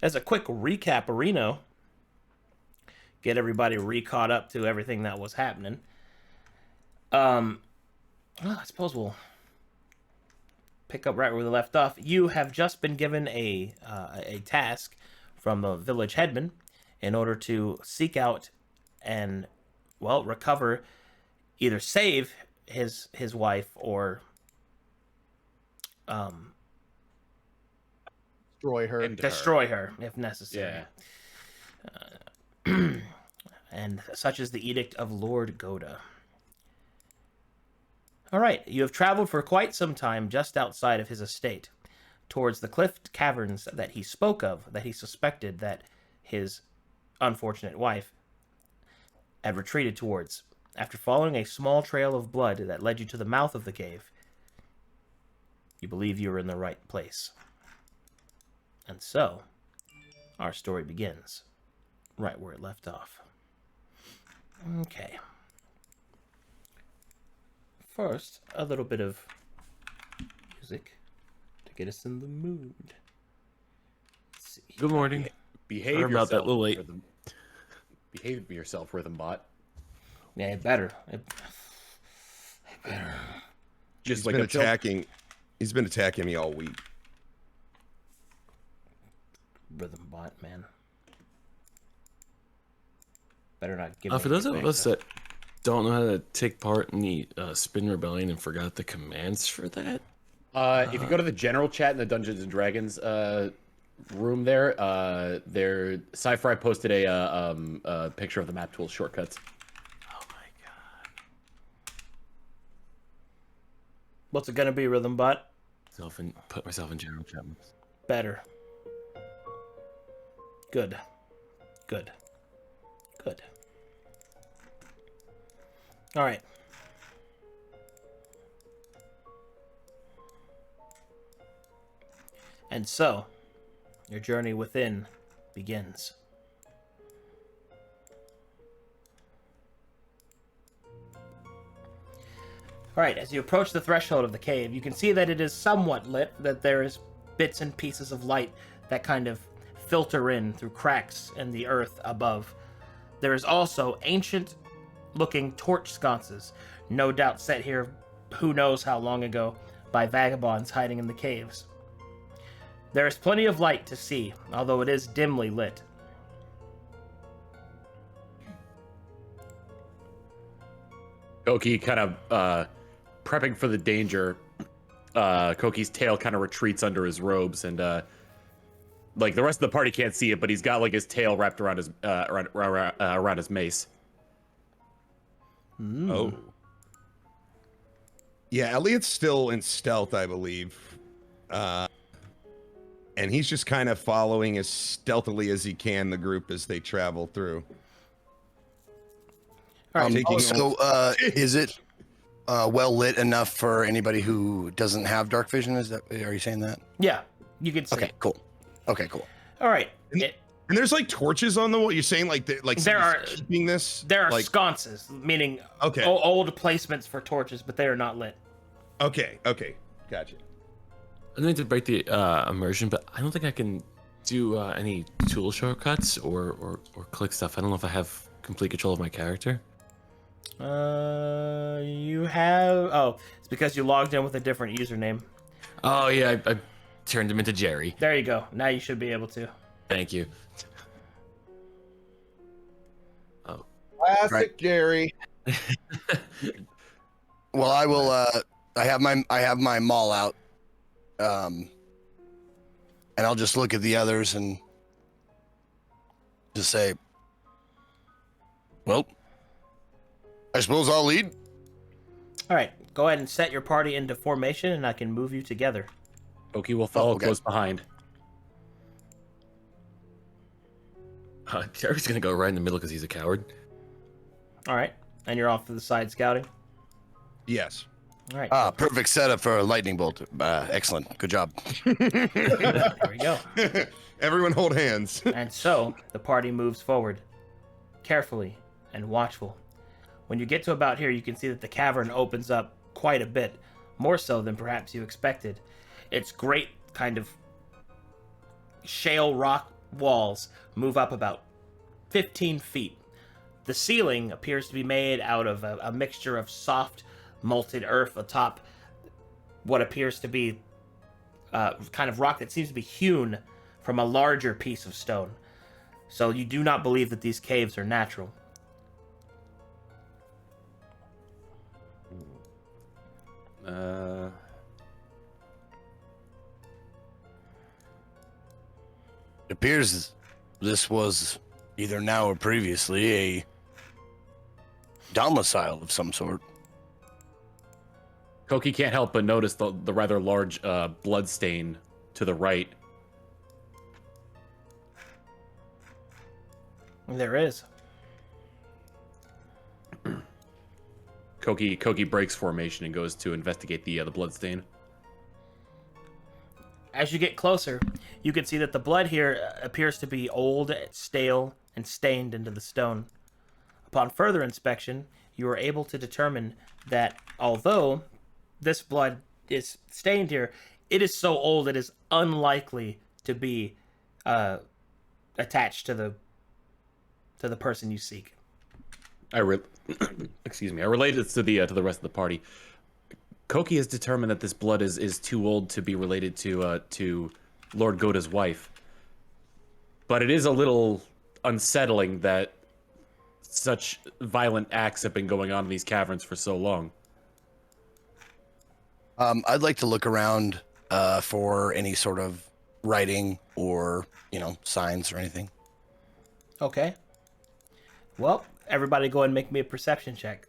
As a quick recap, Reno, get everybody re-caught up to everything that was happening. Well, I suppose we'll pick up right where we left off. You have just been given a task from the village headman in order to seek out and, well, recover, either save his wife or destroy her if necessary. Yeah. And such is the edict of Lord Goda. All right, you have traveled for quite some time just outside of his estate, towards the cliff caverns that he spoke of, that he suspected that his unfortunate wife had retreated towards. After following a small trail of blood that led you to the mouth of the cave, you believe you are in the right place. And so, our story begins right where it left off. Okay. First, a little bit of music to get us in the mood. Let's see. Good morning. Behave yourself. About that little late. Behave yourself, Rhythm Bot. Yeah, it better. It better. Just He's been attacking me all week. Rhythm Bot, man. Better not give me For those of anything. us that don't know how to take part in the Spin Rebellion and forgot the commands for that, If you go to the general chat in the Dungeons and Dragons room there, Sci-Fi posted a picture of the map tools shortcuts. oh my god. What's it gonna be, Rhythm Bot? Put myself in general chat. Better. Good. Good. Good. All right. And so, your journey within begins. Alright, as you approach the threshold of the cave, you can see that it is somewhat lit, that there is bits and pieces of light that kind of filter in through cracks in the earth above. There is also ancient-looking torch sconces, no doubt set here who knows how long ago by vagabonds hiding in the caves. There is plenty of light to see, although it is dimly lit. Koki kind of prepping for the danger. Koki's tail kind of retreats under his robes, and like the rest of the party can't see it, but he's got like his tail wrapped around his around his mace. Oh. Yeah, Elliot's still in stealth, I believe. And he's just kind of following as stealthily as he can the group as they travel through. Is it well lit enough for anybody who doesn't have dark vision? Are you saying that? Yeah, you can see. Okay, cool. Okay, cool. All right. And there's like torches on the wall. You're saying like there are keeping this. There are like, sconces, meaning okay, old placements for torches, but they are not lit. Okay, gotcha. I need to break the immersion, but I don't think I can do any tool shortcuts or click stuff. I don't know if I have complete control of my character. You have. Oh, it's because you logged in with a different username. Oh yeah, I turned him into Jerry. There you go. Now you should be able to. Thank you. Oh, classic Jerry. Well, I will. I have my maul out. And I'll just look at the others and just say, well, I suppose I'll lead. All right, go ahead and set your party into formation, and I can move you together. Koki will follow close behind. Jerry's gonna go right in the middle because he's a coward. All right, and you're off to the side scouting. Yes. All right. Perfect setup for a lightning bolt. Excellent. Good job. There we go. Everyone hold hands. And so the party moves forward, carefully and watchful. When you get to about here, you can see that the cavern opens up quite a bit, more so than perhaps you expected. It's great kind of shale rock walls move up about 15 feet. The ceiling appears to be made out of a mixture of soft, molten earth atop what appears to be kind of rock that seems to be hewn from a larger piece of stone. So you do not believe that these caves are natural. It appears this was either now or previously a domicile of some sort. Koki can't help but notice the rather large blood stain to the right. There is. Koki breaks formation and goes to investigate the blood stain. As you get closer, you can see that the blood here appears to be old, stale, and stained into the stone. Upon further inspection, you are able to determine that although this blood is stained here, it is so old it is unlikely to be attached to the person you seek. Excuse me. I relate this to the rest of the party. Koki has determined that this blood is too old to be related to Lord Goda's wife. But it is a little unsettling that such violent acts have been going on in these caverns for so long. I'd like to look around for any sort of writing or, signs or anything. Okay. Well, everybody go ahead and make me a perception check.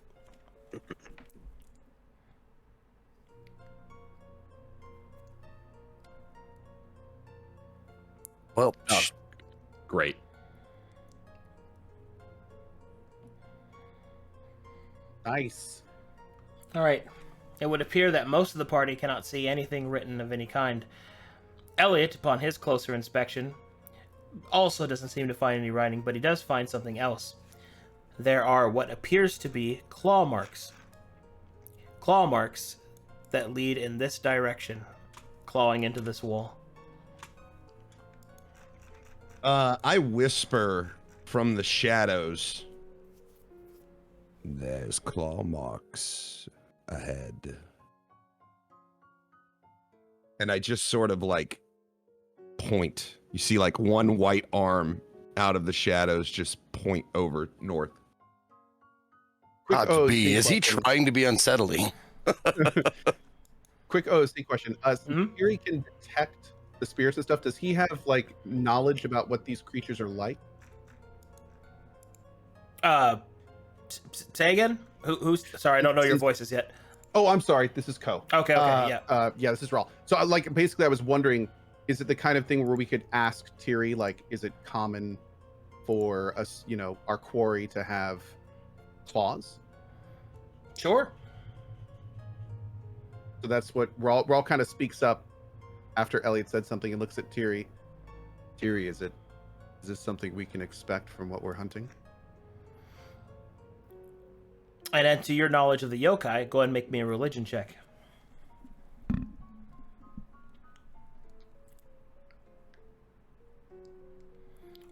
Well, Great. Nice. All right. It would appear that most of the party cannot see anything written of any kind. Elliot, upon his closer inspection, also doesn't seem to find any writing, but he does find something else. There are what appears to be claw marks. Claw marks that lead in this direction, clawing into this wall. I whisper from the shadows. There's claw marks ahead. And I just sort of point. You see one white arm out of the shadows just point over north. Not to be. Is he question. trying to be unsettling? Quick OC question. Yuri can detect the spirits and stuff. Does he have knowledge about what these creatures are like? Say again? Who's sorry, I don't know your voices yet. Oh, I'm sorry. This is Ko. Okay, yeah. Yeah, this is Rawl. So basically I was wondering, is it the kind of thing where we could ask Tiri, is it common for us, our quarry to have claws? Sure. So that's what Rawl kind of speaks up after Elliot said something and looks at Tiri. Tiri, is this something we can expect from what we're hunting? And then to your knowledge of the yokai, go ahead and make me a religion check.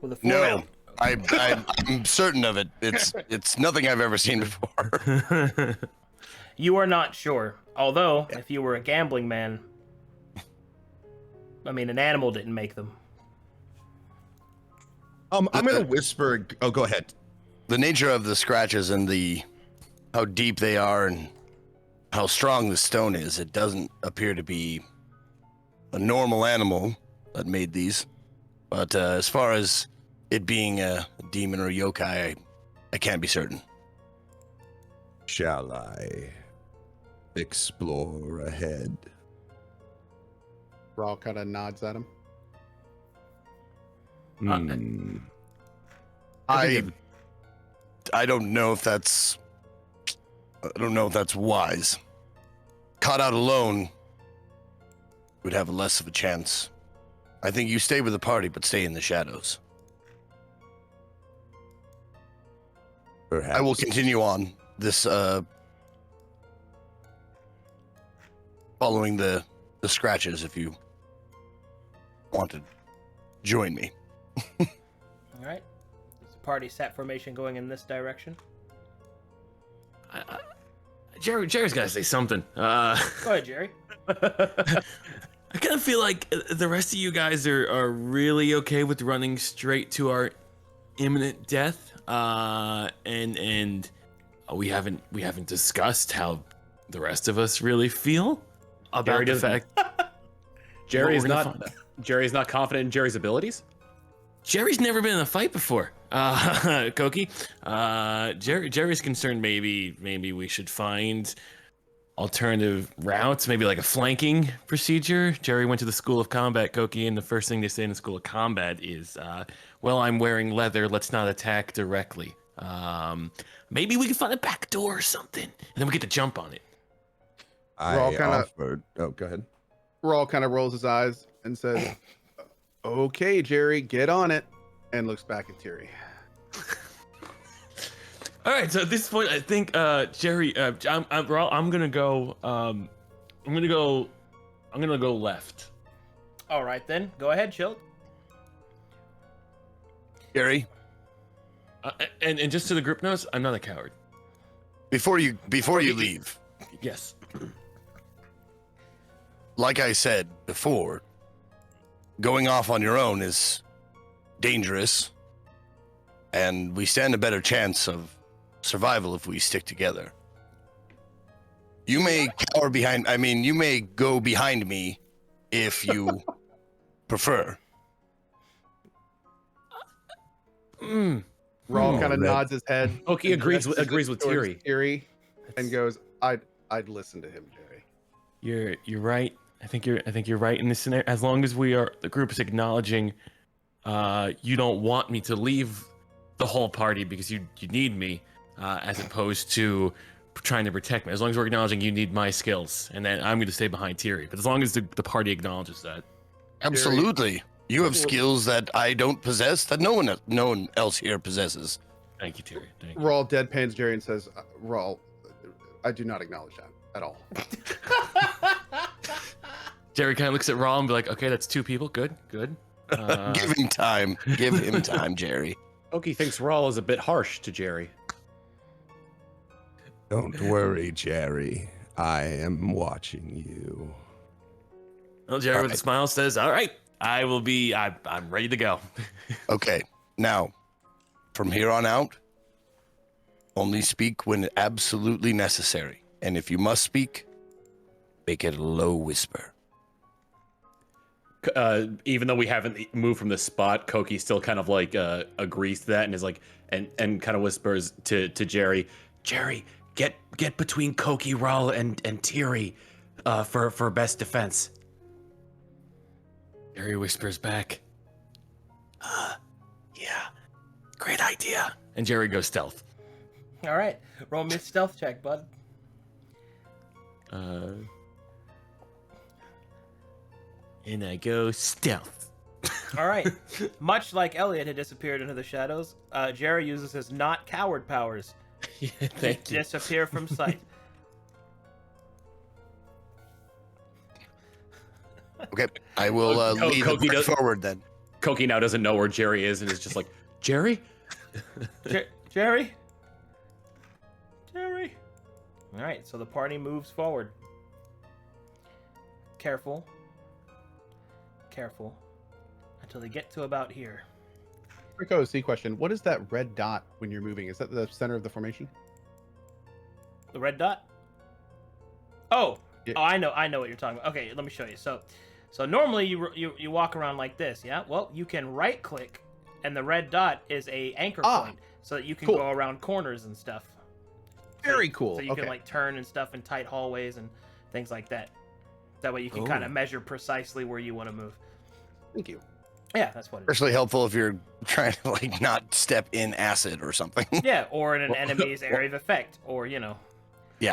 With a 4. No, I'm certain of it. It's nothing I've ever seen before. You are not sure. Although, if you were a gambling man, an animal didn't make them. I'm gonna whisper. Oh, go ahead. The nature of the scratches and how deep they are and how strong the stone is, it doesn't appear to be a normal animal that made these. But as far as it being a demon or yokai, I can't be certain. Shall I explore ahead? Rawl kind of nods at him. I don't know if that's wise. Caught out alone would have less of a chance. I think you stay with the party, but stay in the shadows. Perhaps. I will continue on this, following the scratches if you want to join me. All right. There's a party set formation going in this direction. Jerry's got to say something. Go ahead, Jerry. I kind of feel like the rest of you guys are really okay with running straight to our imminent death, and we haven't discussed how the rest of us really feel about Jerry the doesn't- fact Jerry's we're gonna not. find. Jerry's not confident in Jerry's abilities. Jerry's never been in a fight before. Koki, Jerry's concerned maybe we should find alternative routes, maybe like a flanking procedure. Jerry went to the School of Combat, Koki, and the first thing they say in the School of Combat is, well, I'm wearing leather, let's not attack directly. Maybe we can find a back door or something, and then we get to jump on it. I all kinda- offered. Oh, go ahead. Rawl kind of rolls his eyes and says, "Okay, Jerry, get on it," and looks back at Tiri. All right, so at this point, I think Jerry, I'm gonna go. I'm gonna go left. All right, then. Go ahead, Chill. Gary, And just to the group knows, I'm not a coward. before you leave, Yes. like I said before, going off on your own is dangerous, and we stand a better chance of survival if we stick together. You may cower behind, you may go behind me if you prefer. Rawl Hmm. kind of nods his head. Koki and agrees gestures with towards Tiri. Tiri and goes, "I'd listen to him, Jerry." You're right. I think you're right in this scenario. As long as the group is acknowledging, you don't want me to leave the whole party because you need me, as opposed to trying to protect me. As long as we're acknowledging you need my skills, and then I'm going to stay behind Tiri. But as long as the party acknowledges that. Absolutely. You have skills that I don't possess, that no one else here possesses. Thank you, Tiri. Thank you. Rawl deadpans Jerry and says, "Rawl, I do not acknowledge that at all." Jerry kind of looks at Raw and be like, okay, that's two people. Good. Give him time. Give him time, Jerry. Koki thinks Rawl is a bit harsh to Jerry. Don't worry, Jerry. I am watching you. Well, Jerry All with a right. smile says, all right, I'm ready to go. Okay, now, from here on out, only speak when absolutely necessary. And if you must speak, make it a low whisper. Even though we haven't moved from the spot, Koki still kind of like agrees to that and is like, and kind of whispers to Jerry, "Jerry, get between Koki, Rawl, and Tiri, for best defense." Jerry whispers back, yeah, great idea. And Jerry goes stealth. All right. Roll me a stealth check, bud. And I go stealth. All right. Much like Elliot had disappeared into the shadows, Jerry uses his not coward powers Yeah, to thank you. disappear from sight. Okay, I will lead Koki it does- forward then. Koki now doesn't know where Jerry is and is just like, "Jerry?" Jerry? Jerry? All right, so the party moves forward. Careful. Until they get to about here. Quick OC question: what is that red dot when you're moving? Is that the center of the formation? The red dot? Oh, Yeah. I know what you're talking about. Okay, let me show you. So normally you walk around like this, yeah? Well, you can right click and the red dot is a anchor point so that you can cool. go around corners and stuff. Very cool. So you okay. can like turn and stuff in tight hallways and things like that. That way you can kind of measure precisely where you want to move. Thank you. Yeah, that's what it is. Especially helpful if you're trying to like not step in acid or something. Yeah, or in an enemy's area of effect, or Yeah.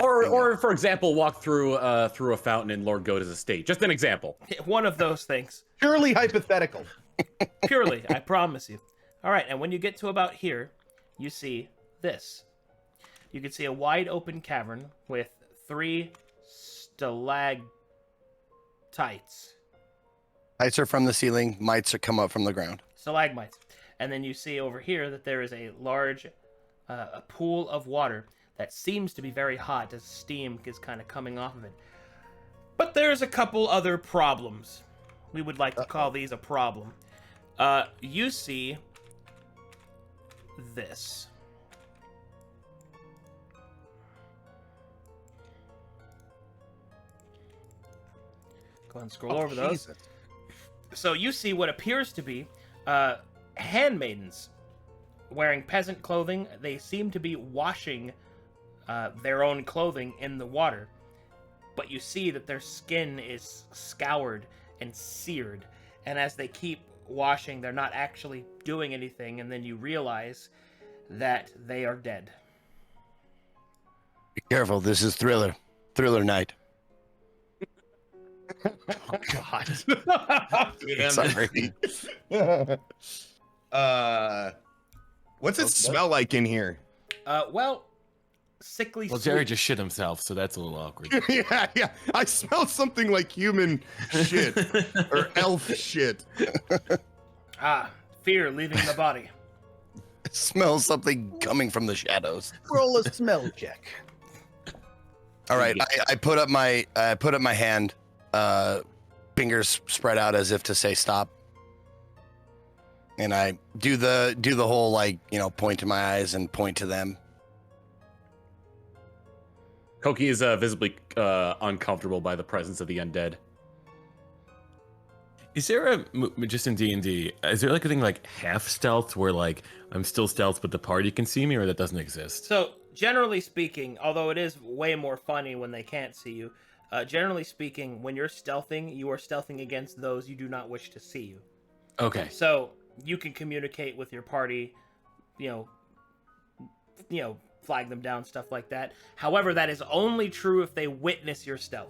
Or for example, walk through a fountain in Lord Goda's estate. Just an example. one of those things. Purely hypothetical. Purely, I promise you. All right, and when you get to about here, you see this. You can see a wide open cavern with 3 stalactites. Lights are from the ceiling, mites are come up from the ground. stalagmites. And then you see over here that there is a large a pool of water that seems to be very hot as steam is kind of coming off of it. But there's a couple other problems. We would like to call these a problem. You see this. Go ahead and scroll over those. Jesus. So you see what appears to be handmaidens wearing peasant clothing. They seem to be washing their own clothing in the water. But you see that their skin is scoured and seared. And as they keep washing, they're not actually doing anything. And then you realize that they are dead. Be careful. This is Thriller night. Oh, God. Sorry. What's it smell like in here? Well, sickly Well, sweet. Jerry just shit himself, so that's a little awkward. Yeah. I smell something like human shit or elf shit. Fear leaving the body. Smells something coming from the shadows. Roll a smell check. All right, I put up my hand, fingers spread out as if to say stop, and I do the whole point to my eyes and point to them. Koki is visibly uncomfortable by the presence of the undead. Is there just in D&D, is there like a thing like half stealth where like I'm still stealth but the party can see me, or that doesn't exist? So, generally speaking, although it is way more funny when they can't see you, generally speaking, when you're stealthing, you are stealthing against those you do not wish to see you. Okay. So, you can communicate with your party, flag them down, stuff like that. However, that is only true if they witness your stealth.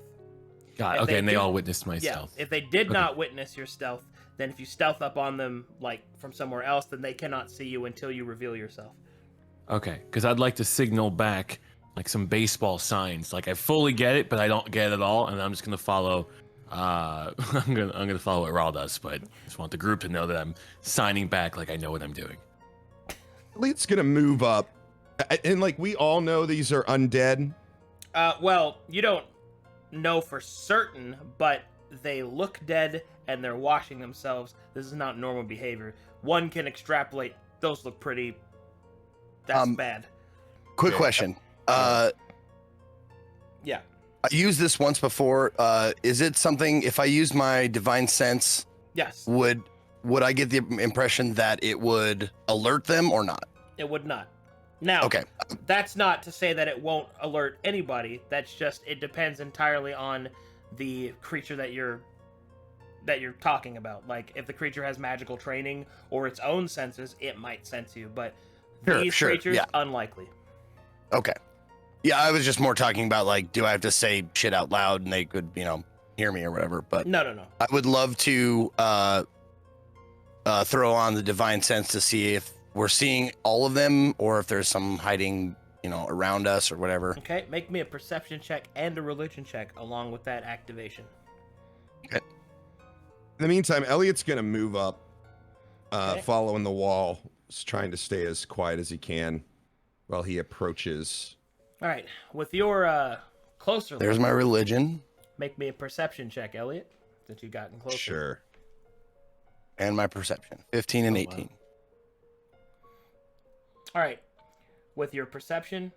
Got it. If Okay, they and they do- all witnessed my Yeah, stealth. if they did not witness your stealth, then if you stealth up on them, like, from somewhere else, then they cannot see you until you reveal yourself. Okay, because I'd like to signal back like some baseball signs. Like I fully get it, but I don't get it at all, and I'm just gonna follow. I'm gonna follow what Raul does, but I just want the group to know that I'm signing back like I know what I'm doing. Elliot's gonna move up, and like we all know these are undead. Well, you don't know for certain, but they look dead and they're washing themselves. This is not normal behavior. One can extrapolate. Those look pretty. That's bad. Quick question. Yeah. I used this once before. Is it something? If I use my divine sense, Yes. would I get the impression that it would alert them or not? It would not. Now, Okay. that's not to say that it won't alert anybody. That's just it depends entirely on the creature that you're talking about. Like if the creature has magical training or its own senses, it might sense you, but these creatures yeah. unlikely. Okay. Yeah, I was just more talking about like, do I have to say shit out loud and they could, hear me or whatever? But No. I would love to throw on the divine sense to see if we're seeing all of them or if there's some hiding, around us or whatever. Okay, make me a perception check and a religion check along with that activation. In the meantime, Elliot's gonna move up, Okay. following the wall, trying to stay as quiet as he can while he approaches. All right, with your closer There's look, my religion make me a perception check, Elliot, since you've gotten closer. Sure. and my perception. 15 and Oh, 18. wow. All right, with your perception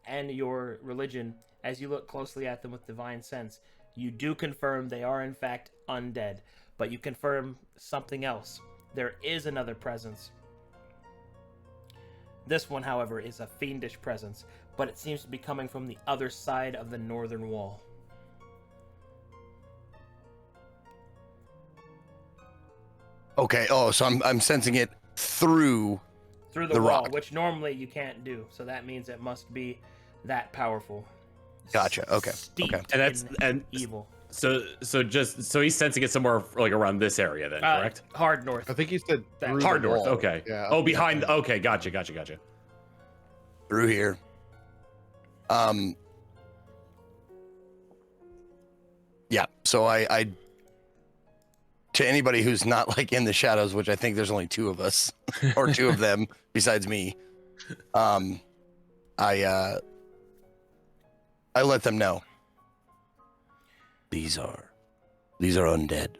and your religion, as you look closely at them with divine sense, you do confirm they are in fact undead, but you confirm something else. There is another presence. This one, however, is a fiendish presence, but it seems to be coming from the other side of the northern wall. Okay. Oh, so I'm sensing it through. Through the The wall, rock. which normally you can't do, so that means it must be that powerful. Gotcha, okay, Steeped okay. And that's in and evil. so he's sensing it somewhere like around this area then, correct? Hard north. I think he said That- through Hard the north. wall. Okay. Yeah. Oh, behind. Okay, gotcha. Through here. Yeah. So I to anybody who's not like in the shadows, which I think there's only 2 of us or 2 of them besides me. I let them know. These are undead,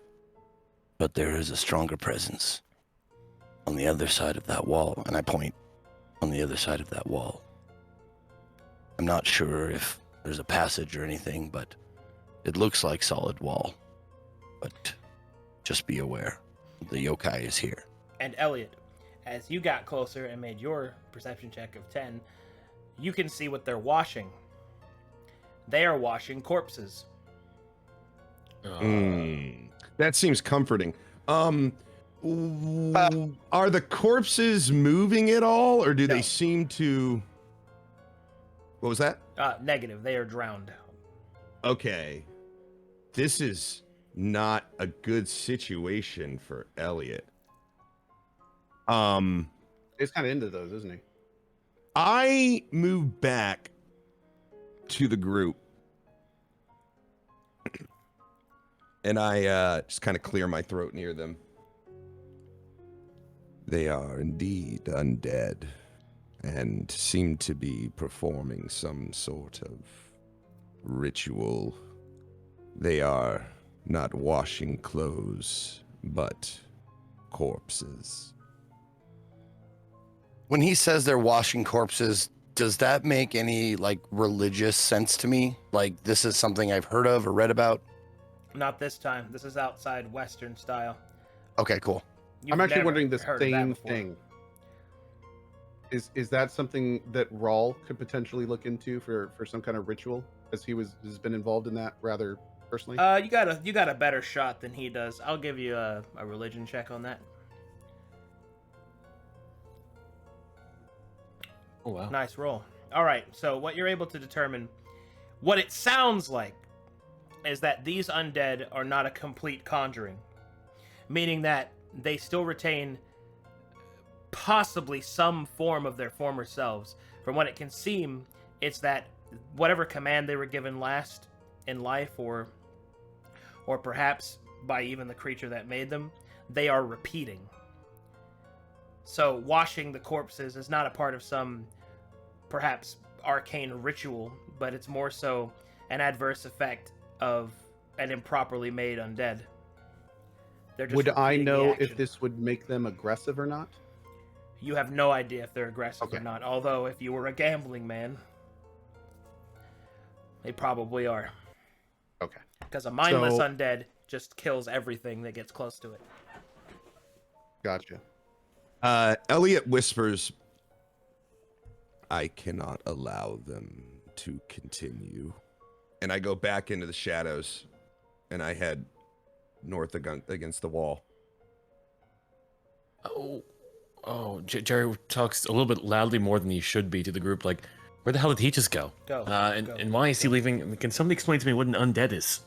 but there is a stronger presence on the other side of that wall, and I point on the other side of that wall. I'm not sure if there's a passage or anything, but it looks like solid wall. But just be aware, the yokai is here. And Elliot, as you got closer and made your perception check of 10, you can see what they're washing. They are washing corpses. That seems comforting. Are the corpses moving at all, or do No. they seem to? What was that? Negative. They are drowned. Okay, this is not a good situation for Elliot. He's kind of into those, isn't he? I move back to the group, and I just kind of clear my throat near them. They are indeed undead, and seem to be performing some sort of ritual. They are not washing clothes, but corpses. When he says they're washing corpses, does that make any like religious sense to me? Like this is something I've heard of or read about? Not this time. This is outside Western style. Okay, cool. You've I'm actually never wondering the heard of that same before. thing. Is that something that Rawl could potentially look into for some kind of ritual, as has been involved in that rather personally? You got a better shot than he does. I'll give you a religion check on that. Oh wow. Nice roll. All right, so what you're able to determine, what it sounds like, is that these undead are not a complete conjuring, meaning that they still retain possibly some form of their former selves. From what it can seem, it's that whatever command they were given last in life, or perhaps by even the creature that made them, they are repeating. So washing the corpses is not a part of some perhaps arcane ritual, but it's more so an adverse effect of an improperly made undead. They're just Would I repeating the know if action. this would make them aggressive or not? You have no idea if they're aggressive or Okay. not, although if you were a gambling man, they probably are. Okay. Because a mindless So- undead just kills everything that gets close to it. Gotcha. Elliot whispers, I cannot allow them to continue. And I go back into the shadows, and I head north against the wall. Jerry talks a little bit loudly more than he should be to the group. Like, where the hell did he just go? Go. And why is he leaving? Can somebody explain to me what an undead is?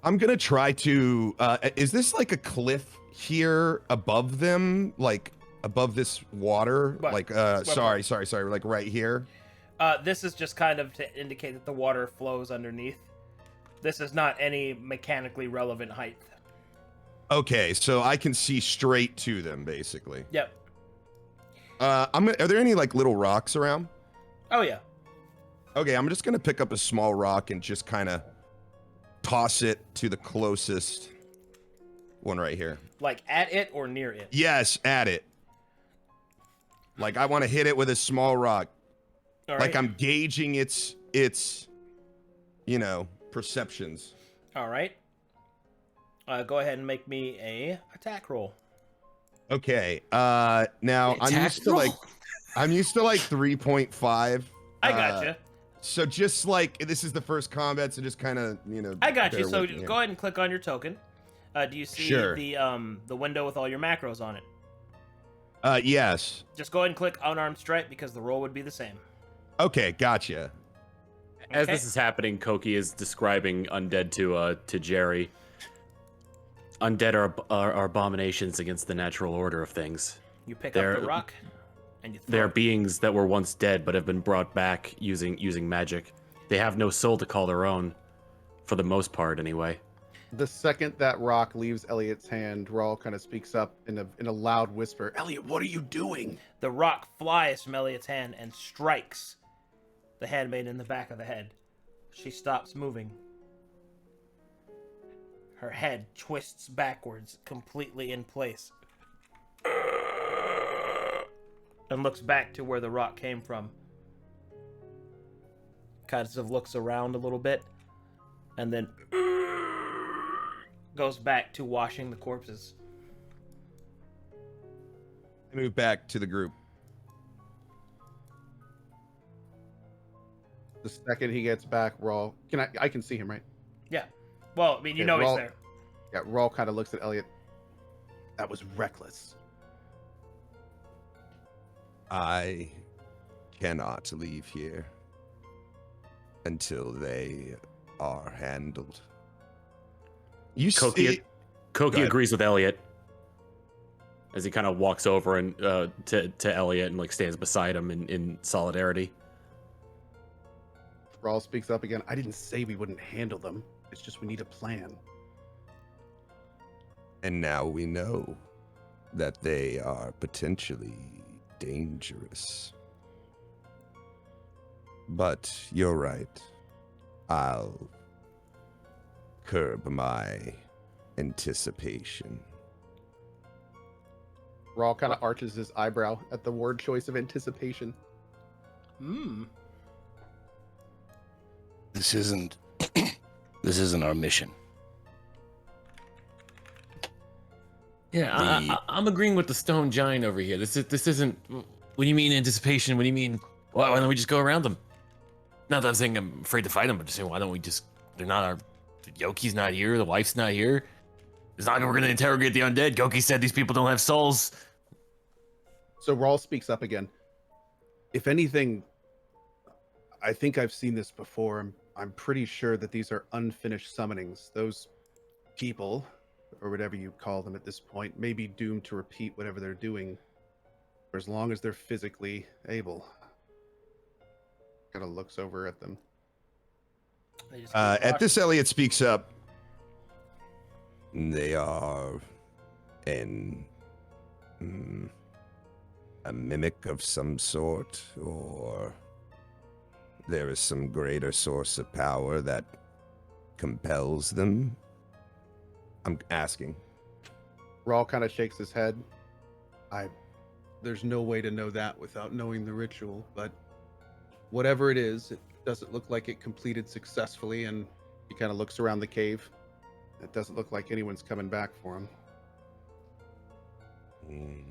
I'm gonna try to. Is this like a cliff here above them, like above this water? What? Like, What sorry, like right here. This is just kind of to indicate that the water flows underneath. This is not any mechanically relevant height. Okay, so I can see straight to them, basically. Yep. Are there any like little rocks around? Oh, yeah. Okay, I'm just gonna pick up a small rock and just kind of toss it to the closest one right here. Like at it or near it? Yes, at it. Like I want to hit it with a small rock. All Like right. I'm gauging its, perceptions. All right. Go ahead and make me a attack roll. Okay. Now I'm used to like 3.5. I gotcha. So just like this is the first combat, so just kind of I got you. bear So with me here. go ahead and click on your token. Do you see Sure. the window with all your macros on it? Yes. Just go ahead and click unarmed strike because the roll would be the same. Okay, gotcha. As Okay. this is happening, Koki is describing undead to Jerry. Undead are abominations against the natural order of things. You pick They're- up the rock and you throw They are it. beings that were once dead but have been brought back using magic. They have no soul to call their own, for the most part, anyway. The second that rock leaves Elliot's hand, Rawl kind of speaks up in a loud whisper. Elliot, what are you doing? The rock flies from Elliot's hand and strikes the handmaiden in the back of the head. She stops moving. Her head twists backwards, completely in place, and looks back to where the rock came from. Kind of looks around a little bit, and then goes back to washing the corpses. I move back to the group. The second he gets back, Rawl, I can see him, right? Yeah. Well, I mean, you know he's there. Yeah, Rawl kind of looks at Elliot. That was reckless. I cannot leave here until they are handled. You see, Koki ahead. agrees with Elliot as he kind of walks over and to Elliot and like stands beside him in solidarity. Rawl speaks up again. I didn't say we wouldn't handle them. It's just we need a plan. and now we know that they are potentially dangerous. But you're right. I'll curb my anticipation. Rawl kind of arches his eyebrow at the word choice of anticipation. This isn't our mission. Yeah, I'm agreeing with the stone giant over here. This isn't. What do you mean anticipation? What do you mean? Why don't we just go around them? Not that I'm saying I'm afraid to fight them, but just saying why don't we just? They're not our. Yoki's not here. The wife's not here. It's not like we're gonna interrogate the undead. Goki said these people don't have souls. So Rawl speaks up again. If anything, I think I've seen this before. I'm pretty sure that these are unfinished summonings. Those people, or whatever you call them at this point, may be doomed to repeat whatever they're doing for as long as they're physically able. Kind of looks over at them. They just keep At walking. this, Elliot speaks up. They are a mimic of some sort, or there is some greater source of power that compels them. I'm asking. Rawl kind of shakes his head. There's no way to know that without knowing the ritual, but whatever it is, it doesn't look like it completed successfully, and he kind of looks around the cave. It doesn't look like anyone's coming back for him.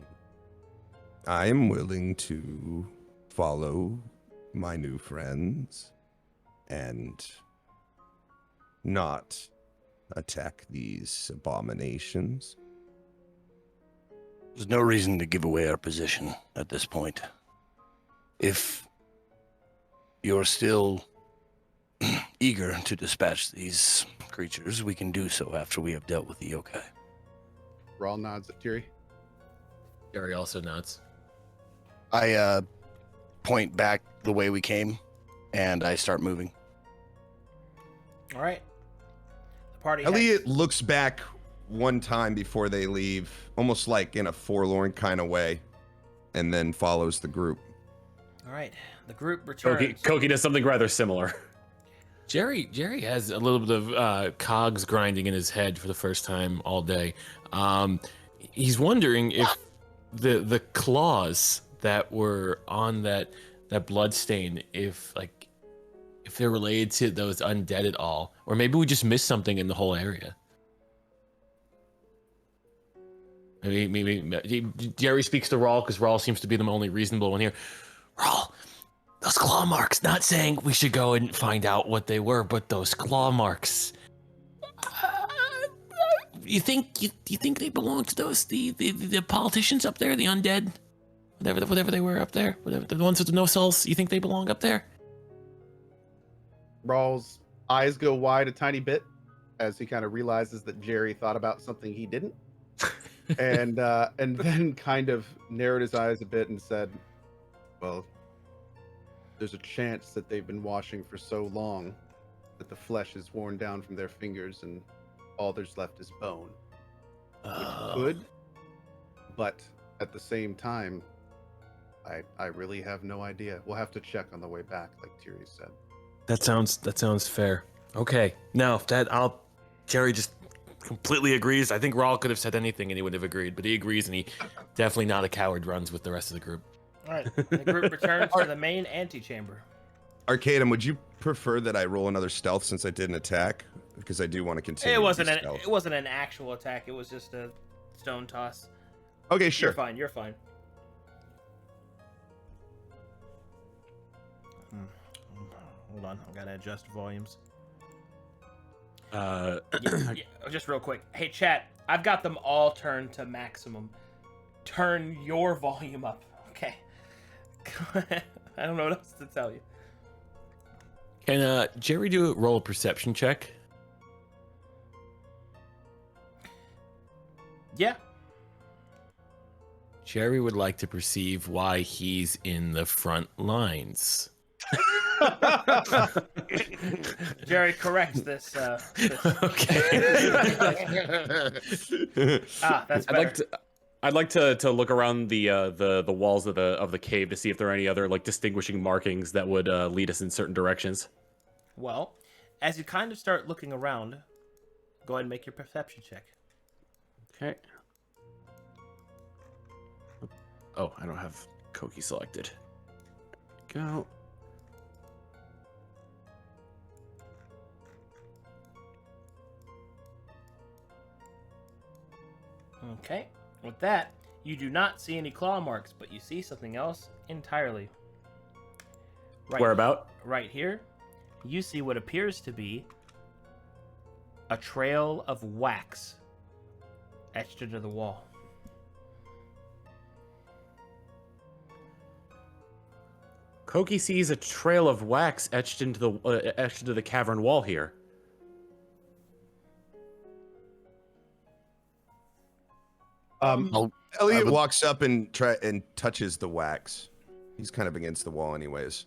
I am willing to follow my new friends and not attack these abominations. There's no reason to give away our position at this point. If you're still eager to dispatch these creatures, we can do so after we have dealt with the yokai. Rawl nods at Tiri. Gary also nods. I point back the way we came, and I start moving. All right. The party. Elliot looks back one time before they leave, almost like in a forlorn kind of way, and then follows the group. All right. The group returns. Koki does something rather similar. Jerry has a little bit of cogs grinding in his head for the first time all day. He's wondering if the claws that were on that blood stain, if they're related to those undead at all, or maybe we just missed something in the whole area. Maybe Jerry speaks to Rawl because Rawl seems to be the only reasonable one here. Rawl, those claw marks. Not saying we should go and find out what they were, but those claw marks. You think they belong to those the politicians up there, the undead, whatever they were up there, whatever the ones with the no souls? You think they belong up there? Rawl's eyes go wide a tiny bit as he kind of realizes that Jerry thought about something he didn't, and then kind of narrowed his eyes a bit and said, "Well, there's a chance that they've been washing for so long that the flesh is worn down from their fingers, and all there's left is bone. Which could, but at the same time, I really have no idea. We'll have to check on the way back, like Thierry said. That sounds fair. Okay, no, Jerry just completely agrees. I think Rawl could have said anything and he would have agreed, but he agrees, and he definitely not a coward. Runs with the rest of the group. All right, the group returns to the main antechamber. Arcadum, would you prefer that I roll another stealth since I did an attack? Because I do want to continue. It wasn't stealth. an actual attack. It was just a stone toss. Okay, sure. You're fine. You're fine. Hold on, I gotta adjust volumes. Yeah, just real quick. Hey, chat. I've got them all turned to maximum. Turn your volume up. Okay. I don't know what else to tell you. Can Jerry roll a perception check? Yeah. Jerry would like to perceive why he's in the front lines. Jerry corrects this. Okay. That's better. I'd like to look around the walls of the cave to see if there are any other like distinguishing markings that would lead us in certain directions. Well, as you kind of start looking around, go ahead and make your perception check. Okay. Oh, I don't have Koki selected. Go. Okay. With that, you do not see any claw marks, but you see something else entirely. Whereabout? Right here, you see what appears to be a trail of wax etched into the wall. Koki sees a trail of wax etched into the cavern wall here. Elliot walks up and touches the wax. He's kind of against the wall, anyways.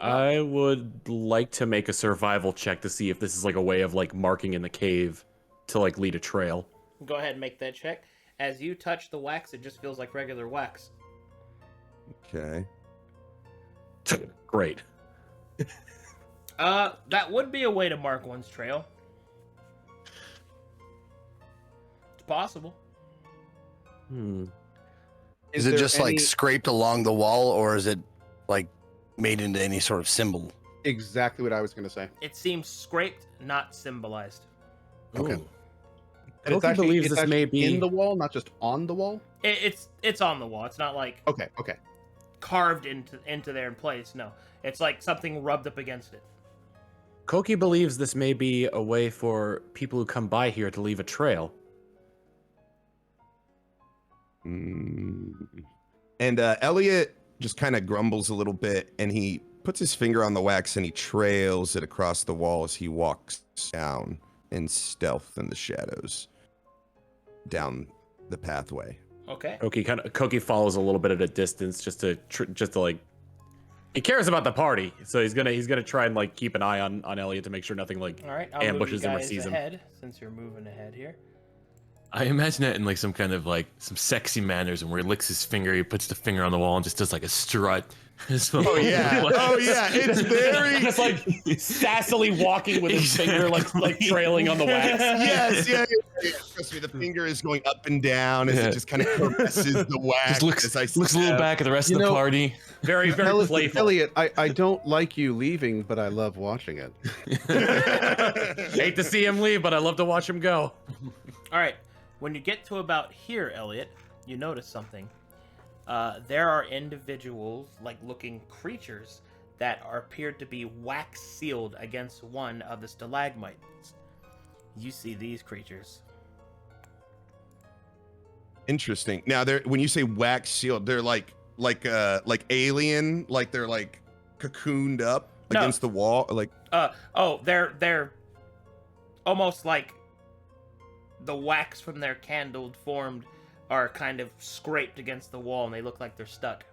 I would like to make a survival check to see if this is like a way of like marking in the cave to like lead a trail. Go ahead and make that check. As you touch the wax, it just feels like regular wax. Okay. Great. That would be a way to mark one's trail. It's possible. Is it just like scraped along the wall, or is it like made into any sort of symbol? Exactly what I was going to say. It seems scraped, not symbolized. Okay. Ooh. And Koki believes this may be in the wall, not just on the wall. It's on the wall. It's not like Okay. carved into there in place. No, it's like something rubbed up against it. Koki believes this may be a way for people who come by here to leave a trail. And Elliot just kind of grumbles a little bit, and he puts his finger on the wax and he trails it across the wall as he walks down in stealth in the shadows down the pathway. Okay. Koki follows a little bit at a distance just to like he cares about the party, so he's gonna try and like keep an eye on Elliot to make sure nothing like All right. I'll ambushes move him you or guys sees him. ahead, since you're moving ahead here. I imagine that in like some kind of like some sexy manners, and where he licks his finger, he puts the finger on the wall and just does like a strut. Oh yeah, it's very Just like sassily walking with his finger like trailing on the wax. yes, yeah. Trust me, the finger is going up and down as it just kind of caresses the wax. Just looks as I a little back at the rest of the party. Very playful. Elliot, I don't like you leaving, but I love watching it. Hate to see him leave, but I love to watch him go. All right. When you get to about here, Elliot, you notice something. There are individuals, like looking creatures, that appeared to be wax sealed against one of the stalagmites. You see these creatures. Interesting. Now, when you say wax sealed, they're like alien, like they're like cocooned up against the wall, like. They're almost like the wax from their candle formed are kind of scraped against the wall, and they look like they're stuck.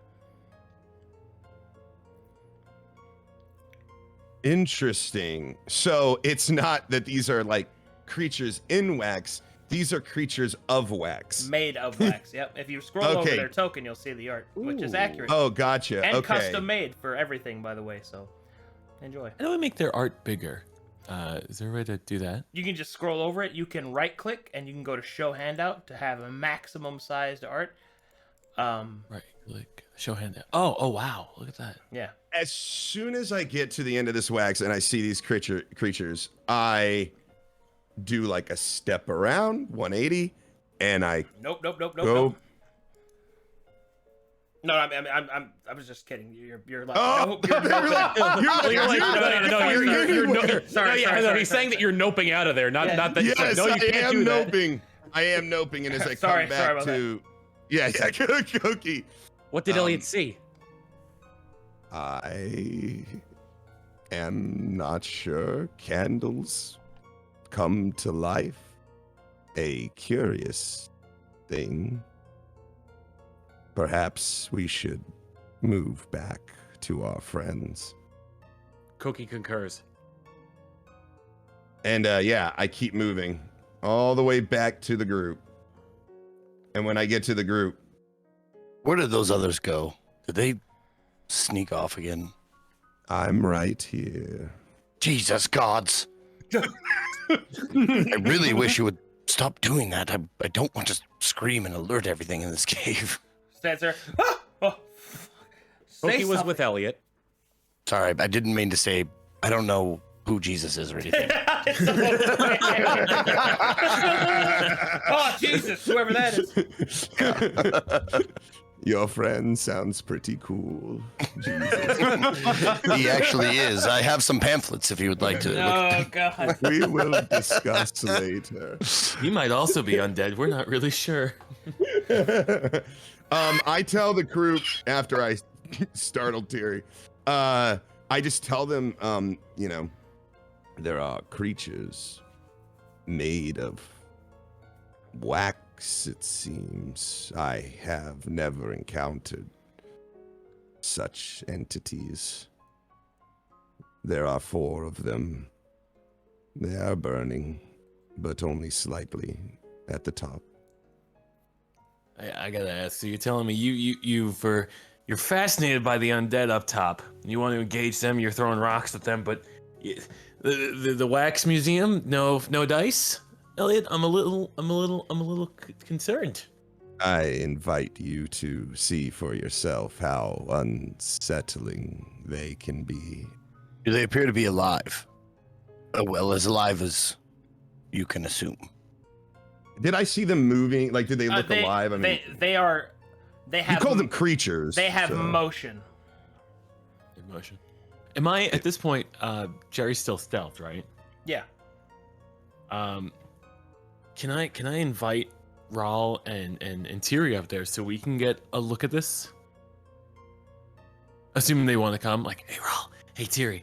Interesting. So it's not that these are like creatures in wax. These are creatures of wax. Made of wax. Yep. If you scroll over Okay. their token, you'll see the art, which is Ooh. accurate Oh, gotcha. and okay. custom made for everything, by the way. So enjoy. How do we make their art bigger? Is there a way to do that? You can just scroll over it. You can right click and you can go to show handout to have a maximum sized art. Right, like show handout. Oh, wow! Look at that. Yeah. As soon as I get to the end of this wax and I see these creatures, I do like a step around 180, and I Nope. go. No, I was just kidding. You're like, Oh, nope, You're like, no, Sorry, he's saying that you're noping out of there, not that. Yes, no, you I can't am do that. noping. I am noping, and as I Sorry come back about to, yeah, Cookie. What did Elliot see? I am not sure. Candles come to life. A curious thing. Perhaps we should move back to our friends. Cookie concurs. And yeah, I keep moving all the way back to the group. And when I get to the group, Where did those others go? Did they sneak off again? I'm right here. Jesus gods. I really wish you would stop doing that. I don't want to scream and alert everything in this cave. Stands there. Ah! Oh, say Cookie was something. with Elliot. Sorry, I didn't mean to say I don't know who Jesus is or anything. Oh Jesus, whoever that is. Your friend sounds pretty cool. Jesus. He actually is. I have some pamphlets if you would like to look. Oh God. We will discuss later. He might also be undead. We're not really sure. I tell the group after I startled Terry. I just tell them, there are creatures made of wax, it seems. I have never encountered such entities. There are 4 of them. They are burning, but only slightly at the top. I gotta ask. So you're telling me you're fascinated by the undead up top. You want to engage them. You're throwing rocks at them, but the wax museum, no dice. Elliot, I'm a little concerned. I invite you to see for yourself how unsettling they can be. Do they appear to be alive? Well, as alive as you can assume. Did I see them moving? Like, did they look alive? I mean, they have. you called them creatures. They have so- motion. Emotion. Am I at this point? Jerry's still stealth, right? Yeah. Can I invite Raul and Tiri up there so we can get a look at this? Assuming they want to come. Like, hey Raul, hey Tiri,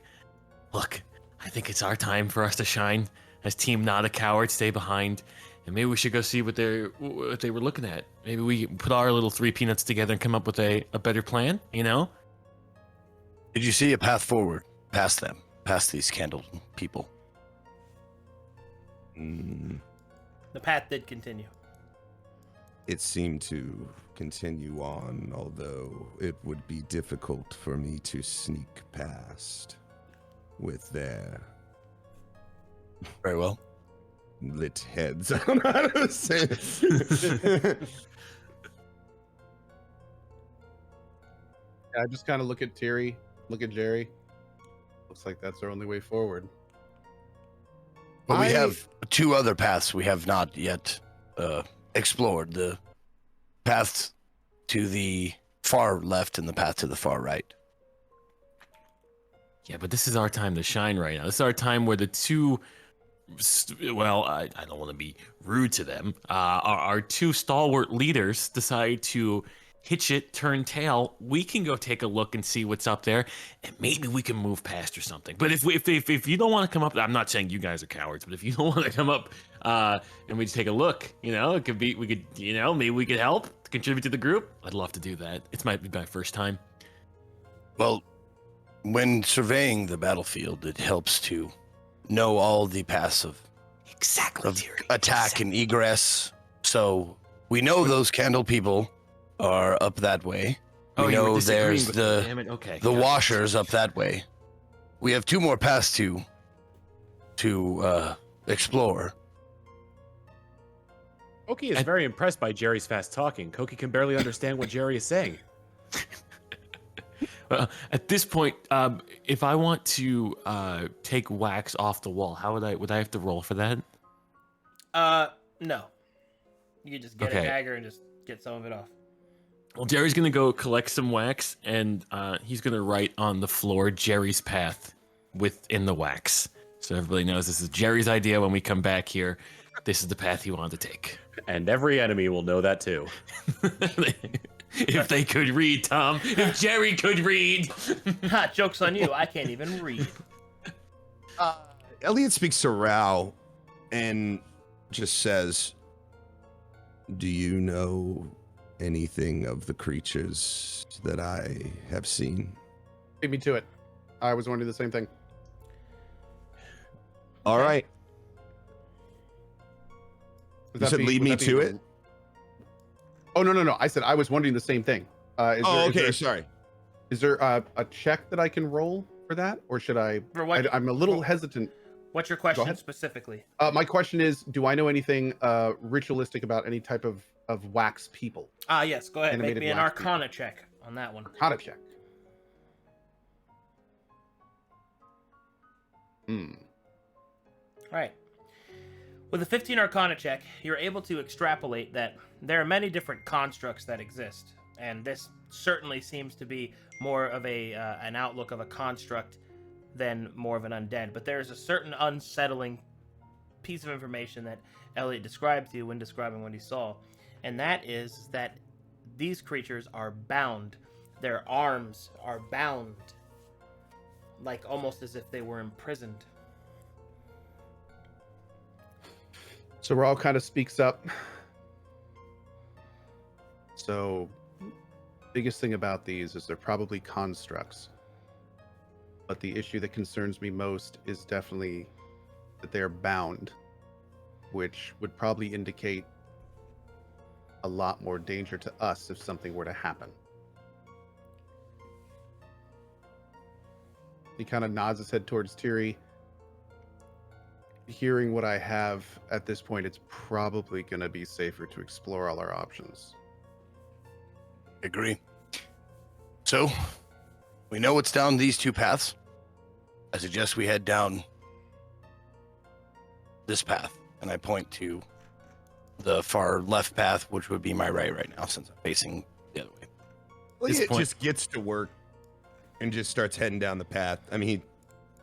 look, I think it's our time for us to shine. As team not a coward, stay behind. And maybe we should go see what they were looking at. Maybe we put our little 3 peanuts together and come up with a better plan, you know? Did you see a path forward past them, past these candle people? The path did continue. It seemed to continue on, although it would be difficult for me to sneak past with their Very well. lit heads. I don't know how to say it. I just kind of look at Terry, look at Jerry. Looks like that's our only way forward. But we have 2 other paths we have not yet explored. The path to the far left and the path to the far right. Yeah, but this is our time to shine right now. This is our time where the 2, well, I don't want to be rude to them. Our 2 stalwart leaders decide to hitch it, turn tail. We can go take a look and see what's up there, and maybe we can move past or something. But if you don't want to come up, I'm not saying you guys are cowards, but if you don't want to come up and we just take a look, it could be maybe we could help contribute to the group. I'd love to do that. It might be my first time. Well, when surveying the battlefield, it helps to know all the paths of Exactly. of Jerry. attack and egress. So we know those candle people are up that way. Oh, We you were know disagreeing there's with me, the damn it. Okay. the gotcha. washers up that way. We have 2 more paths to explore. Koki is very impressed by Jerry's fast talking. Koki can barely understand what Jerry is saying. Well, at this point, if I want to take wax off the wall, how would I have to roll for that? No. You can just get a Okay. dagger and just get some of it off. Well, Jerry's gonna go collect some wax, and he's gonna write on the floor Jerry's path within the wax, so everybody knows this is Jerry's idea. When we come back here, this is the path he wanted to take. And every enemy will know that too. If they could read, Tom. If Jerry could read. Ha, joke's on you. I can't even read. Elliot speaks to Rao and just says, "Do you know anything of the creatures that I have seen?" Beat me to it. I was wondering the same thing. All right. Would You that said be- lead would me that be- to it? Oh, no. I said I was wondering the same thing. Okay, sorry. Is there a check that I can roll for that? Or should I? For what? I'm a little hesitant. What's your question ahead. specifically? My question is, do I know anything ritualistic about any type of wax people? Yes, go ahead. Make Animated me an wax Arcana check on that one. Arcana check. All right. With a 15 Arcana check, you're able to extrapolate that there are many different constructs that exist, and this certainly seems to be more of an outlook of a construct than more of an undead. But there is a certain unsettling piece of information that Elliot described to you when describing what he saw, and that is that these creatures are bound. Their arms are bound, like almost as if they were imprisoned. So Raul kind of speaks up. So, biggest thing about these is they're probably constructs. But the issue that concerns me most is definitely that they're bound, which would probably indicate a lot more danger to us if something were to happen. He kind of nods his head towards Tiri. Hearing what I have at this point, it's probably going to be safer to explore all our options. Agree. So, we know what's down these 2 paths. I suggest we head down this path, and I point to the far left path, which would be my right now, since I'm facing the other way. Elliot point- just gets to work and just starts heading down the path. I mean,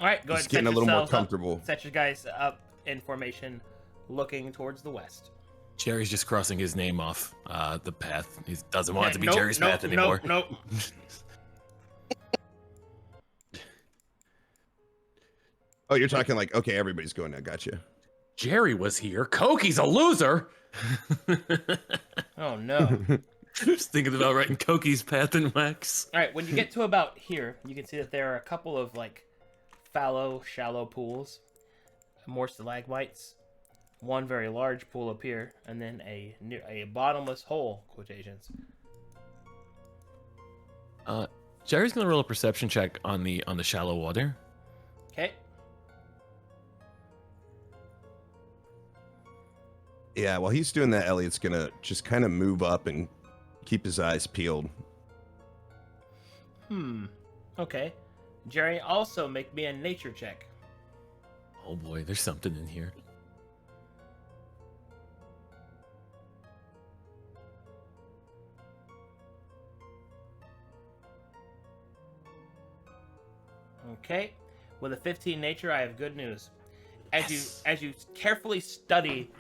All right, go he's ahead. getting a set little more yourselves up. comfortable. Set your guys up in formation, looking towards the west. Jerry's just crossing his name off the path. He doesn't want it to be Nope, Jerry's nope, path anymore. Nope. Oh, you're talking like, okay, everybody's going now. Gotcha. Jerry was here. Koki's a loser. Oh no. Just thinking about writing Koki's path in wax. All right, when you get to about here, you can see that there are a couple of like fallow, shallow pools, more stalagmites, one very large pool up here, and then a bottomless hole. Quotations. Jerry's gonna roll a perception check on the shallow water. Okay. Yeah, while he's doing that, Elliot's gonna just kind of move up and keep his eyes peeled. Okay. Jerry, also make me a nature check. Oh boy, there's something in here. Okay. With a 15 nature, I have good news. As you carefully study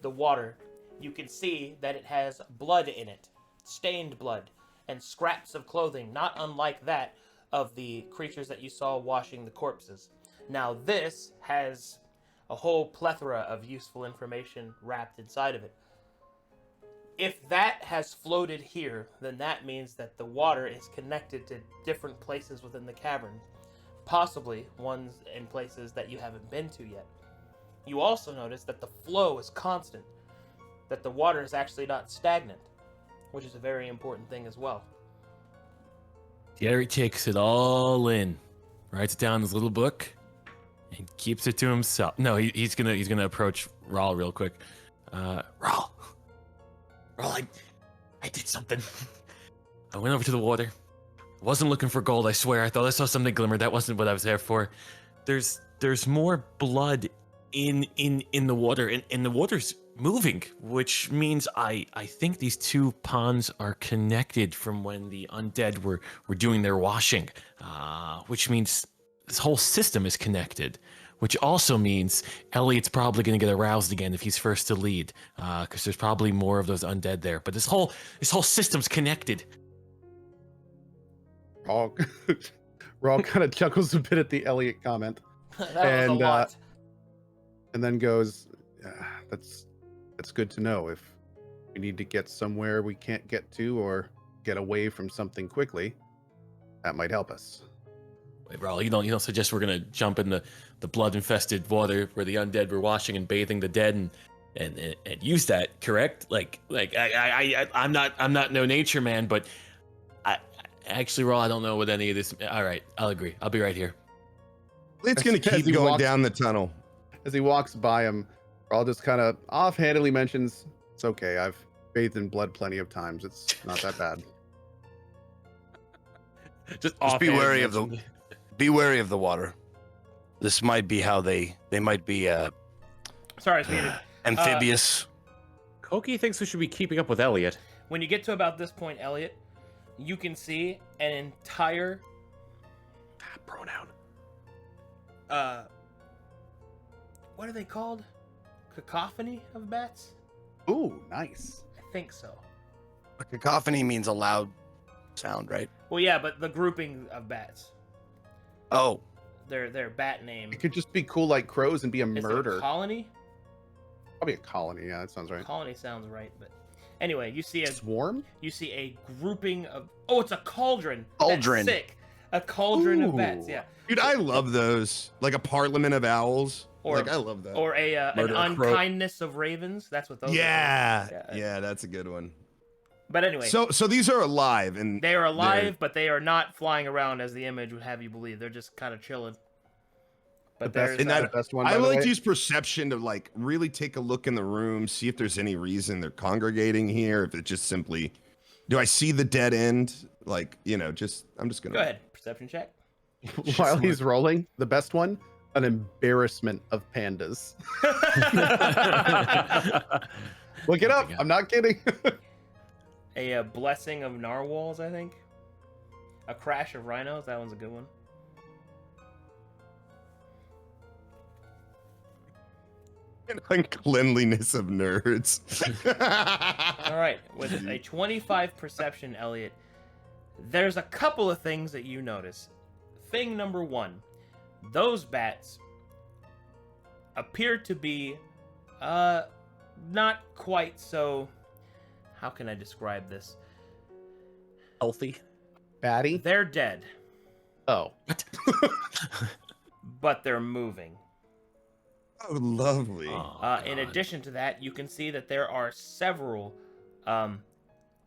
the water, you can see that it has blood in it, stained blood, and scraps of clothing, not unlike that of the creatures that you saw washing the corpses. Now this has a whole plethora of useful information wrapped inside of it. If that has floated here, then that means that the water is connected to different places within the cavern, possibly ones in places that you haven't been to yet. You also notice that the flow is constant, that the water is actually not stagnant, which is a very important thing as well. Jerry takes it all in, writes it down in his little book, and keeps it to himself. No, he's gonna approach Rawl real quick. Rawl, I did something. I went over to the water. I wasn't looking for gold, I swear. I thought I saw something glimmer. That wasn't what I was there for. There's more blood in the water, and the water's moving, which means I think these two ponds are connected from when the undead were doing their washing, which means this whole system is connected, which also means Elliot's probably going to get aroused again if he's first to lead, because there's probably more of those undead there. But this whole system's connected. Rawl kind of chuckles a bit at the Elliot comment. That was a lot. And then goes, that's good to know. If we need to get somewhere we can't get to or get away from something quickly, that might help us. Wait, Rawl, you don't suggest we're gonna jump in the blood-infested water where the undead were washing and bathing the dead and use that, correct? I'm not no nature man, but actually, Rawl, I don't know what any of this. All right, I'll agree. I'll be right here. It's gonna As keep he going walks- down the tunnel. As he walks by him, Rawl just kind of offhandedly mentions, "It's okay. I've bathed in blood plenty of times. It's not that bad." Just be wary of the water. This might be how they might be Sorry, it's muted. amphibious. Koki thinks we should be keeping up with Elliot. When you get to about this point, Elliot, you can see an entire Pronoun. what are they called? Cacophony of bats? Ooh, nice. I think so. A cacophony means a loud sound, right? Well, yeah, but the grouping of bats. Oh, Their bat name. It could just be cool like crows and be a Is it a murder. colony? Probably a colony. Yeah, that sounds right. Colony sounds right, but anyway, you see Swarm? a grouping of. Oh, it's a cauldron. Cauldron. That's sick. A cauldron of bats. Ooh. Yeah. Dude, I love those. Like a parliament of owls. Or- I love that. Or an Murder a crow. unkindness of ravens. That's what those. yeah, are. yeah, that's a good one. But anyway, So these are alive and they are alive, but they are not flying around as the image would have you believe. They're just kind of chilling. But The best- there's And that- the best one. I by the would like way? to use perception to like really take a look in the room, see if there's any reason they're congregating here. If it's just simply, do I see the dead end? Like, I'm just gonna go ahead, perception check. While he's rolling, the best one, an embarrassment of pandas. Look it Oh my up. God. I'm not kidding. A blessing of narwhals, I think. A crash of rhinos. That one's a good one. Uncleanliness of nerds. All right, with a 25 perception, Elliot, there's a couple of things that you notice. Thing number one, those bats appear to be not quite so. How can I describe this? Healthy. Batty? They're dead, Oh. but they're moving. Oh, lovely. In God. addition to that, you can see that there are several,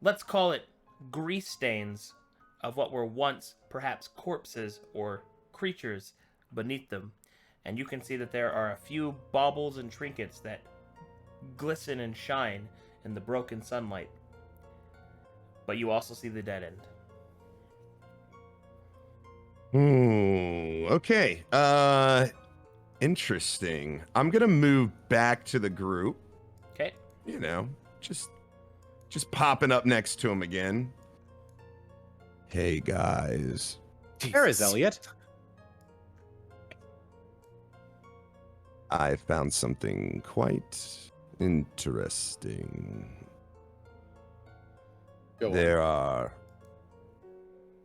let's call it grease stains of what were once perhaps corpses or creatures beneath them. And you can see that there are a few baubles and trinkets that glisten and shine in the broken sunlight. But you also see the dead end. Ooh, okay. Interesting. I'm gonna move back to the group. Okay? Just popping up next to him again. Hey guys. Where is Elliot? I found something quite interesting. Go on. There are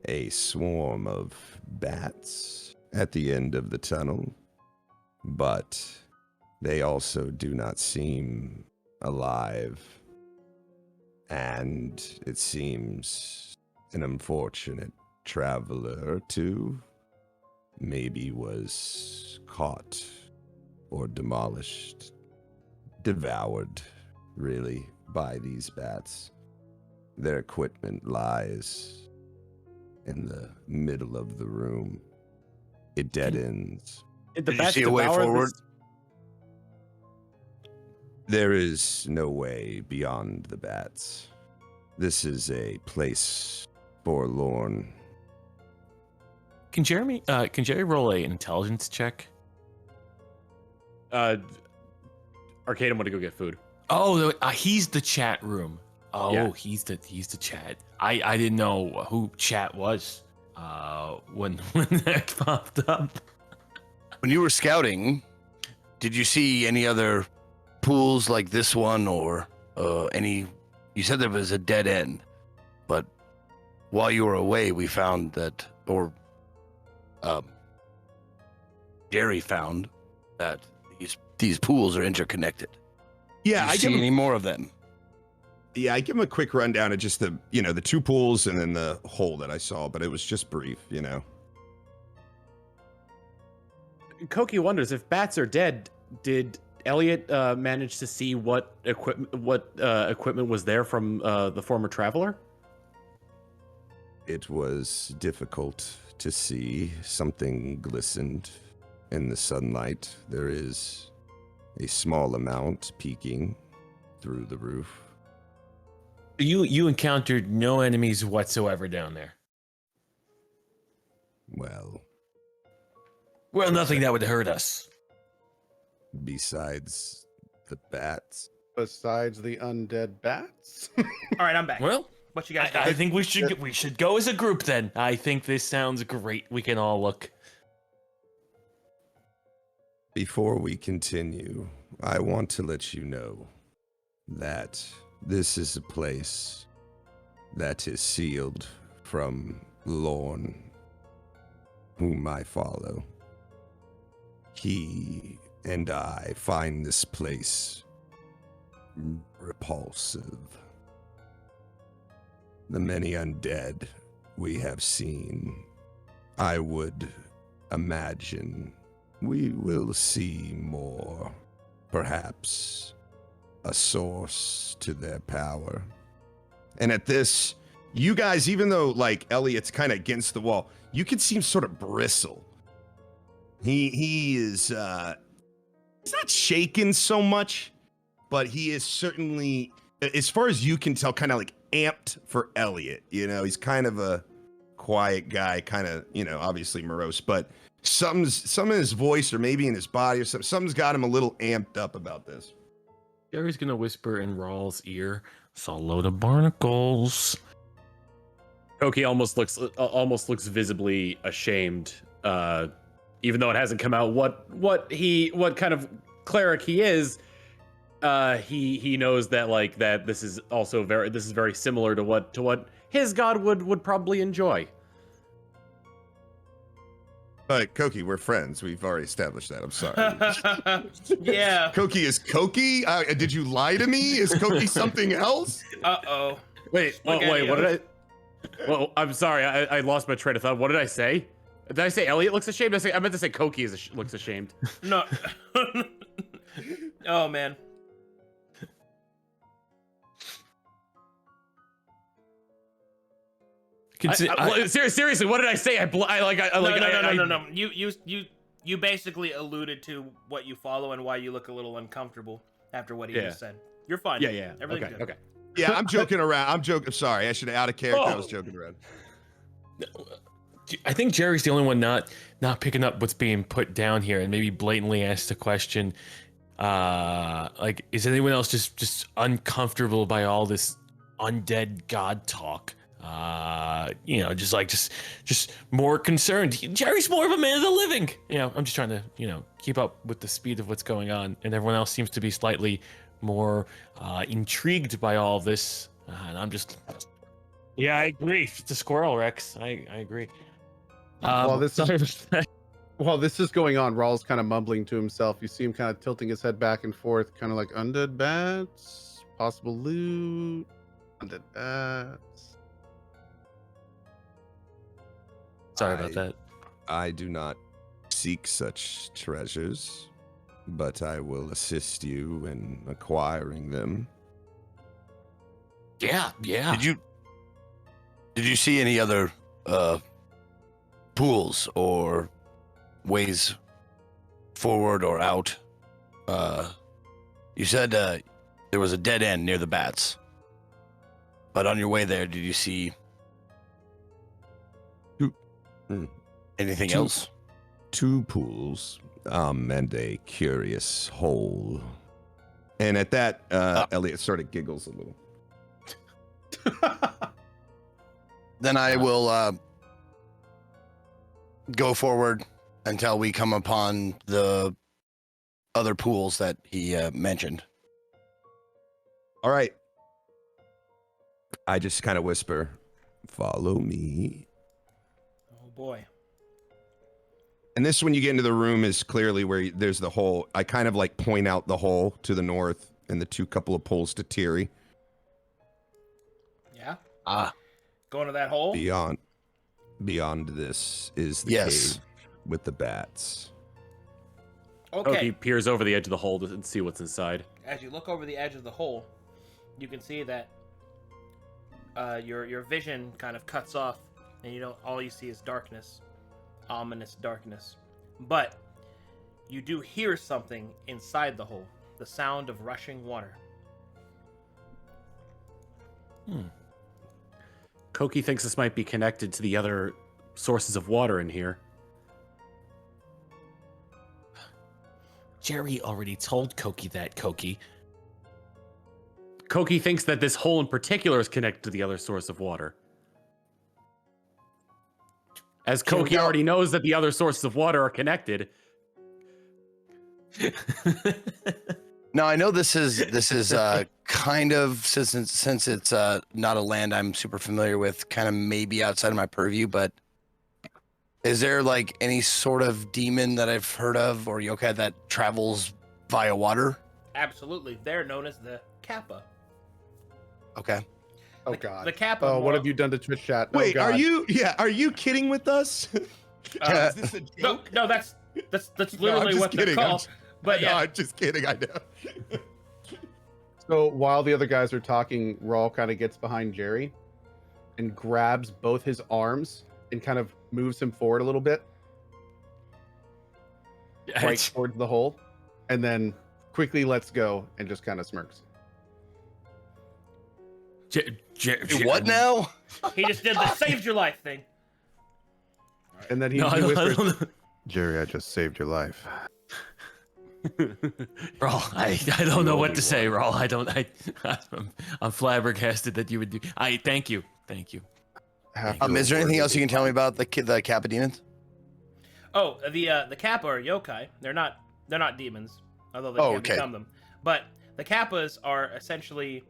a swarm of bats at the end of the tunnel, but they also do not seem alive. And it seems an unfortunate traveler or two maybe was caught or demolished, devoured, really, by these bats. Their equipment lies in the middle of the room. It dead ends. Did the Did you bats see a way devour forward? this- There is no way beyond the bats. This is a place forlorn. Can Jerry roll an intelligence check? Arcadum went to go get food. Oh, he's the chat room. Oh, Yeah. he's the chat. I didn't know who chat was. When that popped up. When you were scouting, did you see any other pools like this one or any? You said there was a dead end, but while you were away, we found that, or Jerry found that these pools are interconnected. Yeah, Did you I see give any him, more of them? yeah, I give him a quick rundown of just the two pools and then the hole that I saw, but it was just brief. Koki wonders if bats are dead. Did Elliot manage to see what equipment was there from the former traveler? It was difficult to see. Something glistened in the sunlight. There is a small amount peeking through the roof. You encountered no enemies whatsoever down there. Well, Well, nothing that would hurt us. besides the bats. Besides the undead bats? All right, I'm back. Well, What you guys I got? think we should go as a group then. I think this sounds great. We can all look. Before we continue, I want to let you know that this is a place that is sealed from Lorne, whom I follow. He and I find this place repulsive. The many undead we have seen, I would imagine we will see more. Perhaps a source to their power. And at this, you guys, even though like Elliot's kind of against the wall, you can see him sort of bristle. He is he's not shaken so much, but he is certainly, as far as you can tell, kind of like amped for Elliot. He's kind of a quiet guy, kind of, obviously morose, but some in his voice or maybe in his body or something's got him a little amped up about this. Jerry's gonna whisper in Rawl's ear, "It's a load of barnacles." Koki almost looks visibly ashamed, even though it hasn't come out what kind of cleric he is. He knows that this is very similar to what his god would probably enjoy. But Koki, we're friends. We've already established that. I'm sorry. Yeah. Koki is Koki? Did you lie to me? Is Koki something else? Uh-oh. Wait, Look at what you. did I? Well, I'm sorry, I lost my train of thought. What did I say? Did I say Elliot looks ashamed? I meant to say Koki looks ashamed. No. Oh, man. Seriously, what did I say? No. You basically alluded to what you follow and why you look a little uncomfortable after what he just said. You're fine. Yeah. Everything's good. Okay. Yeah, I'm joking around. I'm joking. Sorry, I should have out of character. I was joking around. I think Jerry's the only one not picking up what's being put down here, and maybe blatantly asked the question. Is anyone else just uncomfortable by all this undead god talk? Just more concerned. Jerry's more of a man of the living. I'm just trying to, keep up with the speed of what's going on, and everyone else seems to be slightly more intrigued by all of this. And I'm just, yeah, I agree. It's a squirrel, Rex. I agree. While this sorry is about that. while this is going on, Rawl's kind of mumbling to himself. You see him kind of tilting his head back and forth, kind of like undead bats, possible loot, undead bats. Sorry about that. I do not seek such treasures. but I will assist you in acquiring them. Yeah. Did you see any other pools or ways forward or out? You said there was a dead end near the bats, but on your way there, did you see anything else? 2 pools, and a curious hole. And at that, Elliot sort of giggles a little. Then I will go forward until we come upon the other pools that he mentioned. All right. I just kind of whisper, follow me. Oh boy. And this, when you get into the room, is clearly where there's the hole. I kind of like point out the hole to the north and the 2 couple of pools to Tiri. Yeah. Ah. Going to that hole. Beyond this is the cave with the bats. Okay. He peers over the edge of the hole to see what's inside. As you look over the edge of the hole, you can see that your vision kind of cuts off, and all you see is darkness, ominous darkness. But you do hear something inside the hole, the sound of rushing water. Koki thinks this might be connected to the other sources of water in here. Jerry already told Koki that, Koki. Koki thinks that this hole in particular is connected to the other source of water. As Koki already knows that the other sources of water are connected. Now I know this is kind of since it's not a land I'm super familiar with, kind of maybe outside of my purview, but is there like any sort of demon that I've heard of or yokai that travels via water? Absolutely. They're known as the Kappa. Okay. Oh God. The Kappa. Oh, what have you done to Twitch chat? Oh, Wait, God. are you kidding with us? Is this a joke? No, that's No, literally I'm what just they're kidding. called. But No, yeah. I'm just kidding. I know. So while the other guys are talking, Rawl kind of gets behind Jerry and grabs both his arms and kind of moves him forward a little bit, right towards the hole, and then quickly lets go and just kind of smirks. What now? He just did the saved your life thing. And then he No, I whispers, don't know. Jerry, I just saved your life. Raul, I don't know what to say, Raul. I'm flabbergasted that you would do. Thank you. Is there anything else you can tell me about the Kappa demons? Oh, the Kappa are yokai. They're not demons, although they can become them. But the Kappas are essentially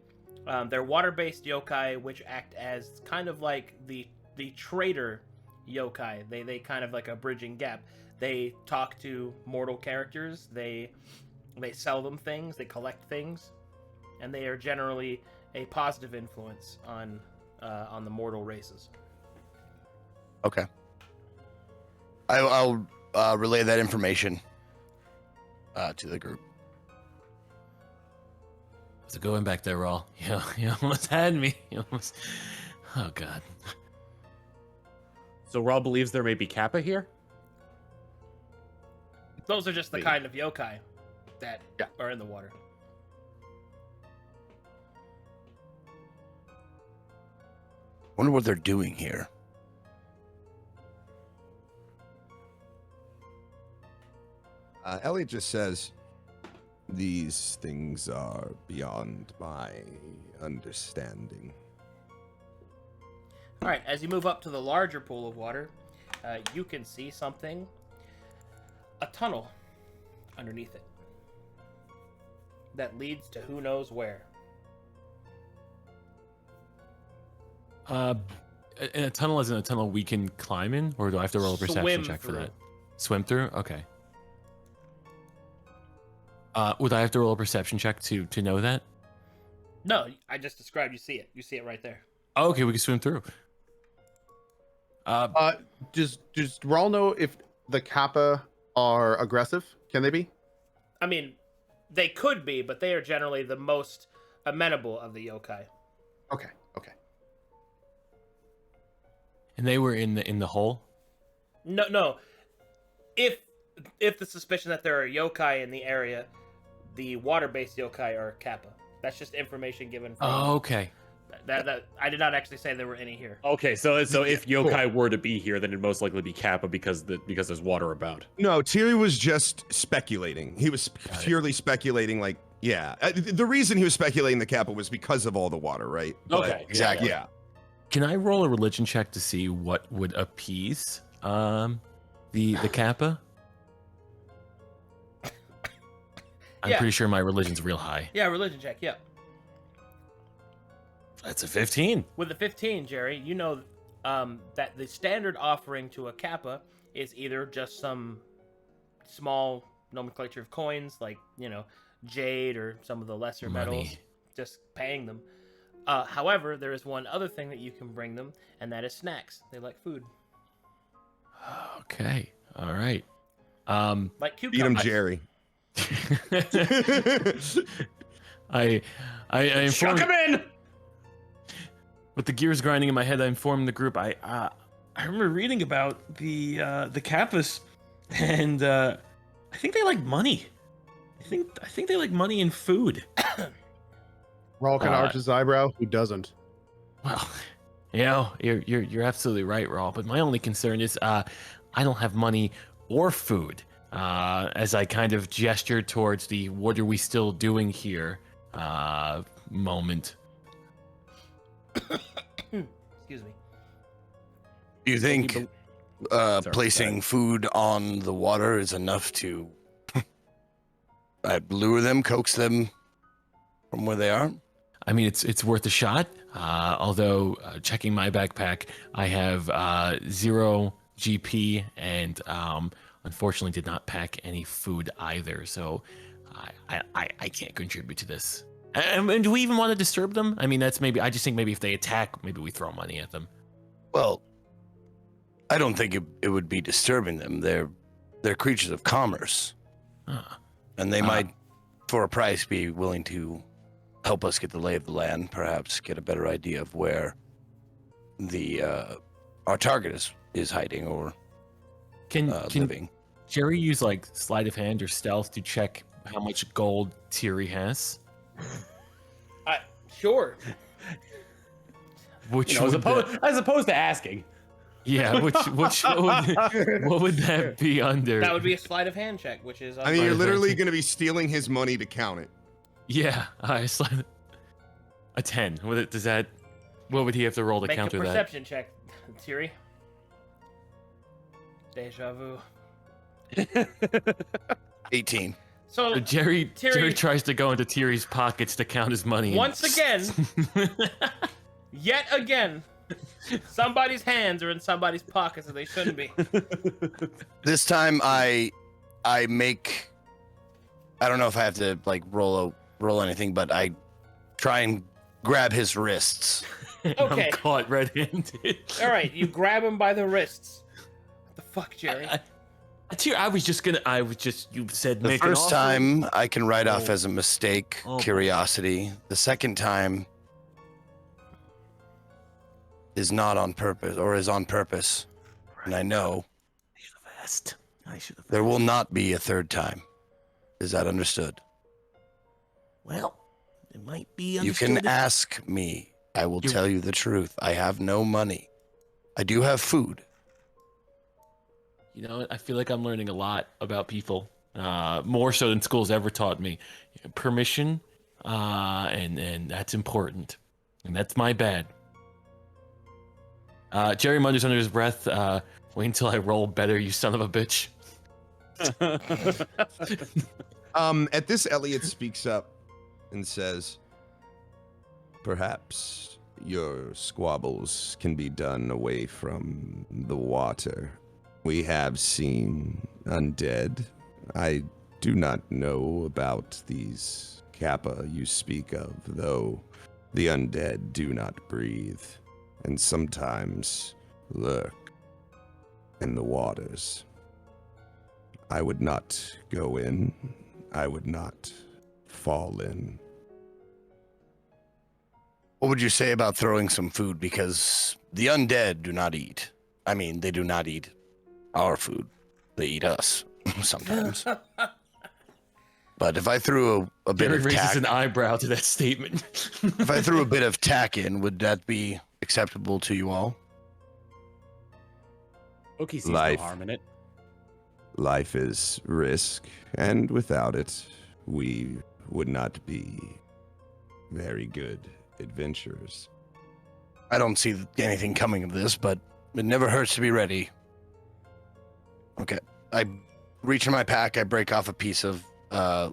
they're water-based yokai, which act as kind of like the trader yokai. They kind of like a bridging gap. They talk to mortal characters. They sell them things. They collect things, and they are generally a positive influence on the mortal races. Okay. I'll relay that information to the group. So going back there, Raul. You almost had me. Oh God. So Raw believes there may be Kappa here? Those are just the kind of yokai that are in the water. Wonder what they're doing here. Elliot just says, these things are beyond my understanding. All right, as you move up to the larger pool of water, you can see something, a tunnel underneath it that leads to who knows where. In a tunnel, isn't a tunnel we can climb in, or do I have to roll a perception Swim check for through. that? Swim through? Okay. Would I have to roll a perception check to know that? No, I just described. You see it. You see it right there. Oh, okay, we can swim through. Does Rawl know if the Kappa are aggressive? Can they be? I mean, they could be, but they are generally the most amenable of the yokai. Okay. Okay. And they were in the hole. No. If the suspicion that there are yokai in the area, the water-based yokai are Kappa. That's just information given from... Oh, okay. That I did not actually say there were any here. Okay, so if yokai were to be here, then it'd most likely be Kappa because there's water about. No, Tiri was just speculating. He was purely speculating, like, yeah. The reason he was speculating the Kappa was because of all the water, right? Okay, exactly. Yeah. Can I roll a religion check to see what would appease the Kappa? I'm Yeah. pretty sure my religion's real high. Yeah, religion check, yeah. That's a 15. With the 15, Jerry, you know that the standard offering to a Kappa is either just some small nomenclature of coins, like, jade or some of the lesser metals, Money. just paying them. However, there is one other thing that you can bring them, and that is snacks. They like food. Okay. All right. Like Beat him, cucumbers. Jerry. I Chuck informed, him in. with the gears grinding in my head, I informed the group. I remember reading about the Kappas, and I think they like money. I think they like money and food. Raul can arch his eyebrow. Who doesn't? Well, you're absolutely right, Raul. But my only concern is I don't have money or food. As I kind of gesture towards the "what are we still doing here" moment. Excuse me. Do you think Sorry, placing food on the water is enough to lure them, coax them from where they are? I mean, it's worth a shot. Although checking my backpack, I have 0 GP and unfortunately did not pack any food either. So I can't contribute to this. And do we even want to disturb them? I mean, I just think maybe if they attack, maybe we throw money at them. Well, I don't think it would be disturbing them. They're creatures of commerce, and they might, for a price, be willing to help us get the lay of the land. Perhaps get a better idea of where our target is hiding or Can living. Jerry use like sleight of hand or stealth to check how much gold Tiri has? Sure. Which as would opposed to asking. yeah, what would that be under? That would be a sleight of hand check, which is... I mean, you're Fine, literally thank you. going to be stealing his money to count it. Yeah, a 10. What would he have to roll to Make a counter that? perception check, Tiri. Deja vu. 18. So, Jerry Tiri- tries to go into Tiri's pockets to count his money. once again, yet again, somebody's hands are in somebody's pockets that they shouldn't be. This time I make. I don't know if I have to like roll anything, but I try and grab his wrists. Okay. I'm caught red-handed. All right, you grab him by the wrists. What the fuck, Jerry? You said The make an first offer. time I can write off Oh. as a mistake, Oh. curiosity. The second time is not on purpose, or is on purpose, and I know I should have. there will not be a third time. Is that understood? Well, it might be You understood. can ask me. I will You- tell you the truth. I have no money. I do have food. You know, I feel like I'm learning a lot about people, more so than school's ever taught me. Permission, and that's important, and that's my bad. Jerry mutters under his breath, "Wait until I roll better, you son of a bitch." At this, Elliot speaks up and says, "Perhaps your squabbles can be done away from the water. We have seen undead. I do not know about these Kappa you speak of, though the undead do not breathe, and sometimes lurk in the waters. I would not go in, I would not fall in. What would you say about throwing some food? Because the undead do not eat. I mean, they do not eat our food. They eat us sometimes. But if I threw a bit Jerry of raises tack, an eyebrow to that statement. if I threw a bit of tack in, would that be acceptable to you all? Oki sees Life. no harm in it. Life is risk, and without it, we would not be very good adventurers. I don't see anything coming of this, but it never hurts to be ready. Okay. I reach in my pack, I break off a piece of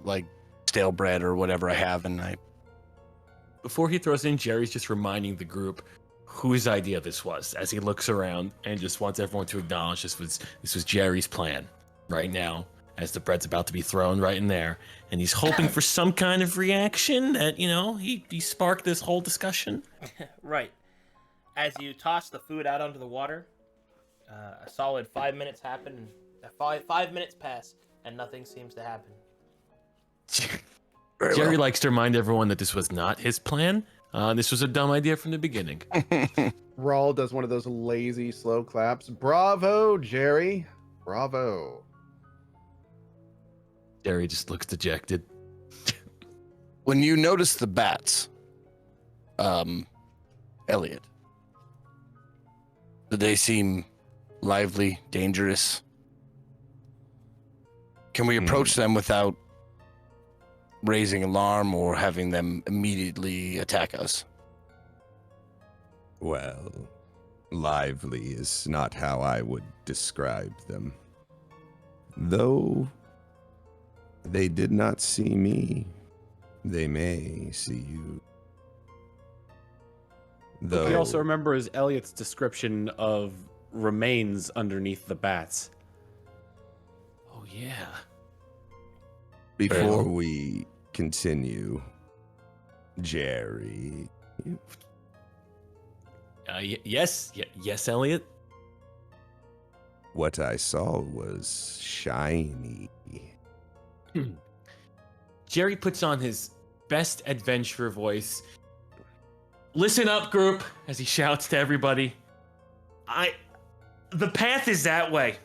like stale bread or whatever I have, and I Before he throws in, Jerry's just reminding the group whose idea this was as he looks around and just wants everyone to acknowledge this was Jerry's plan right now as the bread's about to be thrown right in there. And he's hoping for some kind of reaction that, he sparked this whole discussion. Right. As you toss the food out onto the water, a solid 5 minutes happen. 5 minutes pass, and nothing seems to happen. Jerry likes to remind everyone that this was not his plan. This was a dumb idea from the beginning. Rawl does one of those lazy, slow claps. Bravo, Jerry. Bravo. Jerry just looks dejected. when you notice the bats, Elliot, do they seem lively, dangerous? Can we approach them without raising alarm or having them immediately attack us? Well, lively is not how I would describe them. Though they did not see me, they may see you. Though He also remembers Elliot's description of remains underneath the bats. Oh, yeah. before we continue, Jerry, Yes, Elliot. what I saw was shiny. Jerry puts on his best adventurer voice. Listen up, group, as he shouts to everybody. The path is that way.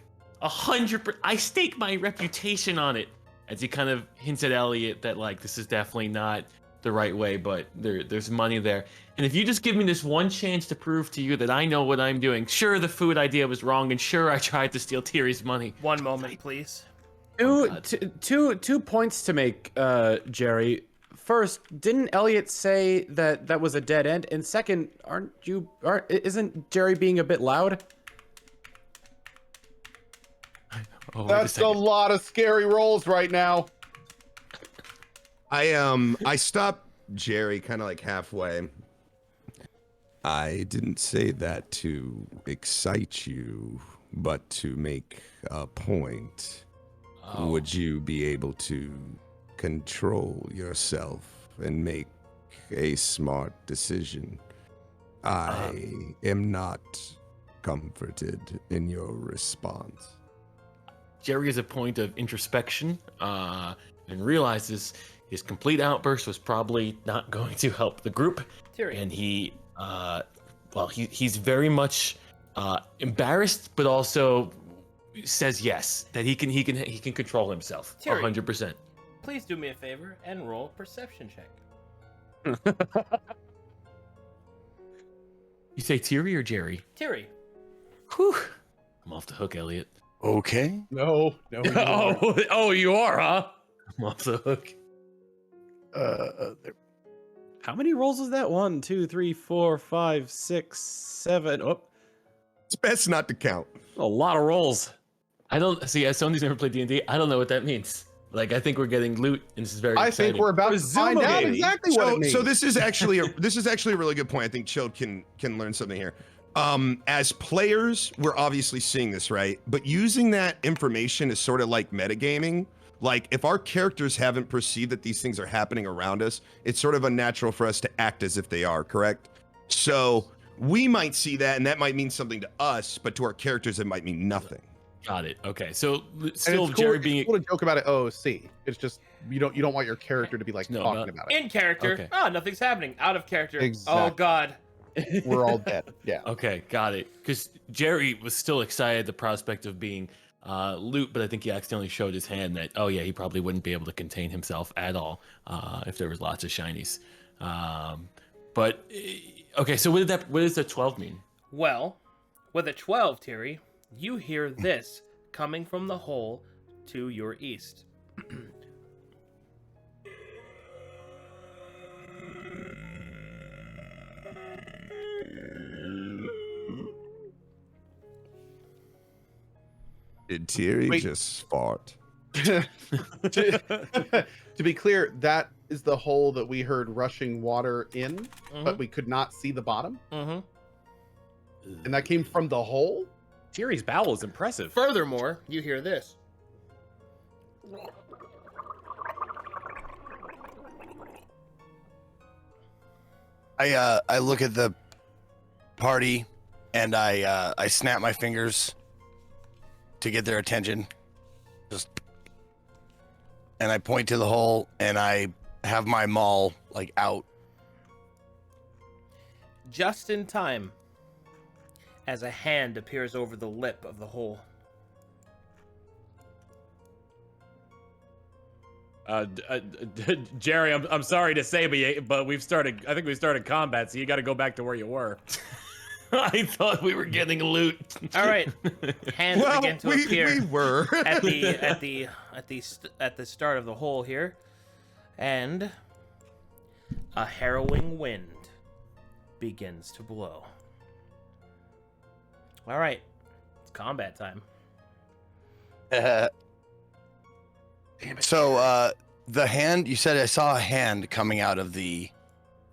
100%. I stake my reputation on it. As he kind of hints at Elliot that, this is definitely not the right way, but there's money there. And if you just give me this one chance to prove to you that I know what I'm doing, sure, the food idea was wrong, and sure, I tried to steal Tiri's money. One moment, please. Two points to make, Jerry. First, didn't Elliot say that was a dead end? And second, isn't Jerry being a bit loud? Oh, wait a That's a second. lot of scary rolls right now. I stopped Jerry kind of halfway. I didn't say that to excite you, but to make a point. Oh. Would you be able to control yourself and make a smart decision? I am not comforted in your response. Jerry has a point of introspection and realizes his complete outburst was probably not going to help the group. Tiri. And he's very much embarrassed, but also says yes, that he can control himself. Tiri. 100%. Please do me a favor and roll perception check. You say Tiri or Jerry? Tiri. Whew. I'm off the hook, Elliot. Okay. No. Oh, you are, huh? I'm off the hook. How many rolls is that? 1, 2, 3, 4, 5, 6, 7. Oh, It's best not to count. a lot of rolls. I don't see. As somebody's never played D&D, I don't know what that means. I think we're getting loot, and this is very I exciting. think we're about to find out Presumably. exactly what it means. So this is actually a really good point. I think Chilled can learn something here. As players, we're obviously seeing this, right? But using that information is sort of like metagaming. If our characters haven't perceived that these things are happening around us, it's sort of unnatural for us to act as if they are, correct? So we might see that, and that might mean something to us, but to our characters, it might mean nothing. Got it. Okay, so And still it's cool, Jerry it's being cool to joke about it OOC. It's just you don't want your character to be like No, talking not- about it. In character, Okay. nothing's happening. Out of character, oh Exactly. god. We're all dead. Yeah. Okay, got it. Because Jerry was still excited at the prospect of being loot, but I think he accidentally showed his hand that, oh yeah, he probably wouldn't be able to contain himself at all if there was lots of shinies. Okay, so what does the 12 mean? Well, with a 12, Terry, you hear this coming from the hole to your east. Did Thierry Wait. just fart? to be clear, that is the hole that we heard rushing water in, but we could not see the bottom. Mm-hmm. And that came from the hole? Tiri's bowel is impressive. Furthermore, you hear this. I look at the party and I snap my fingers to get their attention. And I point to the hole and I have my maul like out. Just in time, as a hand appears over the lip of the hole. Jerry, I'm sorry to say, but I think we've started combat, so you got to go back to where you were. I thought we were getting loot. All right, hands begin to appear we were. at the start of the hole here, and a harrowing wind begins to blow. All right, it's combat time. So the hand, you said I saw a hand coming out of the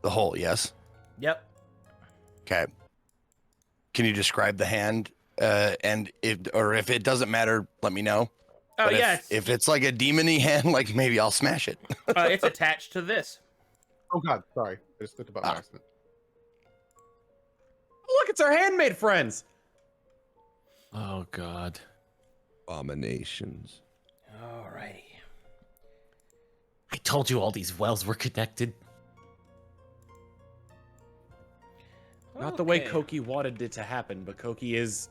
hole, yes? Yep. Okay. Can you describe the hand? And if it doesn't matter, let me know. Oh But yeah, if it's like a demony hand, like maybe I'll smash it. it's attached to this. Oh god, sorry. I just clicked the button by accident. Look, it's our handmaid friends. Oh god. Abominations. Alrighty. I told you all these wells were connected. Not the way Okay. Koki wanted it to happen, but Koki is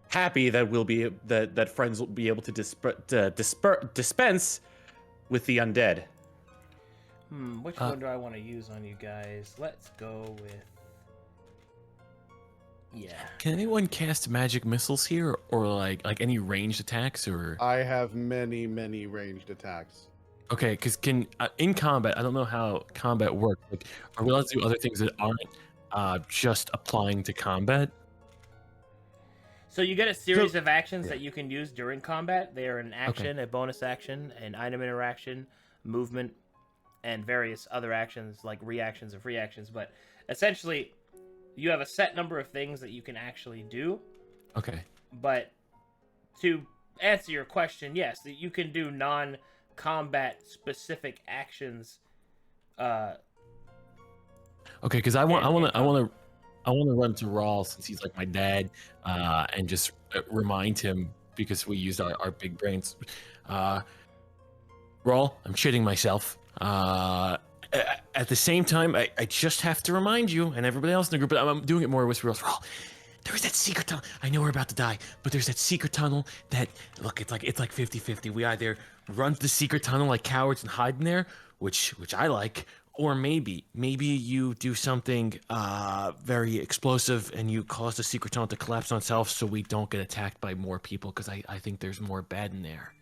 happy that that friends will be able to dispense with the undead. Which one do I want to use on you guys? Let's go with... Yeah. Can anyone cast magic missiles here, or like any ranged attacks, or? I have many ranged attacks. Okay, because in combat, I don't know how combat works. Like, are we allowed to do other things that aren't just applying to combat? So you get a series of actions that you can use during combat. They are an action, a bonus action, an item interaction, movement, and various other actions like reactions and free actions. But essentially, you have a set number of things that you can actually do. Okay. But to answer your question, yes, you can do non-combat specific actions. Okay, because I want to run to Rawl since he's like my dad, and just remind him because we used our big brains. Rawl, I'm shitting myself. At the same time, I just have to remind you and everybody else in the group, but I'm doing it more whisper. Rawl, there's that secret tunnel. I know we're about to die, but there's that secret tunnel that, look, it's like 50-50. We either run to the secret tunnel like cowards and hide in there, which I like, or maybe you do something very explosive and you cause the secret tunnel to collapse on itself so we don't get attacked by more people, because I think there's more bad in there.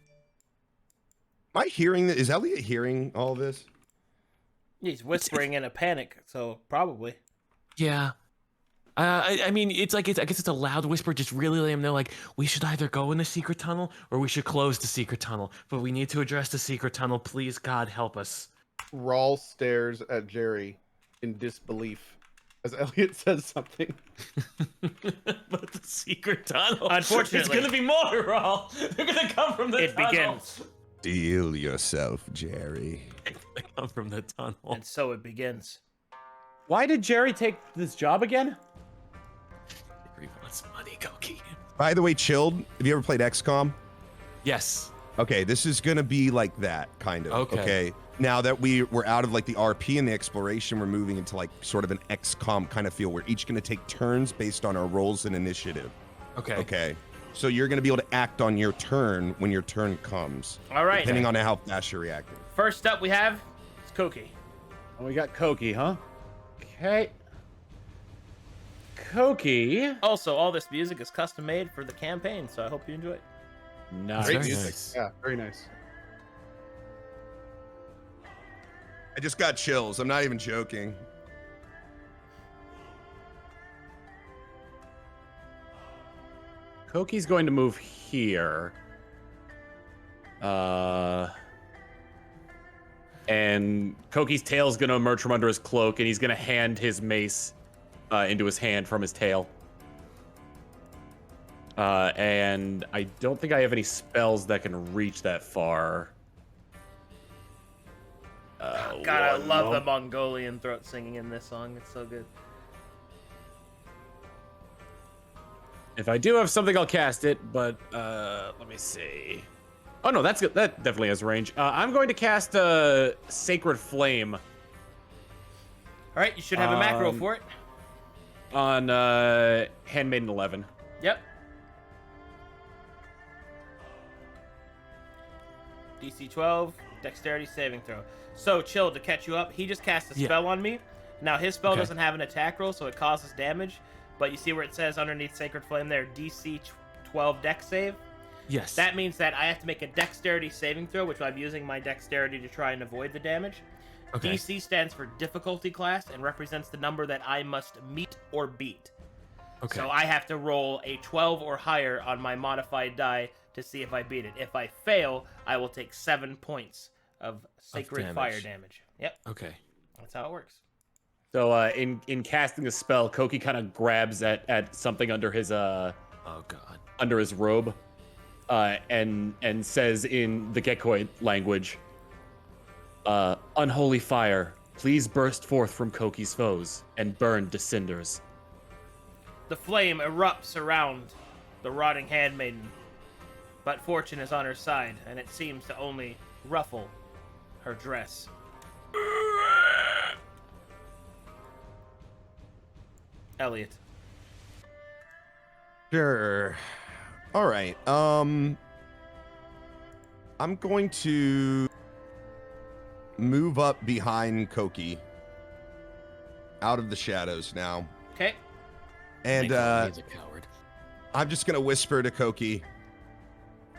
Am I hearing that? Is Elliot hearing all this? He's whispering in a panic, so probably. Yeah. I mean, I guess it's a loud whisper. Just really let him know, like, we should either go in the secret tunnel or we should close the secret tunnel. But we need to address the secret tunnel. Please, God, help us. Rawl stares at Jerry in disbelief as Elliot says something. But the secret tunnel. Unfortunately. It's going to be more, Rawl. They're going to come from the It tunnel. begins. Deal yourself, Jerry. They come from the tunnel. And so it begins. Why did Jerry take this job again? Jerry wants money, Koki. By the way, Chilled, have you ever played XCOM? Yes. Okay, this is gonna be like that, kind of. Okay. Now that we're out of like the RP and the exploration, we're moving into like sort of an XCOM kind of feel. We're each gonna take turns based on our roles and initiative. Okay. Okay. So you're gonna be able to act on your turn when your turn comes. All right. Depending on how fast you're reacting. First up, we have Koki. Oh, we got Koki, huh? Okay. Koki. Also, all this music is custom made for the campaign, so I hope you enjoy it. Nice. Great Very music. nice. Yeah, very nice. I just got chills. I'm not even joking. Koki's going to move here. And Koki's tail's going to emerge from under his cloak, and he's going to hand his mace into his hand from his tail. And I don't think I have any spells that can reach that far. God, I love the Mongolian throat singing in this song. It's so good. If I do have something, I'll cast it, but let me see. Oh no, that's good. That definitely has range. I'm going to cast a Sacred Flame All right, you should have a macro for it. on Handmaiden 11. Yep. DC 12, dexterity saving throw. So, Chill, to catch you up, he just cast a spell on me. Now, his spell doesn't have an attack roll, so it causes damage. But you see where it says underneath Sacred Flame there, DC 12 dex save? Yes. That means that I have to make a dexterity saving throw, which I'm using my dexterity to try and avoid the damage. Okay. DC stands for difficulty class and represents the number that I must meet or beat. Okay. So I have to roll a 12 or higher on my modified die to see if I beat it. If I fail, I will take 7 points of sacred fire damage. Yep, Okay. that's how it works. So in casting the spell, Koki kind of grabs at something under his Oh god. under his robe, and says in the Gekoi language, "Unholy fire, please burst forth from Koki's foes and burn to cinders." The flame erupts around the rotting handmaiden, but fortune is on her side, and it seems to only ruffle her dress. Elliot. Sure. All right. I'm going to move up behind Koki, out of the shadows now, Okay. and He's a coward. I'm just gonna whisper to Koki,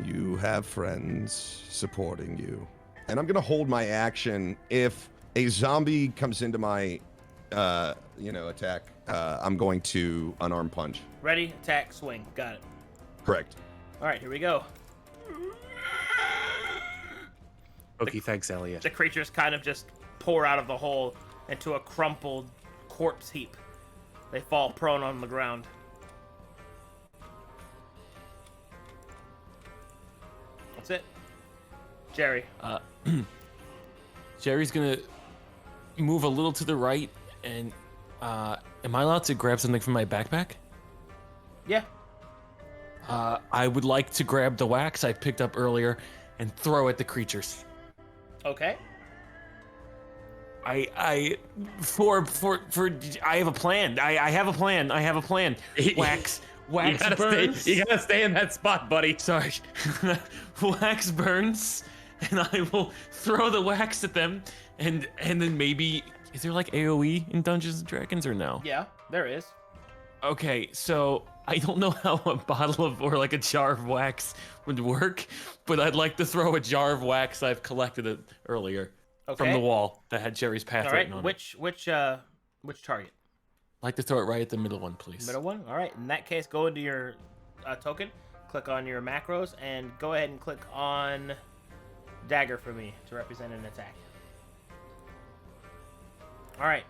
"You have friends supporting you," and I'm gonna hold my action. If a zombie comes into my, attack, I'm going to unarmed punch. Ready, attack, swing. Got it. Correct. All right, here we go. Koki thanks Elliot. The creatures kind of just pour out of the hole into a crumpled corpse heap. They fall prone on the ground. That's it. Jerry. Jerry's gonna move a little to the right, and am I allowed to grab something from my backpack? Yeah. I would like to grab the wax I picked up earlier and throw at the creatures. Okay. I have a plan. I have a plan. I have a plan. Wax You burns. you gotta stay in that spot, buddy. Sorry. Wax burns, and I will throw the wax at them, and then maybe, is there like AoE in Dungeons and Dragons or no? Yeah, there is. Okay, so I don't know how a bottle of or like a jar of wax would work, but I'd like to throw a jar of wax I've collected it earlier from the wall that had Jerry's path All right. written on it. Which target? I'd like to throw it right at the middle one, please. Middle one? All right. In that case, go into your token, click on your macros, and go ahead and click on dagger for me to represent an attack. All right.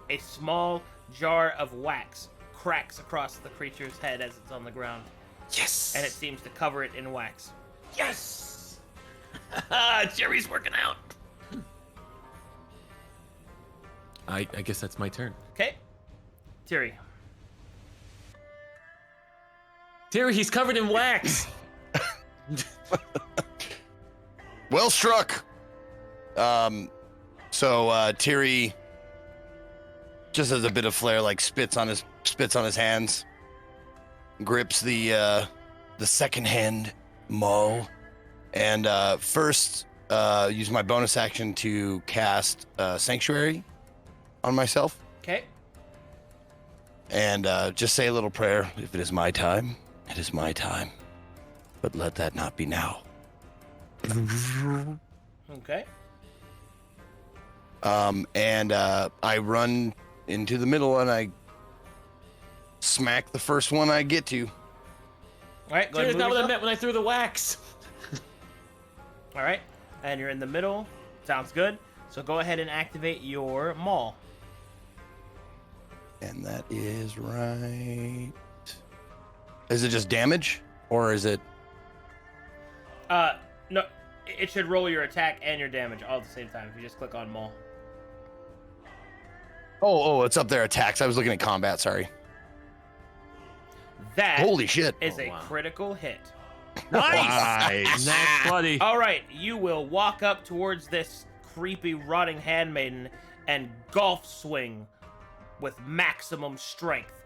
A small jar of wax cracks across the creature's head as it's on the ground, Yes. and it seems to cover it in wax. Yes. Jerry's working out. I guess that's my turn. Okay. Tiri. Terry, he's covered in wax. Well struck. So Tiri, just as a bit of flair, like spits on his hands, grips the second hand maul, and first use my bonus action to cast Sanctuary on myself. Okay. And just say a little prayer. If it is my time, it is my time. But let that not be now. Okay. And I run into the middle and I smack the first one I get to. All right. Go Terry's ahead. not Move what I yourself. meant when I threw the wax. All right. And you're in the middle. Sounds good. So go ahead and activate your maul. And that is right. Is it just damage? Or is it... No. It should roll your attack and your damage all at the same time if you just click on maul. Oh, it's up there, attacks. I was looking at combat, sorry. That Holy shit. is Oh, a wow. critical hit. Nice. Next, buddy. All right, you will walk up towards this creepy, rotting handmaiden and golf swing with maximum strength.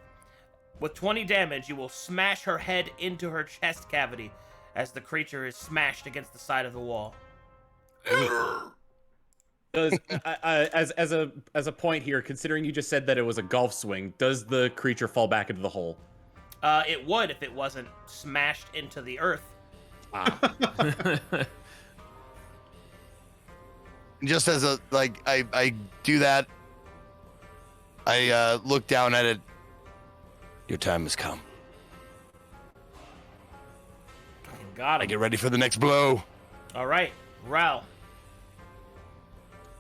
With 20 damage, you will smash her head into her chest cavity as the creature is smashed against the side of the wall. Does as a point here, considering you just said that it was a golf swing, does the creature fall back into the hole? It would if it wasn't smashed into the earth. Just as a, like, I do that. I look down at it. Your time has come. Got I him. get ready for the next blow. All right, Ral.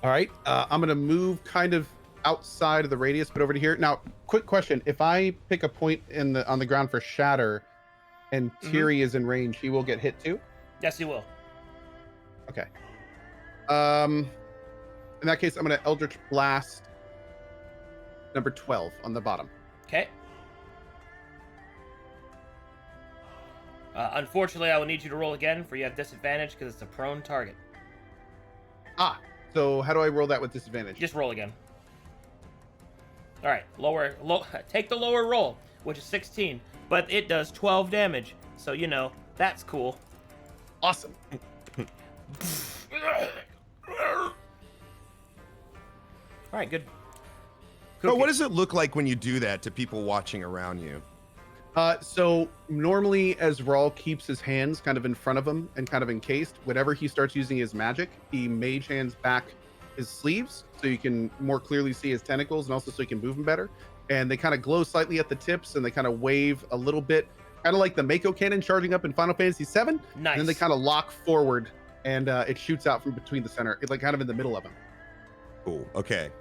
All right, I'm gonna move kind of outside of the radius, but over to here. Now, quick question: if I pick a point on the ground for shatter, and Tiri is in range, he will get hit too. Yes, you will. Okay. In that case, I'm gonna Eldritch Blast number 12 on the bottom. Okay. Unfortunately, I will need you to roll again, for you have disadvantage because it's a prone target. Ah, so how do I roll that with disadvantage? Just roll again. All right, take the lower roll, which is 16, but it does 12 damage. So you know that's cool. Awesome. All right, good. So Cookie. what does it look like when you do that to people watching around you? So normally, as Rawl keeps his hands kind of in front of him and kind of encased, whenever he starts using his magic, he mage hands back his sleeves so you can more clearly see his tentacles and also so you can move them better. And they kind of glow slightly at the tips and they kind of wave a little bit, kind of like the Mako cannon charging up in Final Fantasy VII. Nice. And then they kind of lock forward and it shoots out from between the center, it's like kind of in the middle of him. Cool. Okay.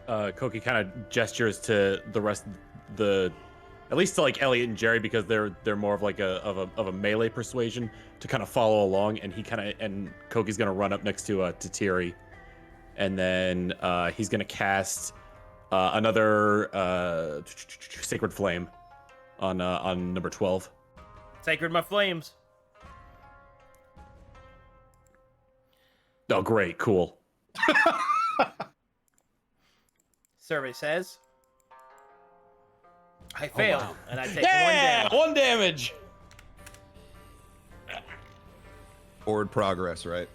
Koki kind of gestures to the rest of at least to like Elliot and Jerry, because they're more of like a melee persuasion, to kind of follow along, and Koki's gonna run up next to Tiri, and then he's gonna cast another Sacred Flame on number 12. Sacred my flames. Oh, great, cool. Survey says I failed, and I take one Yeah, damage. 1 damage. Forward progress, right?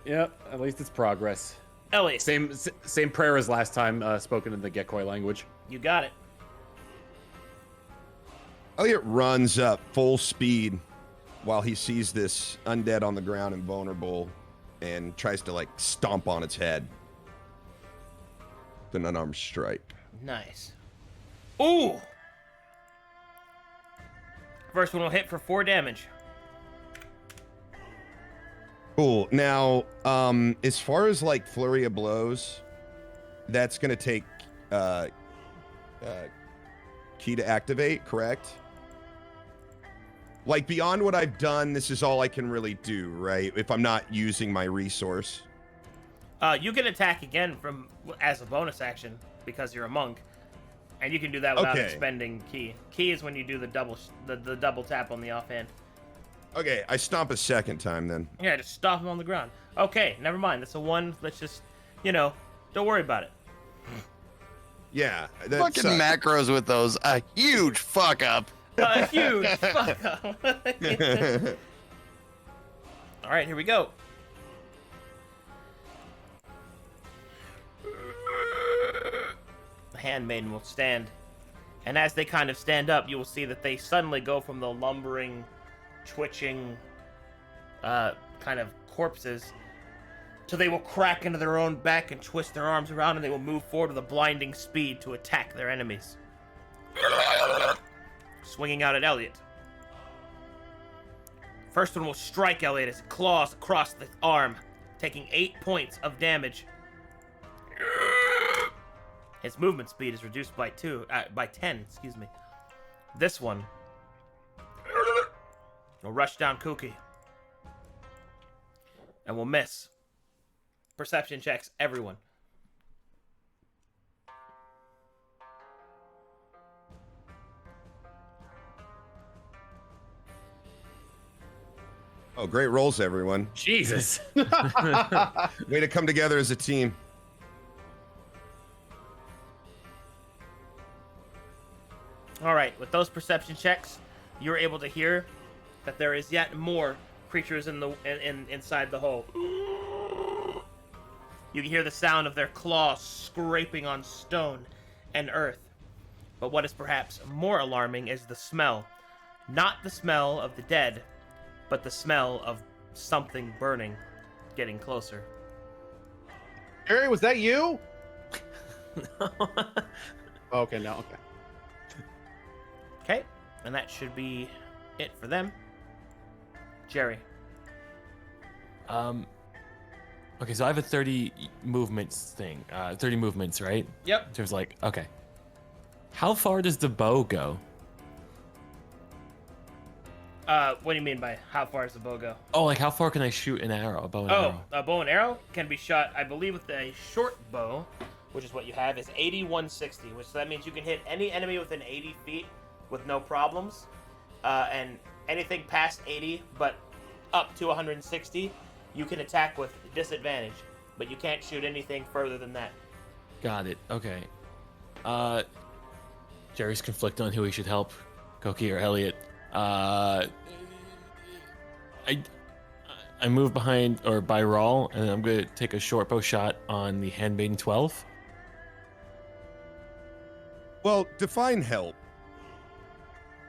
Yep. At least it's progress. Ellie, Same prayer as last time, spoken in the Gekoi language. you got it. Elliot runs up full speed while he sees this undead on the ground and vulnerable, and tries to like stomp on its head. With an unarmed strike. Nice. Ooh! First one will hit for 4 damage. Cool. Now, as far as like flurry of blows, that's gonna take key to activate, correct? Like beyond what I've done, this is all I can really do, right? If I'm not using my resource. You can attack again as a bonus action because you're a monk. And you can do that without Okay. expending key. Key is when you do the double tap on the offhand. Okay, I stomp a second time then. Yeah, just stop him on the ground. Okay, never mind. That's a 1. Let's just, don't worry about it. Yeah. That's, Fucking macros with those. A huge fuck up. Huge fuck up. All right, here we go. The handmaiden will stand. And as they kind of stand up, you will see that they suddenly go from the lumbering, twitching, kind of corpses to they will crack into their own back and twist their arms around, and they will move forward with a blinding speed to attack their enemies. Swinging out at Elliot. First one will strike Elliot as it claws across the arm, taking 8 points of damage. His movement speed is reduced by 10, excuse me. This one will rush down Kuki and will miss. Perception checks, everyone. Oh, great rolls, everyone. Jesus. Way to come together as a team. All right, with those perception checks, you're able to hear that there is yet more creatures inside the hole. You can hear the sound of their claws scraping on stone and earth. But what is perhaps more alarming is the smell. Not the smell of the dead, but the smell of something burning, getting closer. Jerry, was that you? Okay, no, okay. Okay, and that should be it for them. Jerry. Okay, so I have a 30 movements thing. 30 movements, right? Yep. There's okay. How far does the bow go? What do you mean by how far does the bow go? Oh, how far can I shoot an arrow? A bow and arrow. A bow and arrow can be shot, I believe, with a short bow, which is what you have, is 80, 160, which that means you can hit any enemy within 80 feet with no problems, and anything past 80, but up to 160, you can attack with disadvantage, but you can't shoot anything further than that. Got it. Okay. Jerry's conflicted on who he should help, Koki or Elliot. I move behind or by Rawl, and I'm gonna take a short bow shot on the handmaiden 12. Well, define help.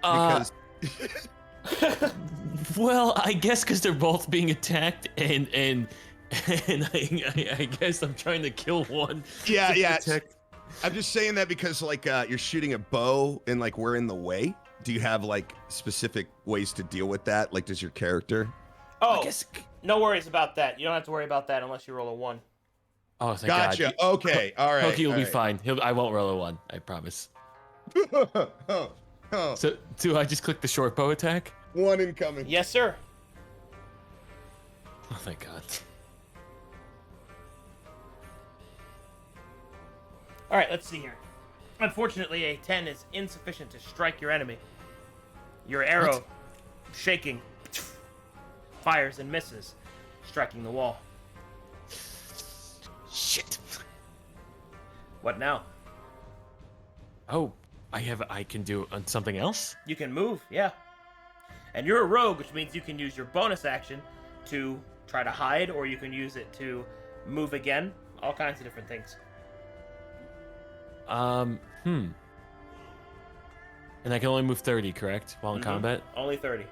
Uh, Because Well, I guess because they're both being attacked, and I guess I'm trying to kill one. yeah, to yeah. protect- I'm just saying that because you're shooting a bow and we're in the way. Do you have specific ways to deal with that? Does your character? Oh, I guess. no worries about that. You don't have to worry about that unless you roll a 1. Oh, thank Gotcha. God. Okay. All right. Koki will all be right. fine. I won't roll a 1. I promise. Oh, So, do I just click the short bow attack? one incoming. Yes, sir. Oh, thank God. All right, let's see here. Unfortunately, a 10 is insufficient to strike your enemy. Your arrow, What? shaking, fires and misses, striking the wall. Shit. What now? Oh, I can do something else? You can move, yeah. And you're a rogue, which means you can use your bonus action to try to hide, or you can use it to move again. All kinds of different things. And I can only move 30, correct? While in combat? Only 30.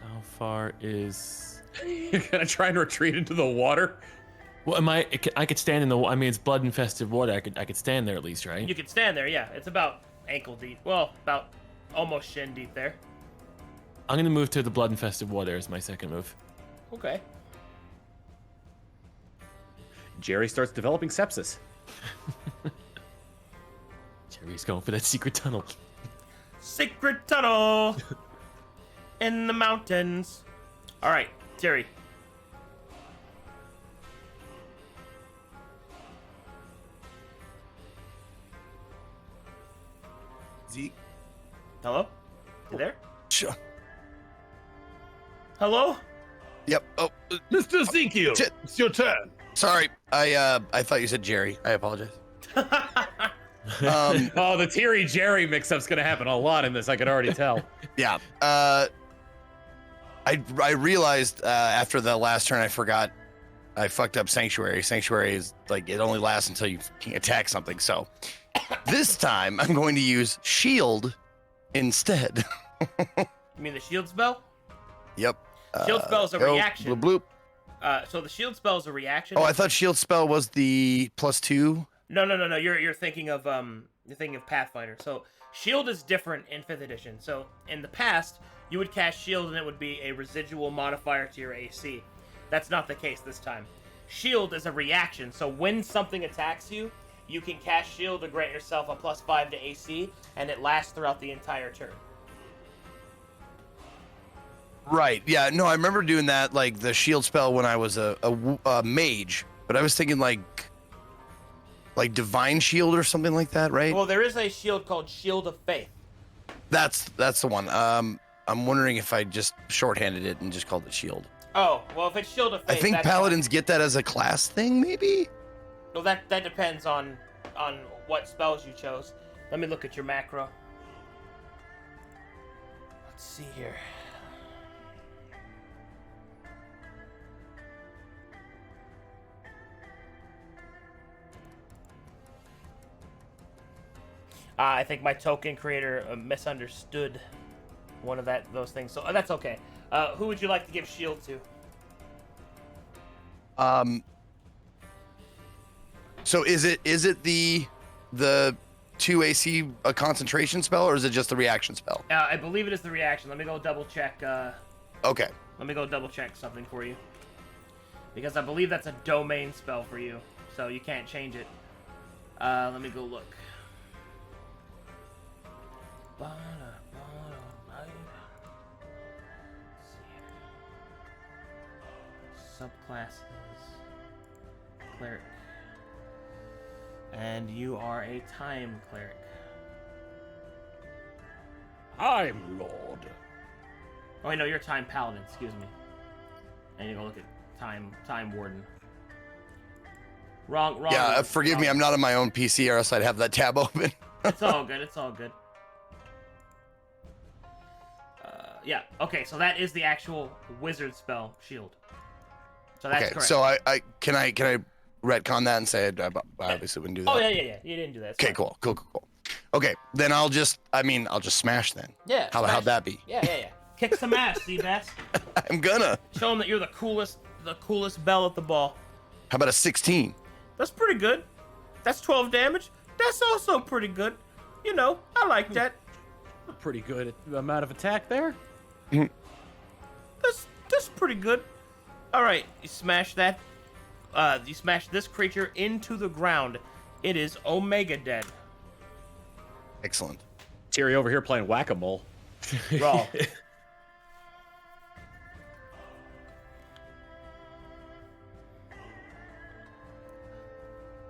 How far is... You're gonna try and retreat into the water? Well, I could stand in the... I mean, it's blood-infested water. I could stand there at least, right? You can stand there, yeah. It's about ankle deep. Well, about almost shin deep there. I'm gonna move to the blood-infested water as my second move. Okay. Jerry starts developing sepsis. Jerry's going for that secret tunnel. Secret tunnel in the mountains. All right, Terry. Zeke. Hello? You there? Sure. Hello? Yep. Oh, Mr. Ezekiel, Shit. it's your turn. sorry. I thought you said Jerry. I apologize. Oh, the Teary Jerry mix-up's gonna happen a lot in this. I could already tell. Yeah. I realized after the last turn I forgot I fucked up Sanctuary. Sanctuary is like it only lasts until you can attack something. So this time I'm going to use Shield instead. You mean the shield spell? Yep. Shield spell is a go, reaction. Bloop, bloop. So the shield spell is a reaction. Oh, I thought Shield spell was the +2. No. You're thinking of Pathfinder. So shield is different in 5th edition. So in the past, you would cast shield and it would be a residual modifier to your AC. That's not the case this time. Shield is a reaction. So when something attacks you, you can cast shield to grant yourself a +5 to AC, and it lasts throughout the entire turn. Right. Yeah. No, I remember doing that, like the Shield spell when I was a mage. But I was thinking like Divine Shield or something like that, right? Well, there is a shield called Shield of Faith. That's the one. I'm wondering if I just shorthanded it and just called it Shield. Oh, well, if it's Shield of Faith, I think that's paladins get that as a class thing, maybe. Well, that depends on what spells you chose. Let me look at your macro. Let's see here. I think my token creator misunderstood one of those things, so that's okay. Who would you like to give shield to? So is it the 2 AC a concentration spell, or is it just the reaction spell? I believe it is the reaction. Let me go double check. Okay. Let me go double check something for you, because I believe that's a domain spell for you, so you can't change it. Let me go look. Subclasses, cleric, and you are a time cleric. I'm Lord. Oh, wait, no, you're a time paladin. Excuse me. And you go look at time warden. Wrong. Yeah, forgive me. I'm not on my own PC, or else I'd have that tab open. It's all good. It's all good. Yeah. Okay. So that is the actual wizard spell, shield. So that's Okay. correct. So I can retcon that and say I obviously wouldn't do that. Oh yeah. You didn't do that. It's Okay. fine. Cool. Okay. Then I'll just smash then. Yeah. How'd that be? Yeah. Kick some ass, Seabass. I'm gonna. Show them that you're the coolest bell at the ball. How about a 16? That's pretty good. That's 12 damage. That's also pretty good. You know, I like that. Pretty good amount of attack there. That's pretty good. All right, you smash that. You smash this creature into the ground. It is Omega dead. Excellent. Teary over here playing whack-a-mole. Raw.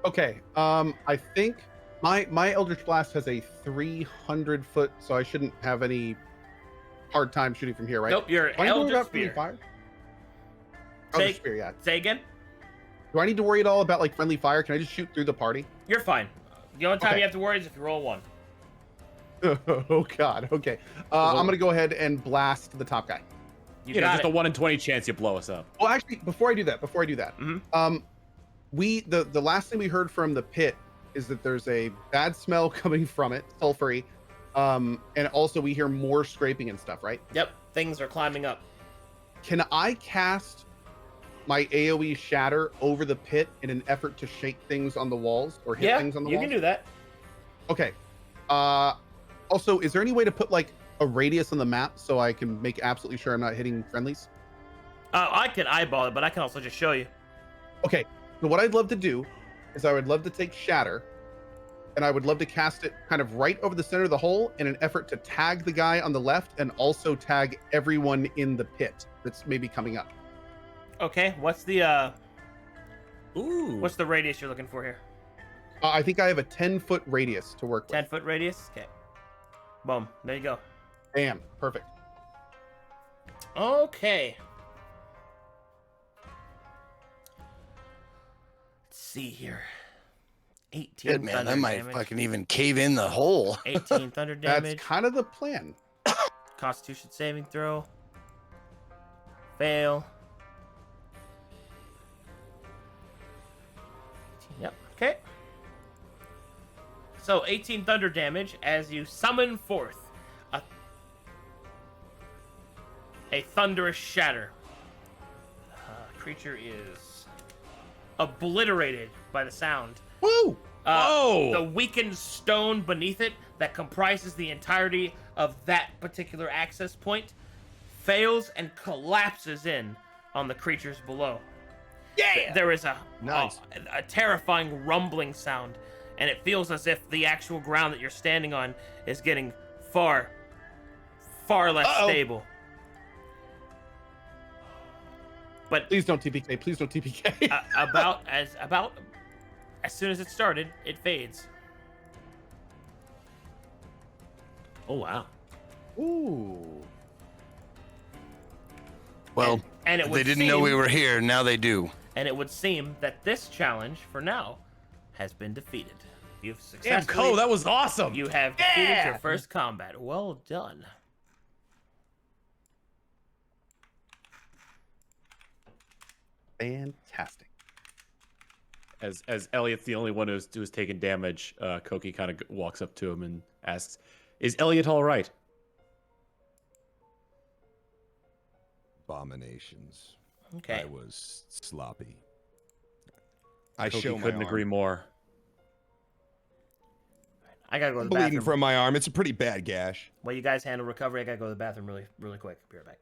Okay. I think my Eldritch Blast has a 300-foot, so I shouldn't have any hard time shooting from here, right? Nope, you're Do I need to worry Eldritch about friendly Spear. fire? Say- Eldritch Spear, yeah. Say again. Do I need to worry at all about like friendly fire? Can I just shoot through the party? You're fine. The only time Okay. you have to worry is if you roll 1. Oh God. Okay. I'm gonna go ahead and blast the top guy. You You know, got just it. a 1 in 20 chance you blow us up. Well, actually, before I do that, Mhm. the last thing we heard from the pit is that there's a bad smell coming from it, sulfury, and also we hear more scraping and stuff, right? Yep, things are climbing up. Can I cast my AOE Shatter over the pit in an effort to shake things on the walls or hit Yeah, things on the you walls? can do that. Okay. Also, is there any way to put like a radius on the map so I can make absolutely sure I'm not hitting friendlies? I can eyeball it, but I can also just show you. Okay. So what I'd love to do is I would love to take Shatter, and I would love to cast it kind of right over the center of the hole in an effort to tag the guy on the left and also tag everyone in the pit that's maybe coming up. Okay, what's the Ooh. what's the radius you're looking for here? I think I have a 10-foot radius to work with. 10-foot radius. Okay. Boom. There you go. Bam. Perfect. Okay. Let's see here. 18 Shit, man, thunder I might damage. fucking even cave in the hole. 18 thunder damage. That's kind of the plan. Constitution saving throw. Fail. Yep. Okay. So 18 thunder damage as you summon forth a thunderous shatter. Creature is obliterated by the sound. Woo! Whoa! The weakened stone beneath it that comprises the entirety of that particular access point fails and collapses in on the creatures below. Yeah! There is Nice. a terrifying rumbling sound, and it feels as if the actual ground that you're standing on is getting far less stable. But Please don't TPK. Please don't TPK. about as soon as it started, it fades. Oh wow. Ooh. Well, And it if would they didn't know seem- we were here. Now they do. And it would seem that this challenge, for now, has been defeated. You've Damn, successfully. Ko, that was awesome. You have defeated your first combat. Well done. Fantastic. As Elliot's the only one who's taken damage, Koki kind of walks up to him and asks, "Is Elliot all right?" Abominations. Okay. I was sloppy. I Koki show my couldn't arm. agree more. I gotta go to I'm the bleeding bathroom. from my arm. It's a pretty bad gash. While you guys handle recovery, I gotta go to the bathroom really quick. Be right back.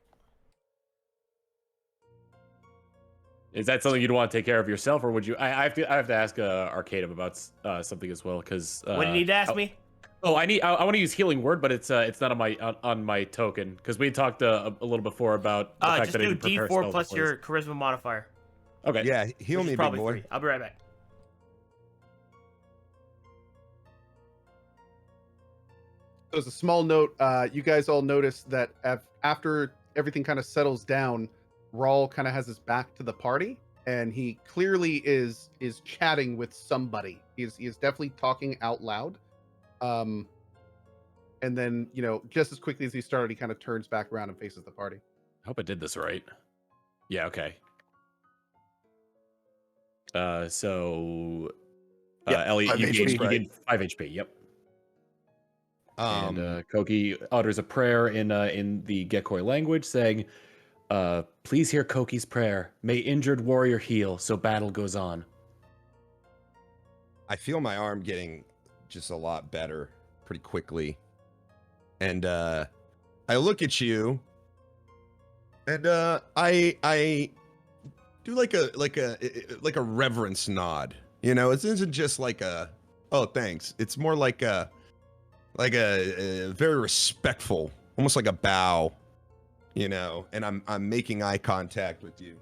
Is that something you'd want to take care of yourself, or would you? I have to ask Arcadum about something as well, because. What do you need to ask me? Oh, I want to use healing word, but it's not on my token, because we talked a little before about the fact Just that I do didn't prepare D4 spells plus before your charisma modifier. this. Okay. Yeah, heal which me, is big probably boy. 3. I'll be right back. So as a small note, you guys all notice that after everything kind of settles down, Rawl kind of has his back to the party, and he clearly is chatting with somebody. He is definitely talking out loud. And then, just as quickly as he started, he kind of turns back around and faces the party. I hope I did this right. Yeah. Okay. So, Yep, Elliot, 5 you HP. gained 5 HP. Yep. Um, And Koki utters a prayer in the Gekoi language, saying, "Please hear Koki's prayer. May injured warrior heal, so battle goes on." I feel my arm getting just a lot better pretty quickly. And I look at you and I do like a reverence nod. It isn't just like a oh thanks. It's more like a very respectful, almost like a bow, and I'm making eye contact with you.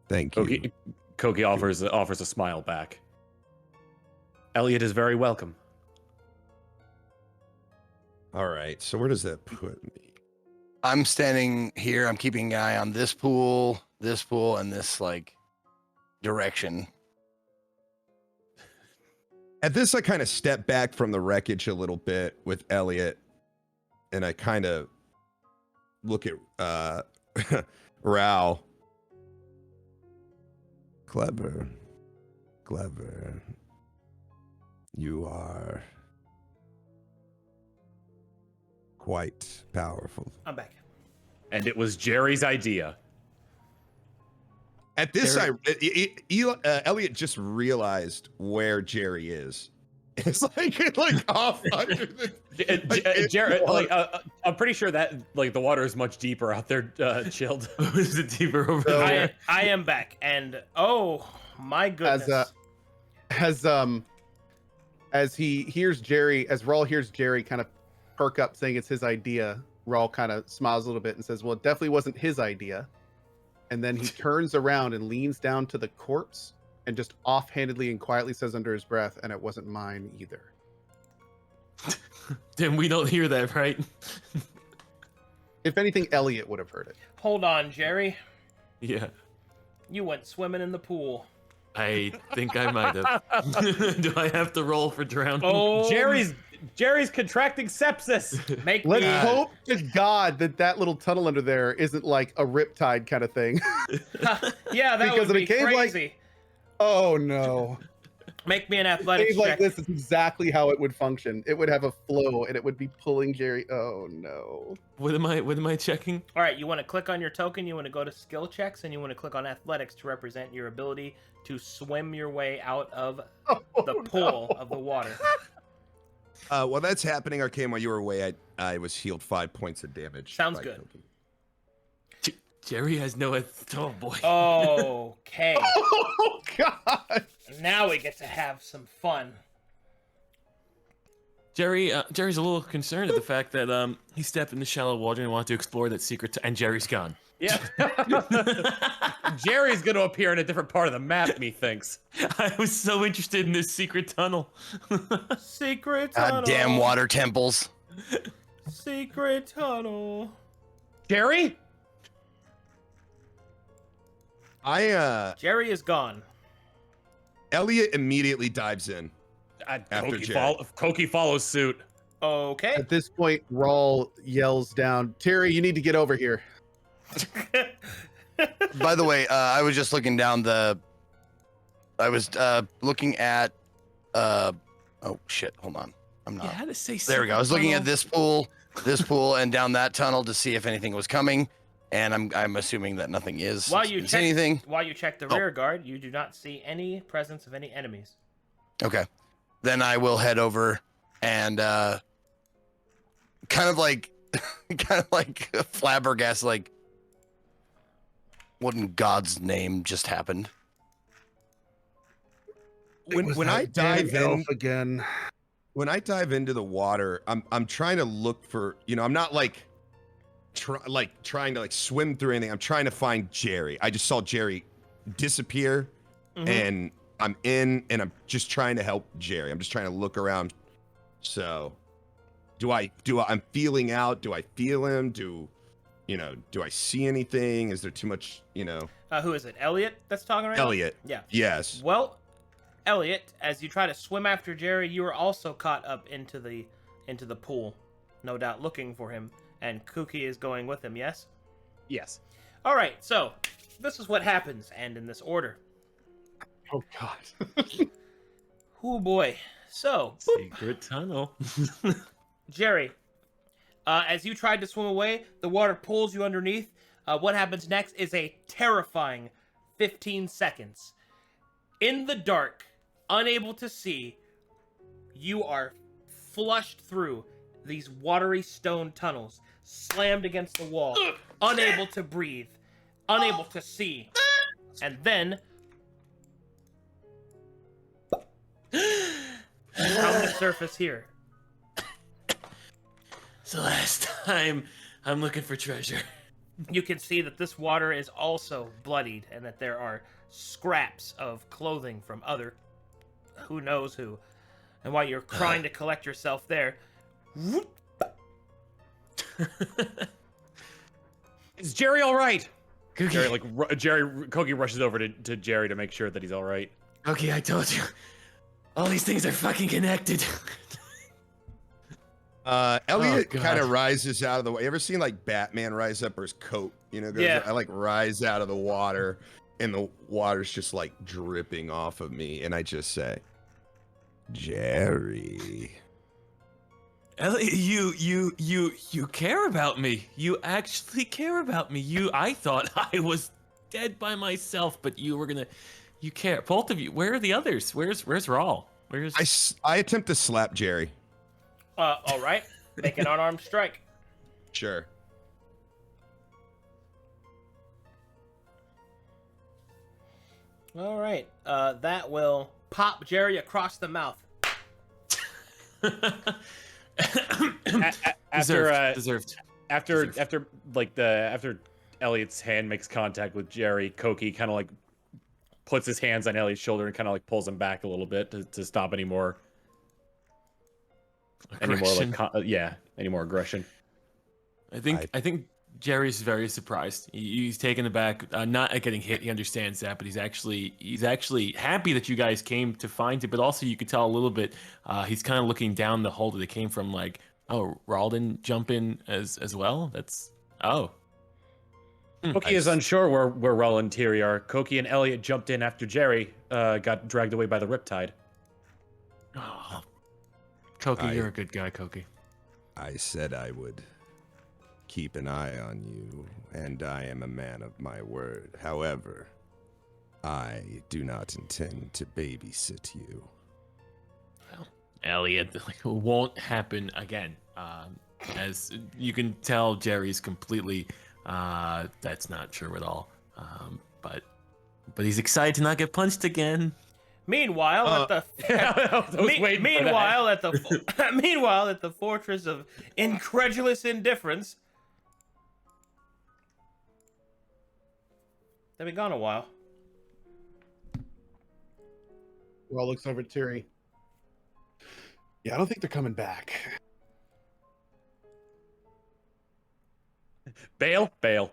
Thank you. Koki offers a smile back. Elliot is very welcome. All right. So where does that put me? I'm standing here. I'm keeping an eye on this pool, and this direction. At this, I kind of step back from the wreckage a little bit with Elliot, and I kind of look at Rao. Clever. You are quite powerful. I'm back. And it was Jerry's idea. At this, Elliot just realized where Jerry is. It's like off under the. Jerry, I'm pretty sure that the water is much deeper out there, chilled. Is it deeper over So- there? I am back, and oh my goodness. As he hears Jerry, as Rawl hears Jerry kind of perk up saying it's his idea, Rawl kind of smiles a little bit and says, well, it definitely wasn't his idea. And then he turns around and leans down to the corpse and just offhandedly and quietly says under his breath, and it wasn't mine either. Then we don't hear that, right? If anything, Elliot would have heard it. Hold on, Jerry. Yeah. You went swimming in the pool. I think I might have. Do I have to roll for drowning? Oh, Jerry's contracting sepsis. make Let's me. hope to God that little tunnel under there isn't like a riptide kind of thing. Yeah, that Because would in be a cave like- crazy. Oh no. Make me an athletics Cave like check. this is exactly how it would function. It would have a flow and it would be pulling Jerry. Oh no. What am I checking? All right, you want to click on your token, you want to go to skill checks, and you want to click on athletics to represent your ability to swim your way out of the pool of the water. While that's happening, Arcane, while you were away, I was healed 5 points of damage. Sounds by good. Koki. Jerry has no. Oh boy. Okay, Oh God. now we get to have some fun. Jerry's a little concerned at the fact that he stepped in the shallow water and wanted to explore that secret. And Jerry's gone. Yeah. Jerry's gonna appear in a different part of the map, methinks. I was so interested in this secret tunnel. Secret tunnel. God damn water temples. Secret tunnel. Jerry? Jerry is gone. Elliot immediately dives in. After Jerry. Koki follows suit. Okay. At this point, Rawl yells down, Terry, you need to get over here. By the way, I was just looking down I was looking at. Oh shit! Hold on. I'm not. You had to say. There we go. I was looking at this pool, and down that tunnel to see if anything was coming, and I'm assuming that nothing is. While you Is check anything? While you check the Oh. rear guard, you do not see any presence of any enemies. Okay. Then I will head over and kind of like flabbergasted, like, what in God's name just happened? When I dive in again. when I dive into the water, I'm trying to look for, I'm not like trying to like swim through anything. I'm trying to find Jerry. I just saw Jerry disappear and I'm in and I'm just trying to help Jerry. I'm just trying to look around. So I'm feeling out? Do I feel him? Do I see anything? Is there too much, Who is it? Elliot that's talking right now? Elliot. Yeah. Yes. Well, Elliot, as you try to swim after Jerry, you are also caught up into the pool, no doubt looking for him, and Kuki is going with him, yes? Yes. All right, so this is what happens, and in this order. Oh God. Oh boy. So, Secret tunnel. Jerry, as you tried to swim away, the water pulls you underneath. What happens next is a terrifying 15 seconds. In the dark, unable to see, you are flushed through these watery stone tunnels, slammed against the wall, unable to breathe, unable to see. And then, from the surface here, It's the last time I'm looking for treasure. you can see that this water is also bloodied and that there are scraps of clothing from other who knows who. And while you're trying to collect yourself there, Is Jerry all right? Cookie. Koki rushes over to Jerry to make sure that he's all right. Okay, I told you. All these things are fucking connected. Elliot God. kind of rises out of the way. You ever seen like Batman rise up or his coat, goes, Yeah. I like rise out of the water and the water's just like dripping off of me. And I just say, Jerry. Elliot, you care about me. You actually care about me. I thought I was dead by myself, but you care. Both of you. Where are the others? Where's Rawl? I attempt to slap Jerry. all right, make an unarmed strike. Sure. All right, that will pop Jerry across the mouth. Deserved. After Elliot's hand makes contact with Jerry, Koki kind of like puts his hands on Elliot's shoulder and kind of like pulls him back a little bit to stop any more any more Aggression. any more aggression. I think Jerry's very surprised. He's taken aback, not at getting hit. He understands that, but he's actually happy that you guys came to find it. But also, you could tell a little bit. He's kind of looking down the hole that it came from. Like, oh, Raul didn't jump in as well. That's Koki is unsure where Raul and Tiri are. Koki and Elliot jumped in after Jerry got dragged away by the riptide. Oh, Koki, you're a good guy, Koki. I said I would keep an eye on you, and I am a man of my word. However, I do not intend to babysit you. Well, Elliot, won't happen again. As you can tell, Jerry's completely that's not true at all. But he's excited to not get punched again. Meanwhile, at the fortress of incredulous indifference. They've been gone a while. Raul looks over at Tiri. Yeah, I don't think they're coming back. Bail. Do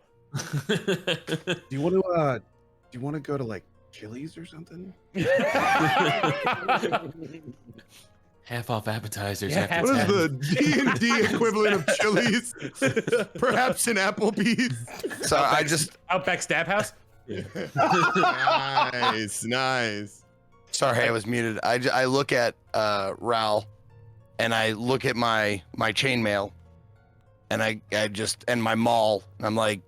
you want to go to like Chili's or something? Half off appetizers. Yeah, after What is 10. the D&D equivalent of Chili's? Perhaps an Applebee's? So Outback Stab House. Nice. sorry, I was muted. I look at Raul, and I look at my chainmail, and I and my maul. And I'm like,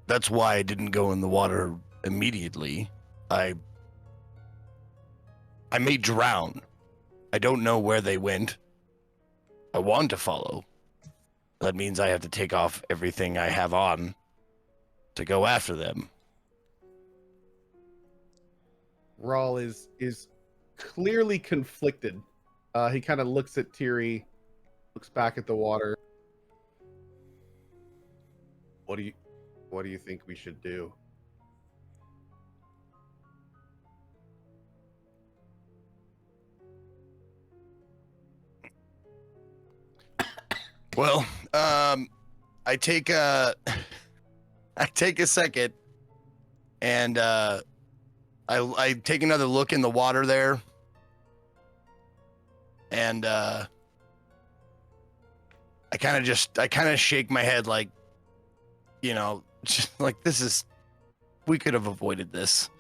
that's why I didn't go in the water immediately. I may drown. I don't know where they went. I want to follow. That means I have to take off everything I have on to go after them. Raul is clearly conflicted. He kind of looks at Tiri, looks back at the water. What do you think we should do? Well, I take a second, and I take another look in the water there, and I kind of shake my head like, just like we could have avoided this,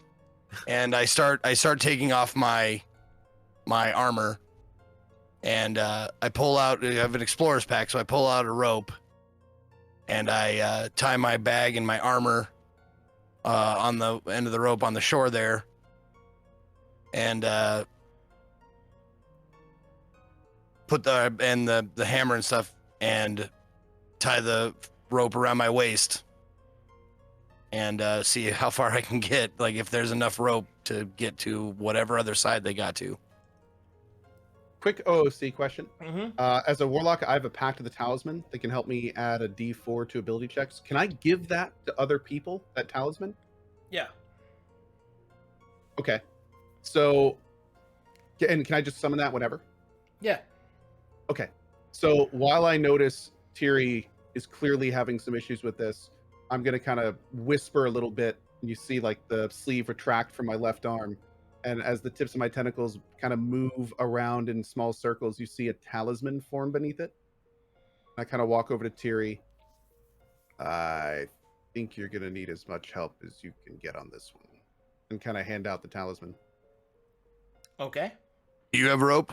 and I start taking off my armor. And I pull out, I have an explorer's pack, so I pull out a rope, and I tie my bag and my armor on the end of the rope on the shore there, and put the hammer and stuff, and tie the rope around my waist, and see how far I can get, like if there's enough rope to get to whatever other side they got to. Quick OOC question. Mm-hmm. As a warlock, I have a Pact of the Talisman that can help me add a D4 to ability checks. Can I give that to other people, that talisman? Yeah. Okay. So, and can I just summon that whenever? Yeah. Okay. So while I notice Tiri is clearly having some issues with this, I'm going to kind of whisper a little bit, and you see like the sleeve retract from my left arm. And as the tips of my tentacles kind of move around in small circles, you see a talisman form beneath it. I kind of walk over to Tiri. I think you're going to need as much help as you can get on this one. And kind of hand out the talisman. Okay. Do you have rope?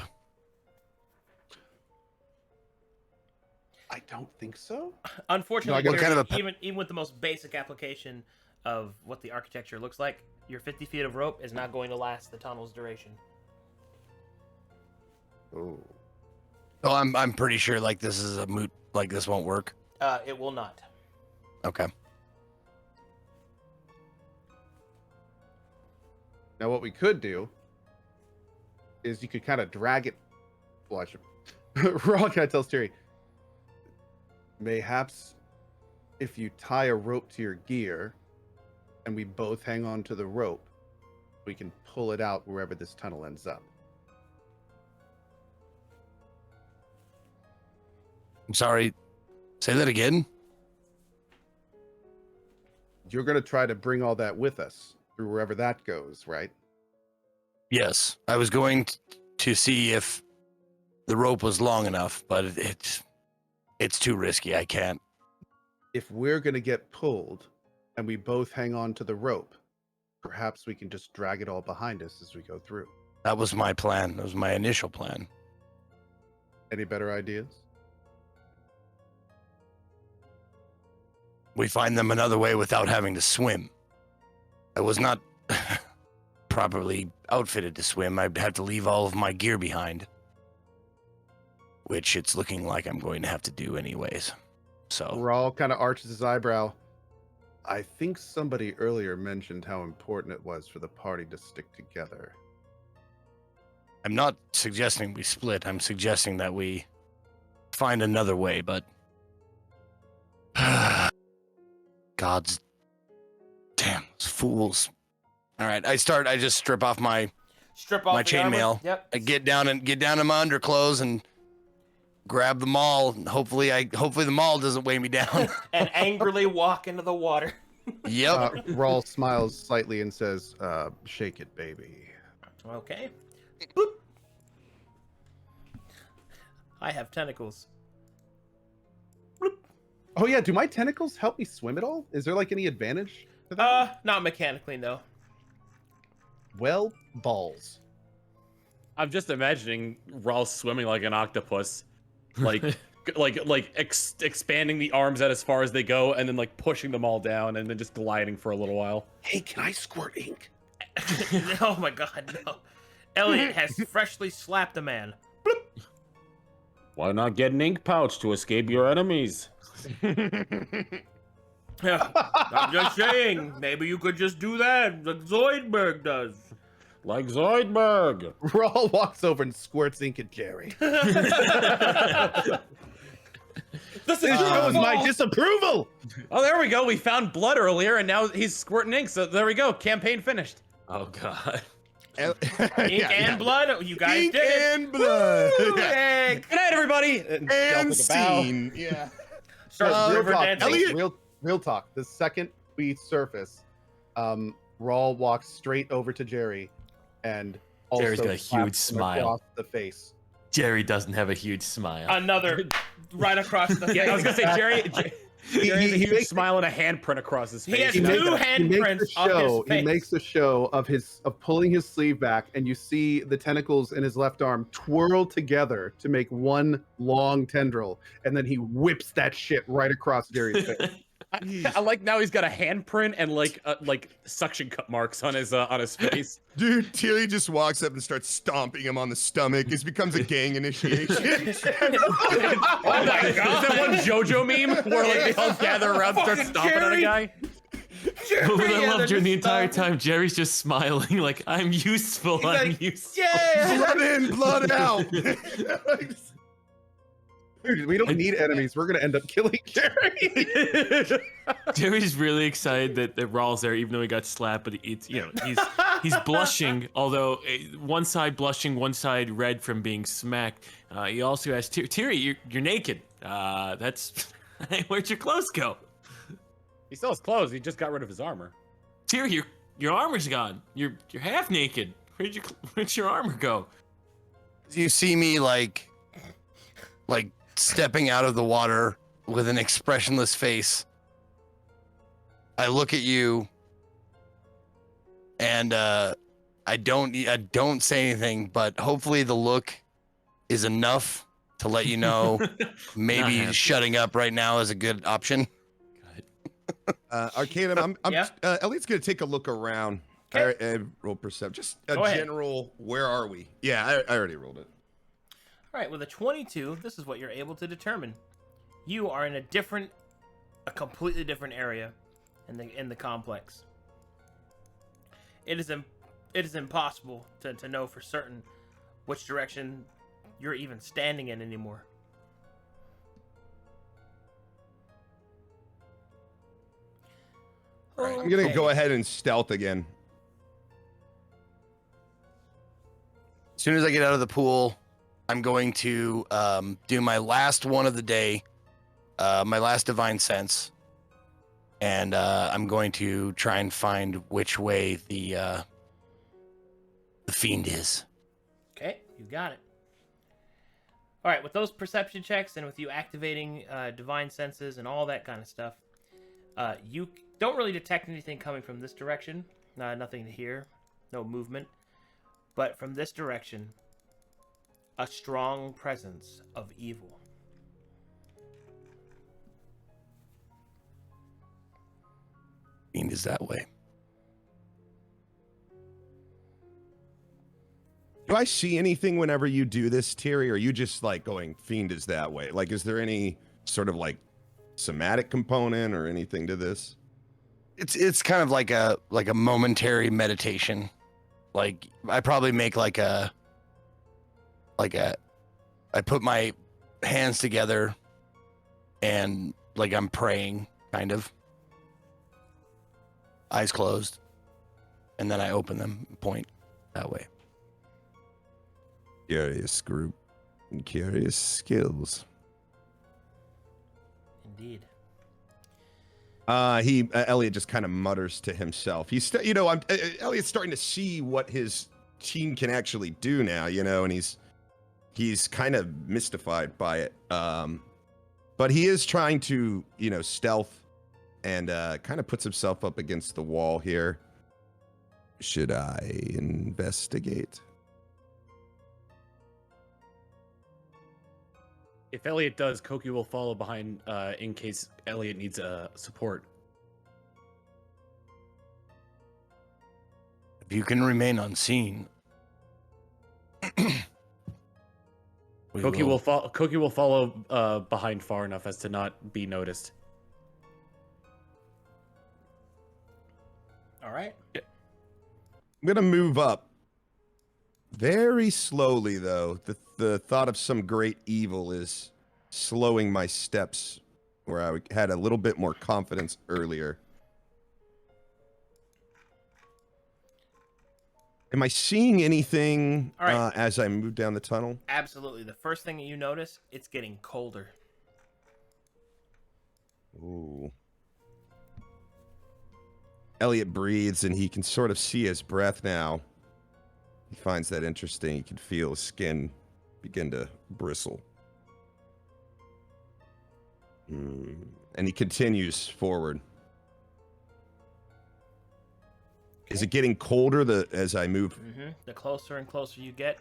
I don't think so. Unfortunately, No, I got kind of a even with the most basic application of what the architecture looks like, your 50 feet of rope is not going to last the tunnel's duration. Oh. Oh, I'm pretty sure like this is a moot, like this won't work. It will not. Okay. Now what we could do is you could kind of drag it. Well, I should. Raw kind of tells Terry. Mayhaps if you tie a rope to your gear and we both hang on to the rope, we can pull it out wherever this tunnel ends up. I'm sorry. Say that again. You're going to try to bring all that with us through wherever that goes, right? Yes, I was going to see if the rope was long enough, but it's too risky. I can't. If we're going to get pulled and we both hang on to the rope, perhaps we can just drag it all behind us as we go through. That was my plan. That was my initial plan. Any better ideas? We find them another way without having to swim. I was not properly outfitted to swim. I'd have to leave all of my gear behind, which it's looking like I'm going to have to do anyways. So Raul kind of arches his eyebrow. I think somebody earlier mentioned how important it was for the party to stick together. I'm not suggesting we split. I'm suggesting that we find another way, but God's damn those fools. All right, I just strip off my My chainmail. Yep. I get down in my underclothes and grab the maul. And hopefully the maul doesn't weigh me down. And angrily walk into the water. Yep. Raul smiles slightly and says, shake it, baby. Okay. Boop. I have tentacles. Oh yeah, do my tentacles help me swim at all? Is there like any advantage to that? Not mechanically, no. Well, balls. I'm just imagining Raul swimming like an octopus, like expanding the arms out as far as they go, and then like pushing them all down, and then just gliding for a little while. Hey, can I squirt ink? Oh my god, no. Elliot has freshly slapped a man. Why not get an ink pouch to escape your enemies? Yeah, I'm just saying, maybe you could just do that, like Zoidberg does. Like Zoidberg. Raul walks over and squirts ink at Jerry. This shows my disapproval. Oh, there we go. We found blood earlier, and now he's squirting ink. So there we go. Campaign finished. Oh god. Ink and blood. You guys Ink did it. and blood. Woo! Yeah. Yay. Good night, everybody. And scene. Yeah. Starts river Real talk, dancing. Elliot- real talk. The second we surface, Raul walks straight over to Jerry, and also Jerry's got a slaps huge him smile. across the face. Jerry doesn't have a huge smile. Another right across the Yeah, I was gonna say Jerry has a huge makes- smile and a handprint across his face. He has You know? two handprints on his face. He makes a show of pulling his sleeve back, and you see the tentacles in his left arm twirl together to make one long tendril, and then he whips that shit right across Jerry's face. I like now he's got a handprint and like suction cup marks on his face. Dude, Tilly just walks up and starts stomping him on the stomach. It becomes a gang initiation. Oh my god! Is that one JoJo meme where like they all gather around and start Fucking stomping on a Jerry. guy? What I loved during the entire time. time, Jerry's just smiling like, I'm useful, I'm like, useful. Yeah. Blood in, blood out. Dude, we don't need enemies. We're gonna end up killing Jerry. Jerry's really excited that Raul's there, even though he got slapped. But he's blushing. Although one side blushing, one side red from being smacked. He also asks Tiri, "You're naked. That's where'd your clothes go? He still has clothes. He just got rid of his armor. Tiri, your armor's gone. You're half naked. Where'd your armor go?" You see me like stepping out of the water with an expressionless face. I look at you, and I don't say anything, but hopefully the look is enough to let you know maybe happy. shutting up right now is a good option. Arcadum, Yeah? Elliot's gonna take a look around. Okay. I roll perception. Just a Go ahead. general. Where are we? Yeah, I already rolled it. All right, with a 22, this is what you're able to determine. You are in a completely different area in the complex. It is impossible to know for certain which direction you're even standing in anymore. I'm gonna go ahead and stealth again. As soon as I get out of the pool, I'm going to do my last one of the day, my last divine sense, and I'm going to try and find which way the fiend is. Okay, you got it. All right, with those perception checks and with you activating divine senses and all that kind of stuff, you don't really detect anything coming from this direction. Nothing to hear, no movement. But from this direction, a strong presence of evil. Fiend is that way. Do I see anything whenever you do this, Terry? Or are you just like going, fiend is that way? Like, is there any sort of like somatic component or anything to this? It's kind of like a momentary meditation. Like I probably make like a I put my hands together and like I'm praying, kind of. Eyes closed. And then I open them and point that way. Curious group and curious skills. Indeed. Elliot just kind of mutters to himself. Elliot's starting to see what his team can actually do now, and he's kind of mystified by it. But he is trying to, stealth and kind of puts himself up against the wall here. Should I investigate? If Elliot does, Koki will follow behind in case Elliot needs support. If you can remain unseen, Koki will follow behind far enough as to not be noticed. All right. I'm gonna move up very slowly, though. The thought of some great evil is slowing my steps, where I had a little bit more confidence earlier. Am I seeing anything All right. as I move down the tunnel? Absolutely. The first thing that you notice, it's getting colder. Ooh. Elliot breathes, and he can sort of see his breath now. He finds that interesting. He can feel his skin begin to bristle. And he continues forward. Is it getting colder as I move? Mm-hmm. The closer and closer you get,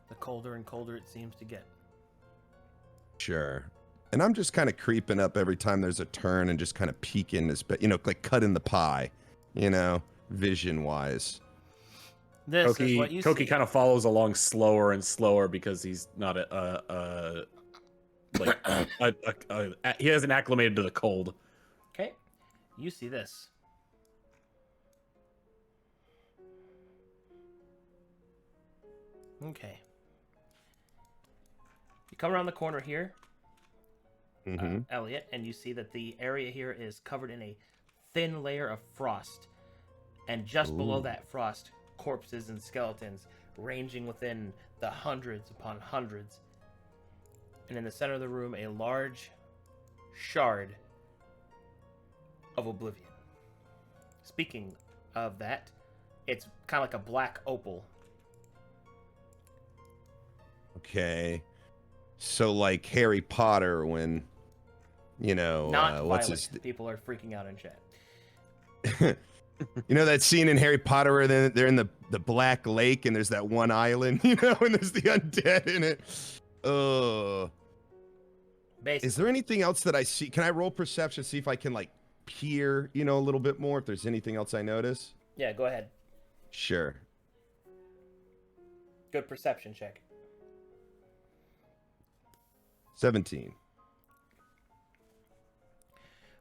the colder and colder it seems to get. Sure. And I'm just kind of creeping up every time there's a turn and just kind of peeking this, like cutting the pie, vision-wise. This is what you Koki see. kind of follows along slower and slower because he's not he hasn't acclimated to the cold. Okay. You see this. Okay. You come around the corner here, Elliot, and you see that the area here is covered in a thin layer of frost. And just below that frost, corpses and skeletons ranging within the hundreds upon hundreds. And in the center of the room, a large shard of oblivion. Speaking of that, it's kind of like a black opal. Okay. So like Harry Potter when, Not what's violent. his... People are freaking out in chat. That scene in Harry Potter where they're in the Black Lake and there's that one island, and there's the undead in it. Basically. Is there anything else that I see? Can I roll perception, see if I can like peer, a little bit more, if there's anything else I notice? Yeah, go ahead. Sure. Good perception check. 17.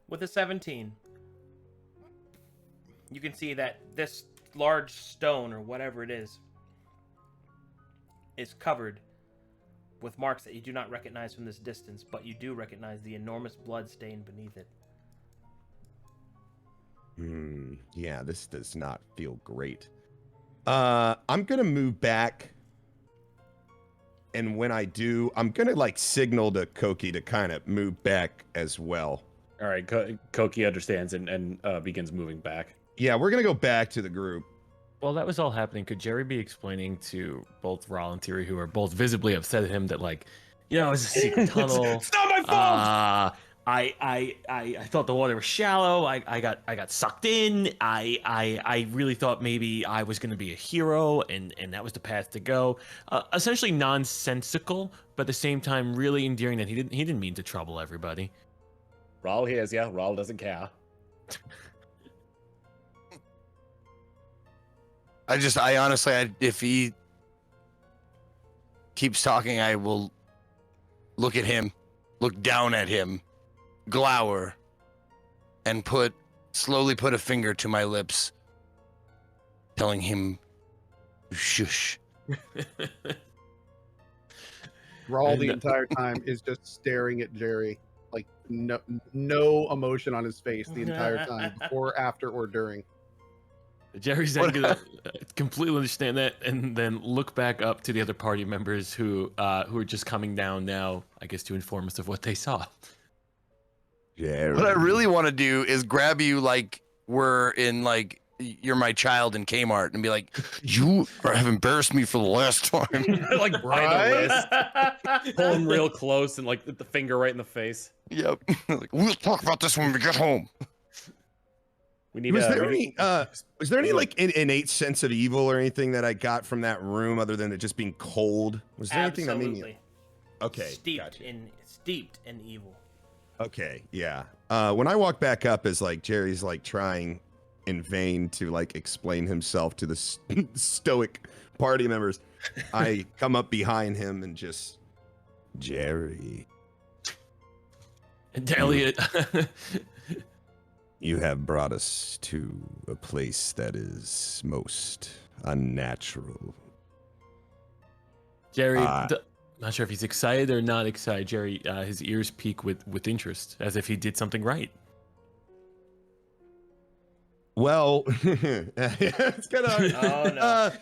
With a 17, you can see that this large stone, or whatever it is covered with marks that you do not recognize from this distance, but you do recognize the enormous blood stain beneath it. Yeah, this does not feel great. I'm gonna move back And when I do, I'm gonna like signal to Koki to kind of move back as well. All right, Koki understands and begins moving back. Yeah, we're gonna go back to the group. While that was all happening, could Jerry be explaining to both Rawl and Thierry, who are both visibly upset at him, that like, it's a secret tunnel. It's not my fault. I thought the water was shallow. I got sucked in. I really thought maybe I was going to be a hero, and that was the path to go. Essentially nonsensical, but at the same time really endearing that he didn't mean to trouble everybody. Rawl hears ya. Rawl doesn't care. I honestly, if he keeps talking, I will look at him, look down at him, glower, and slowly put a finger to my lips, telling him, shush. Rawl the entire time is just staring at Jerry, like no emotion on his face the entire time, before, after, or during. Jerry's then gonna completely understand that, and then look back up to the other party members who are just coming down now, I guess, to inform us of what they saw. Jerry. What I really want to do is grab you like we're in like you're my child in Kmart and be like, you have embarrassed me for the last time. Like by the wrist, pull him real close, and like the finger right in the face. Yep. Like, we'll talk about this when we get home. We need. Was there any like innate sense of evil or anything that I got from that room other than it just being cold? Was there anything that made me? Okay, Steeped in evil. Okay, yeah. When I walk back up, as like Jerry's like trying in vain to like explain himself to the stoic party members, I come up behind him and just, Jerry. And Elliot. You have brought us to a place that is most unnatural. Jerry, not sure if he's excited or not excited. Jerry, his ears peak with interest, as if he did something right. Well, it's kind of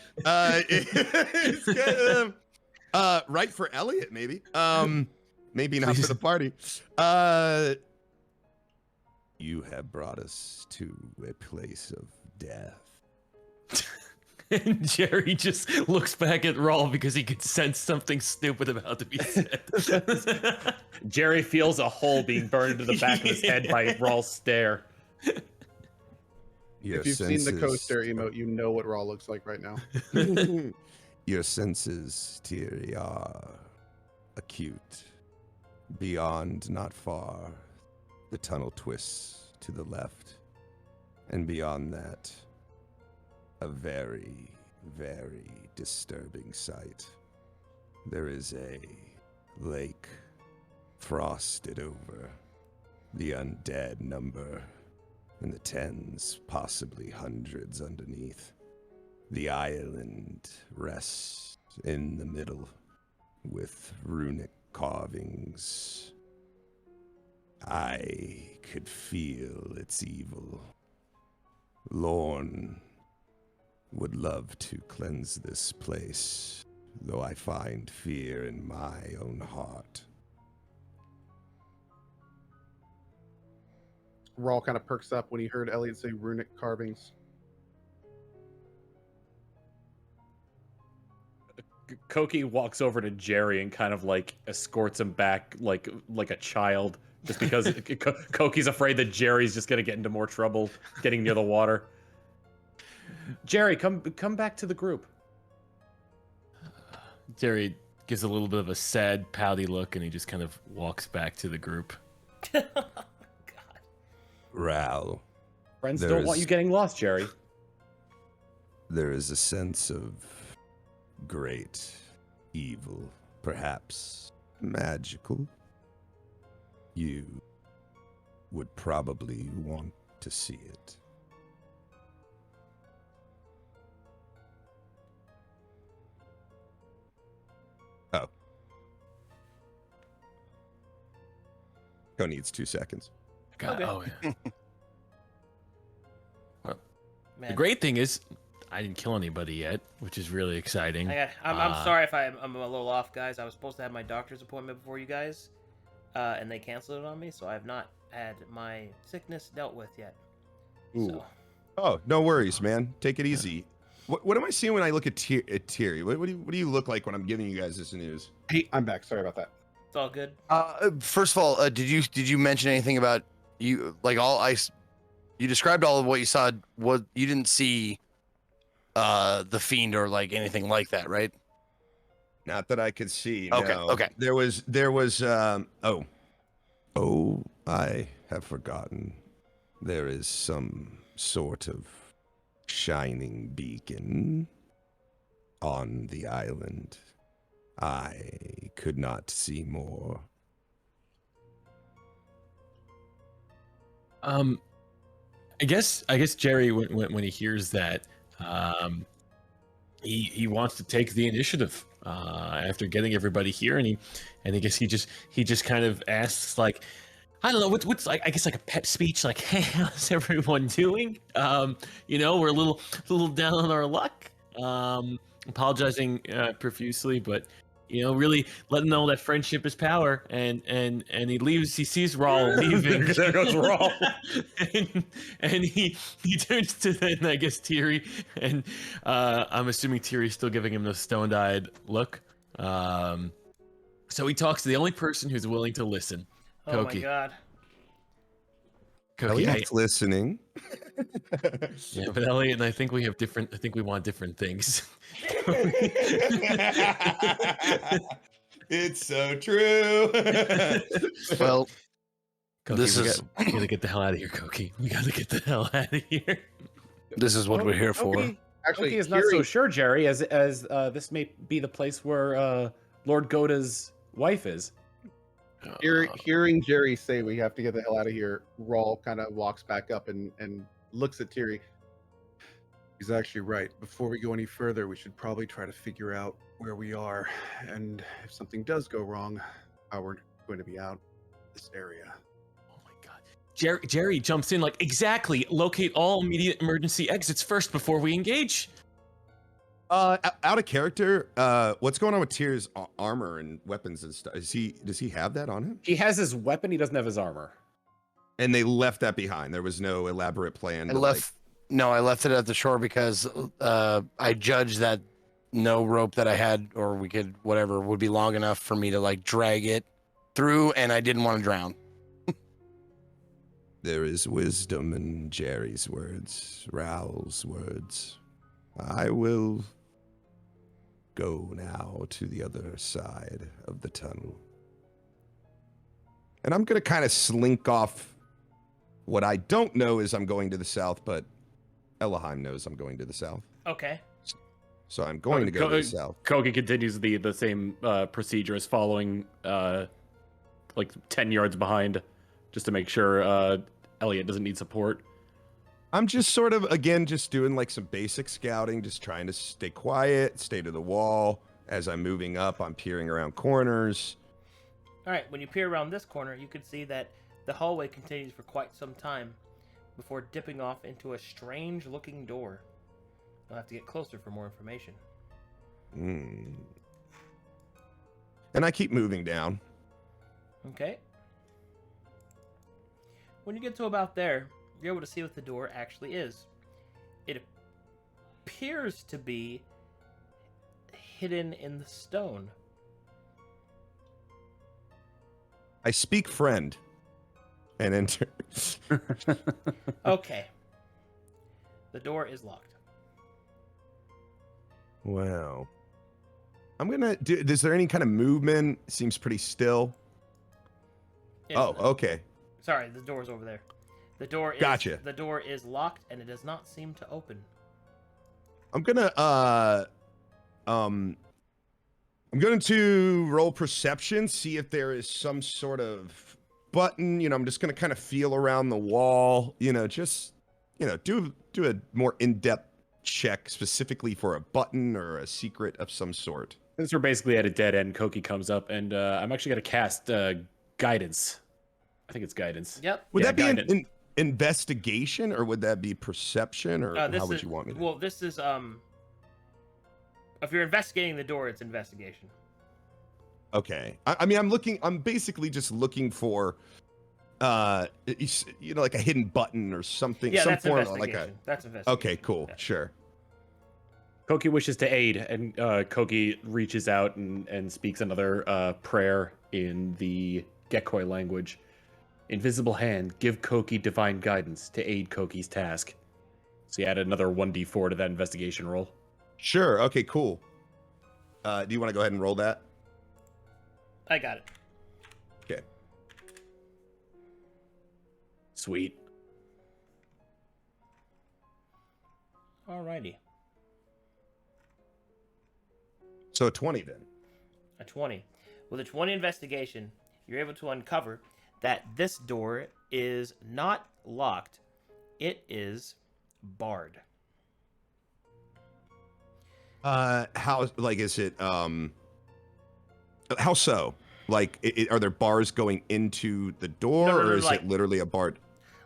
it's kind of right for Elliot, maybe. Maybe not for the party. You have brought us to a place of death. And Jerry just looks back at Rawl because he could sense something stupid about to be said. Jerry feels a hole being burned into the back of his head by Rawl's stare. If you've seen the coaster emote, you know what Rawl looks like right now. Your senses, Thierry, are acute. Beyond, not far, the tunnel twists to the left. And beyond that, a very, very disturbing sight. There is a lake frosted over. The undead number in the tens, possibly hundreds underneath. The island rests in the middle with runic carvings. I could feel its evil. Lorne would love to cleanse this place, though I find fear in my own heart. Rawl kind of perks up when he heard Elliot say runic carvings. Koki walks over to Jerry and kind of like escorts him back like a child, just because Koki's afraid that Jerry's just gonna get into more trouble getting near the water. Jerry, come back to the group. Jerry gives a little bit of a sad, pouty look, and he just kind of walks back to the group. Ral. Friends don't want you getting lost, Jerry. There is a sense of great evil, perhaps magical. You would probably want to see it. Oh. Go needs 2 seconds. God, Okay. oh, yeah. Well, Man. the great thing is, I didn't kill anybody yet, which is really exciting. I'm sorry if I'm a little off, guys. I was supposed to have my doctor's appointment before you guys, and they canceled it on me, so I have not had my sickness dealt with yet. Ooh. So. Oh, no worries, man. Take it easy. What am I seeing when I look at Thierry? What do you look like when I'm giving you guys this news? Hey, I'm back. Sorry about that. It's all good. First of all, did you mention anything about you you described all of what you saw? What you didn't see the fiend or like anything like that, right? Not that I could see. Okay, No. okay. There was I have forgotten. There is some sort of shining beacon on the island. I could not see more. I guess Jerry, when he hears that, he wants to take the initiative after getting everybody here, and I guess he just kind of asks, like, I don't know what's like, I guess like a pep speech, like, hey, how's everyone doing? We're a little down on our luck. Apologizing profusely, but really let him know that friendship is power, and he leaves. He sees Raul leaving. There goes Raul. and he turns to then, I guess, Thierry, and I'm assuming Thierry's still giving him the stoned-eyed look. So he talks to the only person who's willing to listen. Oh my Koki. god. Koki, Elliot's listening. yeah, but Elliot and I think we want different things. It's so true. Well, Koki, we gotta get the hell out of here, Koki. We gotta get the hell out of here. this is what we're here for. Actually, Actually, is not so sure, Jerry, as this may be the place where Lord Goda's wife is. Hearing Jerry say we have to get the hell out of here, Raul kind of walks back up and looks at Thierry. He's actually right. Before we go any further, we should probably try to figure out where we are, and if something does go wrong, how we're going to be out this area. Oh my god. Jerry jumps in like, exactly. Locate all immediate emergency exits first before we engage. Out of character, what's going on with Tyr's armor and weapons and stuff? Does he have that on him? He has his weapon. He doesn't have his armor. And they left that behind. There was no elaborate plan. I left it at the shore because I judged that no rope that I had, or we could whatever, would be long enough for me to like drag it through, and I didn't want to drown. There is wisdom in Jerry's words, Raoul's words. I will go now to the other side of the tunnel. And I'm going to kind of slink off. What I don't know is I'm going to the south, but Elohim knows I'm going to the south. Okay. So I'm going to go to the south. Kogi continues the same procedure as following like 10 yards behind, just to make sure Elliot doesn't need support. I'm just sort of, again, just doing like some basic scouting, just trying to stay quiet, stay to the wall. As I'm moving up, I'm peering around corners. All right, when you peer around this corner, you can see that the hallway continues for quite some time before dipping off into a strange-looking door. You'll have to get closer for more information. And I keep moving down. Okay. When you get to about there, you're able to see what the door actually is. It appears to be hidden in the stone. I speak friend and enter. Okay. The door is locked. Wow. I'm gonna do. Is there any kind of movement? Seems pretty still. Oh, okay. Sorry, the door's over there. The door is Gotcha. The door is locked and it does not seem to open. I'm gonna I'm going to roll perception, see if there is some sort of button. I'm just gonna kind of feel around the wall. Just do a more in-depth check specifically for a button or a secret of some sort. Since we're basically at a dead end, Koki comes up, and I'm actually going to cast guidance. I think it's guidance. Yep. Would Yeah, that be investigation, or would that be perception, or how would you want me to? Well, this is if you're investigating the door, it's investigation. Okay. I mean, I'm basically just looking for, like a hidden button or something. Yeah, some that's form investigation. of like That's investigation. Okay, cool. Yeah. Sure. Koki wishes to aid, and Koki reaches out and speaks another prayer in the Gekoi language. Invisible hand, give Koki divine guidance to aid Koki's task. So you add another 1d4 to that investigation roll. Sure. Okay, cool. Do you want to go ahead and roll that? I got it. Okay. Sweet. Alrighty. So a 20 then. A 20. With a 20 investigation, you're able to uncover that this door is not locked. It is barred. How, like, is it, how so? Like, are there bars going into the door, No, or is like- it literally a bar?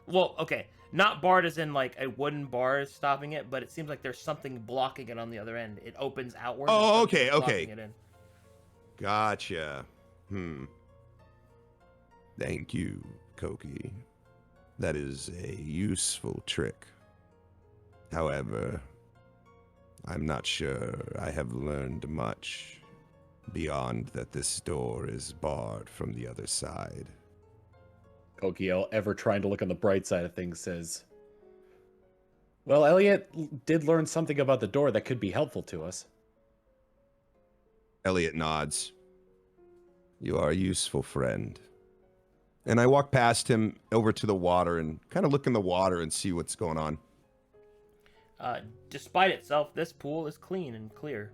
Well, okay. Not barred as in like a wooden bar is stopping it, but it seems like there's something blocking it on the other end. It opens outward. and Oh, something's okay, okay. blocking it in. Gotcha. Thank you, Koki. That is a useful trick. However, I'm not sure I have learned much beyond that this door is barred from the other side. Kokiel, ever trying to look on the bright side of things, says, well, Elliot did learn something about the door that could be helpful to us. Elliot nods. You are a useful friend. And I walk past him over to the water and kind of look in the water and see what's going on. Despite itself, this pool is clean and clear.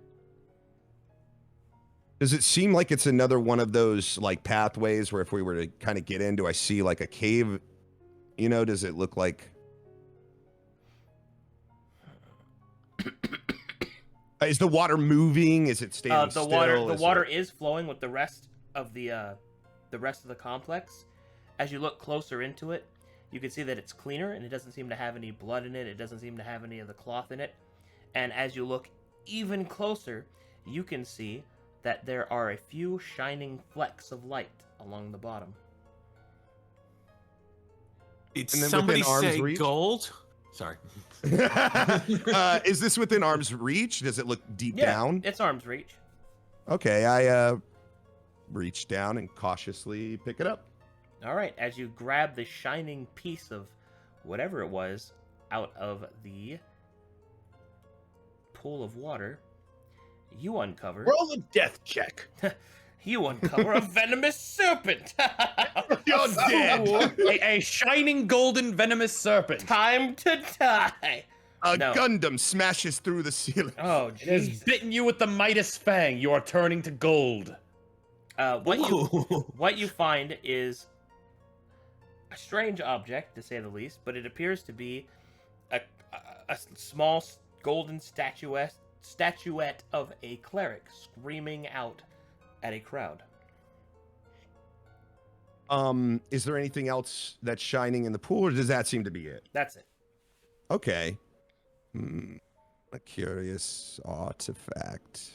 Does it seem like it's another one of those like pathways where if we were to kind of get in, do I see like a cave? You know, does it look like... Is the water moving? Is it standing still? The water is flowing with the rest of the complex. As you look closer into it, you can see that it's cleaner and it doesn't seem to have any blood in it. It doesn't seem to have any of the cloth in it. And as you look even closer, you can see that there are a few shining flecks of light along the bottom. Did And then somebody within arm's say reach? gold? Sorry. Is this within arm's reach? Does it look deep down? It's arm's reach. Okay, I reach down and cautiously pick it up. All right, as you grab the shining piece of whatever it was out of the pool of water, you uncover... Roll a death check. You uncover a venomous serpent! You're dead! A shining golden venomous serpent. Time to die! A No. Gundam smashes through the ceiling. Oh, It has jeez. bitten you with the Midas fang. You are turning to gold. What you find is a strange object, to say the least, but it appears to be a small golden statuette of a cleric screaming out at a crowd. Is there anything else that's shining in the pool, or does that seem to be it? That's it. Okay. A curious artifact.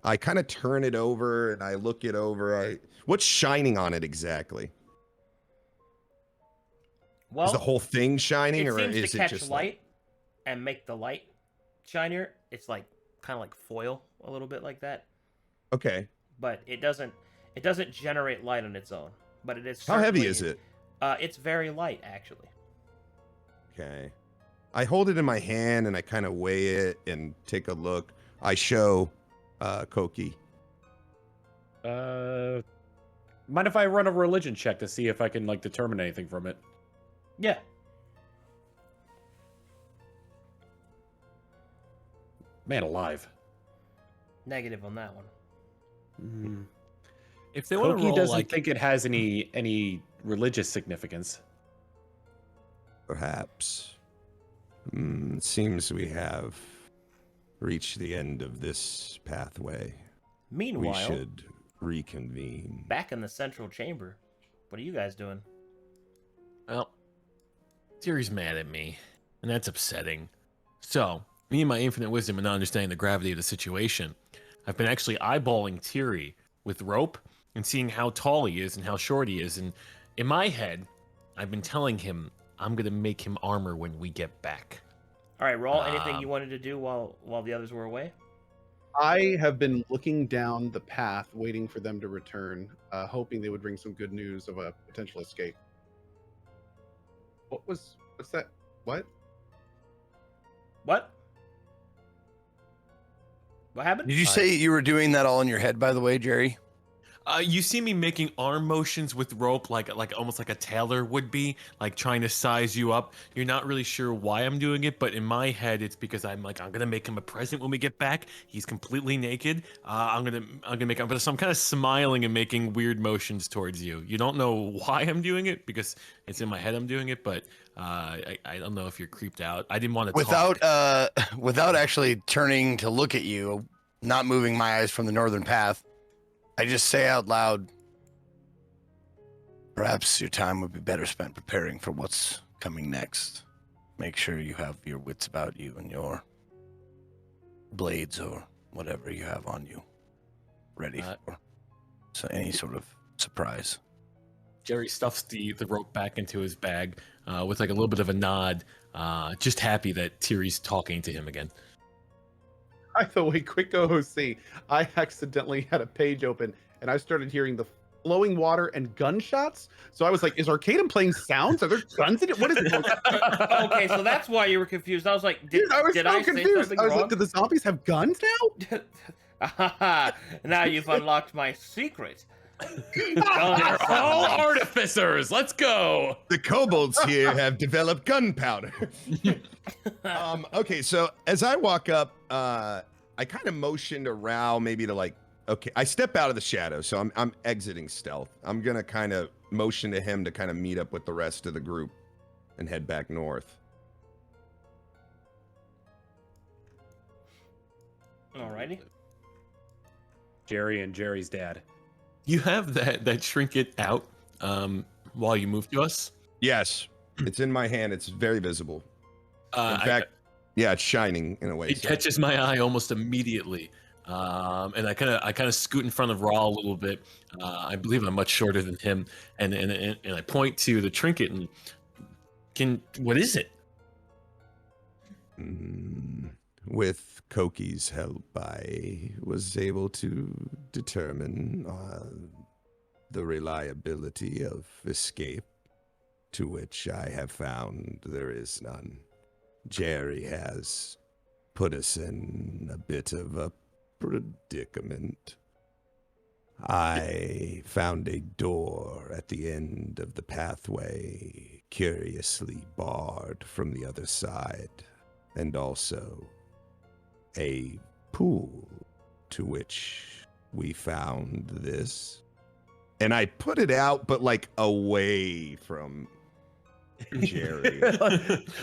I kind of turn it over and I look it over. What's shining on it exactly? Well, Is the whole thing shining, it or seems is to it catch just light and make the light shinier. It's like kind of like foil, a little bit like that. Okay. But it doesn't generate light on its own. But it is. How heavy certainly- is it? It's very light, actually. Okay. I hold it in my hand and I kind of weigh it and take a look. I show Koki. Mind if I run a religion check to see if I can like determine anything from it? Yeah. Man alive. Negative on that one. If they want to Koki roll doesn't like think it has any religious significance. Perhaps. It seems we have reached the end of this pathway. Meanwhile, We should reconvene. back in the central chamber, what are you guys doing? well, Tiri's mad at me, and that's upsetting. So, me and my infinite wisdom and not understanding the gravity of the situation, I've been actually eyeballing Tiri with rope and seeing how tall he is and how short he is. And in my head, I've been telling him I'm gonna make him armor when we get back. All right, Rawl. Anything you wanted to do while the others were away? I have been looking down the path, waiting for them to return, hoping they would bring some good news of a potential escape. What's that? What? What? What happened? Did you say you were doing that all in your head, by the way, Jerry? You see me making arm motions with rope, like almost like a tailor would be, like trying to size you up. You're not really sure why I'm doing it, but in my head, it's because I'm gonna make him a present when we get back. He's completely naked. I'm gonna make him. So I'm kind of smiling and making weird motions towards you. You don't know why I'm doing it because it's in my head. I'm doing it, but I don't know if you're creeped out. I didn't want to Without actually turning to look at you, not moving my eyes from the northern path. I just say out loud, perhaps your time would be better spent preparing for what's coming next. Make sure you have your wits about you and your blades or whatever you have on you ready for any sort of surprise. Jerry stuffs the rope back into his bag with like a little bit of a nod, just happy that Tiri's talking to him again. By the way, quick OOC, I accidentally had a page open and I started hearing the flowing water and gunshots. So I was like, is Arcadum playing sounds? Are there guns in it? What is it? Okay, so that's why you were confused. I was like, Dude, I was so say confused. something I was wrong? like, do the zombies have guns now? Now you've unlocked my secret. They're all artificers. Let's go. The kobolds here have developed gunpowder. Okay, so as I walk up, I kind of motioned around maybe to like, okay, I step out of the shadow, so I'm exiting stealth. I'm gonna kind of motion to him to kind of meet up with the rest of the group and head back north. Alrighty. Jerry and Jerry's dad. You have that trinket out while you move to us. Yes, it's in my hand. It's very visible. In fact, yeah, it's shining in a way. It catches my eye almost immediately, and I kind of scoot in front of Raw a little bit. I believe I'm much shorter than him, and I point to the trinket and what is it? With Koki's help, I was able to determine the reliability of escape, to which I have found there is none. Jerry has put us in a bit of a predicament. I found a door at the end of the pathway, curiously barred from the other side, and also a pool to which we found this. And I put it out, but like away from Jerry.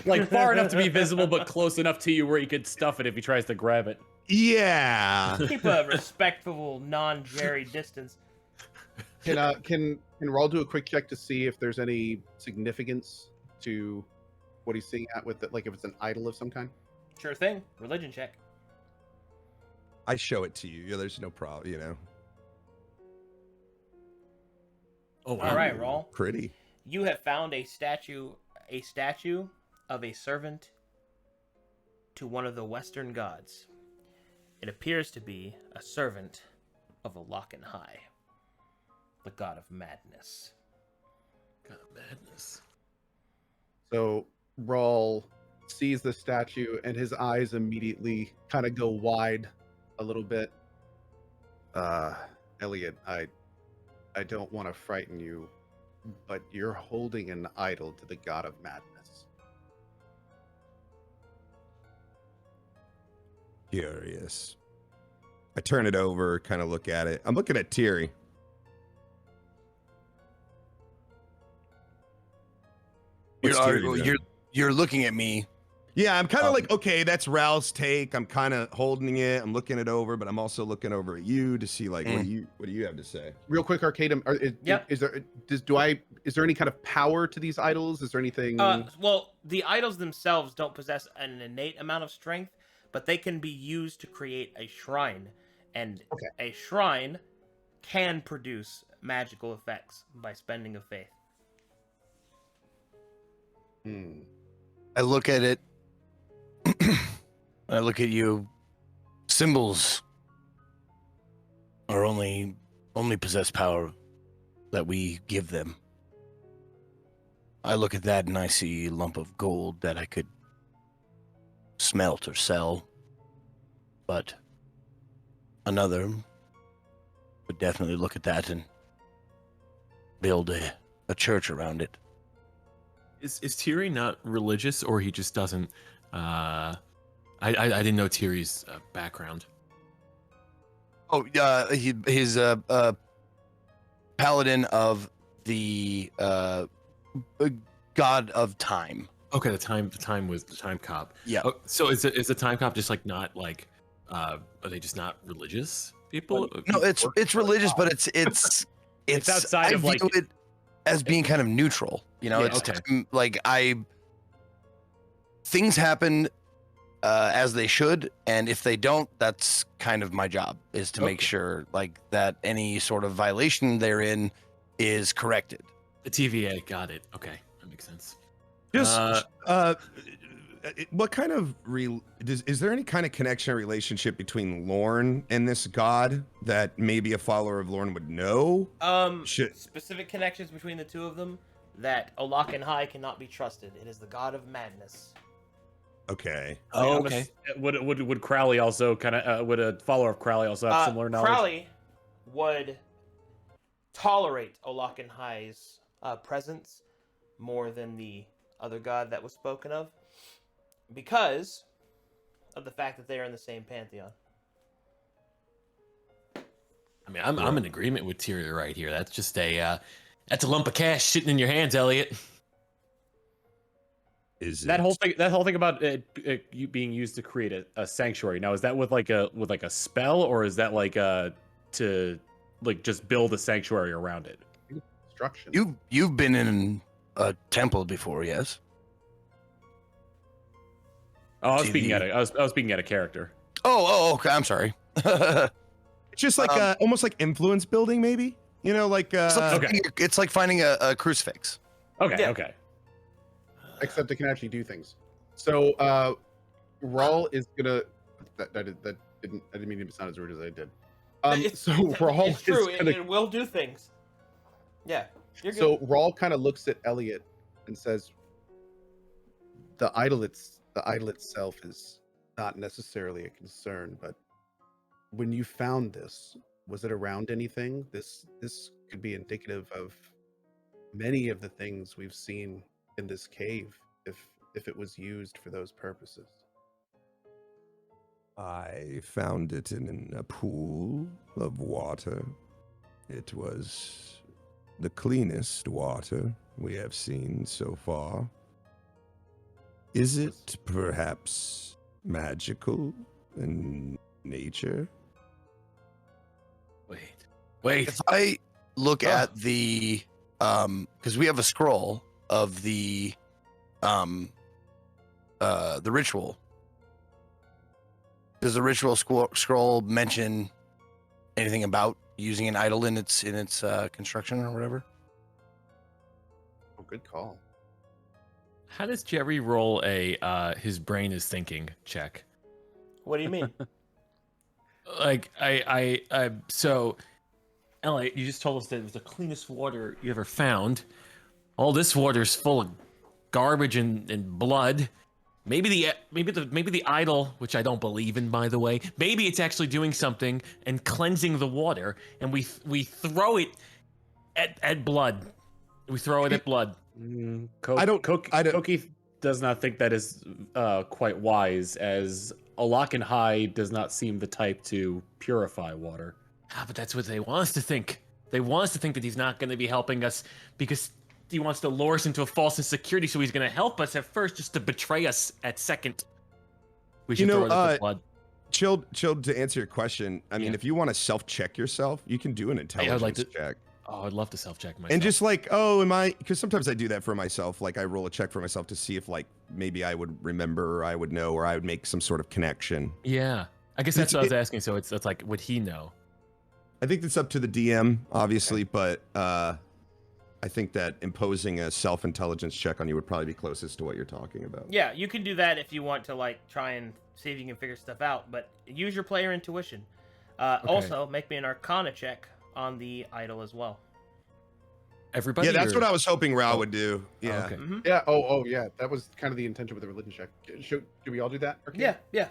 Like far enough to be visible, but close enough to you where he could stuff it if he tries to grab it. Yeah. Keep a respectful non-Jerry distance. Can Raul do a quick check to see if there's any significance to what he's seeing at with it, like if it's an idol of some kind? Sure thing. Religion check. I show it to you. Yeah, there's no problem, you know. Oh, wow. All right, Raul. Pretty. You have found a statue of a servant to one of the Western gods. It appears to be a servant of a High, the god of madness. God of madness. So Raul sees the statue and his eyes immediately kind of go wide a little bit. Elliot, I don't want to frighten you, but you're holding an idol to the god of madness. Curious. I turn it over, kind of look at it. I'm looking at Tiri. What's Tiri doing? You're looking at me. Yeah, I'm kind of like, okay, that's Ralph's take. I'm kind of holding it. I'm looking it over, but I'm also looking over at you to see like what do you have to say? Real quick, Arcadum, Yep. is is there any kind of power to these idols? Is there anything? Well, the idols themselves don't possess an innate amount of strength, but they can be used to create a shrine, and a shrine can produce magical effects by spending of faith. I look at it. I look at you. Symbols are only possess power that we give them. I look at that and I see a lump of gold that I could smelt or sell, but another would definitely look at that and build a church around it. Is Thierry not religious, or he just doesn't? I didn't know Thierry's background. Oh, he's a paladin of the god of time. Okay, the time was the time cop. Yeah. Oh, so is the time cop just like not like? Are they just not religious people? No, it's religious, but it's outside of, like- view it as being kind of neutral. You know, Yeah, it's okay. like things happen as they should, and if they don't, that's kind of my job, is to make sure like that any sort of violation therein is corrected. The TVA, got it. Okay, that makes sense. Just what kind of is there any kind of connection or relationship between Lorne and this god that maybe a follower of Lorne would know? Specific connections between the two of them, that Olakan High cannot be trusted. It is the god of madness. Okay. Oh, okay. Would Crowley also kind of would a follower of Crowley also have similar knowledge? Crowley would tolerate Olakan High's presence more than the other god that was spoken of, because of the fact that they are in the same pantheon. I mean, I'm in agreement with Thierry right here. That's just that's a lump of cash sitting in your hands, Elliot. Is That whole thing about you being used to create a sanctuary. Now, is that with like a spell, or is that like to like just build a sanctuary around it? Construction. You've been in a temple before, yes? Oh, I was speaking at a character. Oh, okay. I'm sorry. just like almost like influence building, maybe? You know, like It's like finding a crucifix. Okay, Yeah. okay. Except it can actually do things. So Rawl is gonna. I didn't mean to sound as rude as I did. Rawl It's true. is gonna. It will do things. Yeah. You're good. So Rawl kind of looks at Elliot and says, "The idol itself is not necessarily a concern, but when you found this, was it around anything? This could be indicative of many of the things we've seen in this cave, if it was used for those purposes." I found it in a pool of water. It was the cleanest water we have seen so far. Is it perhaps magical in nature? Wait. If I look at the because we have a scroll of the ritual. Does the ritual scroll mention anything about using an idol in its construction or whatever? Oh, good call. How does Jerry roll a his brain is thinking check? What do you mean? Like so Elliot, you just told us that it was the cleanest water you ever found. All this water is full of garbage and blood. Maybe the idol, which I don't believe in, by the way. Maybe it's actually doing something and cleansing the water, and we throw it at blood. We throw it at blood. Koki does not think that is quite wise, as Olakan High does not seem the type to purify water. Ah, but that's what they want us to think. They want us to think that he's not going to be helping us because he wants to lure us into a false insecurity, so he's going to help us at first just to betray us at second. We should throw it at the blood. Chilled, to answer your question, I mean, if you want to self-check yourself, you can do an intelligence check. Oh, I'd love to self-check myself. And just like, oh, am I? Because sometimes I do that for myself. Like I roll a check for myself to see if like maybe I would remember, or I would know, or I would make some sort of connection. Yeah, I guess that's what I was asking. So it's like, would he know? I think that's up to the DM, obviously, but I think that imposing a self-intelligence check on you would probably be closest to what you're talking about. Yeah, you can do that if you want to like try and see if you can figure stuff out, but use your player intuition. Also, make me an Arcana check on the idol as well. Everybody? Yeah, that's or- what I was hoping Rao would do. Yeah. okay. Mhm. Yeah. Oh, yeah. That was kind of the intention with the religion check. Do we all do that? Arcane? Yeah, yeah.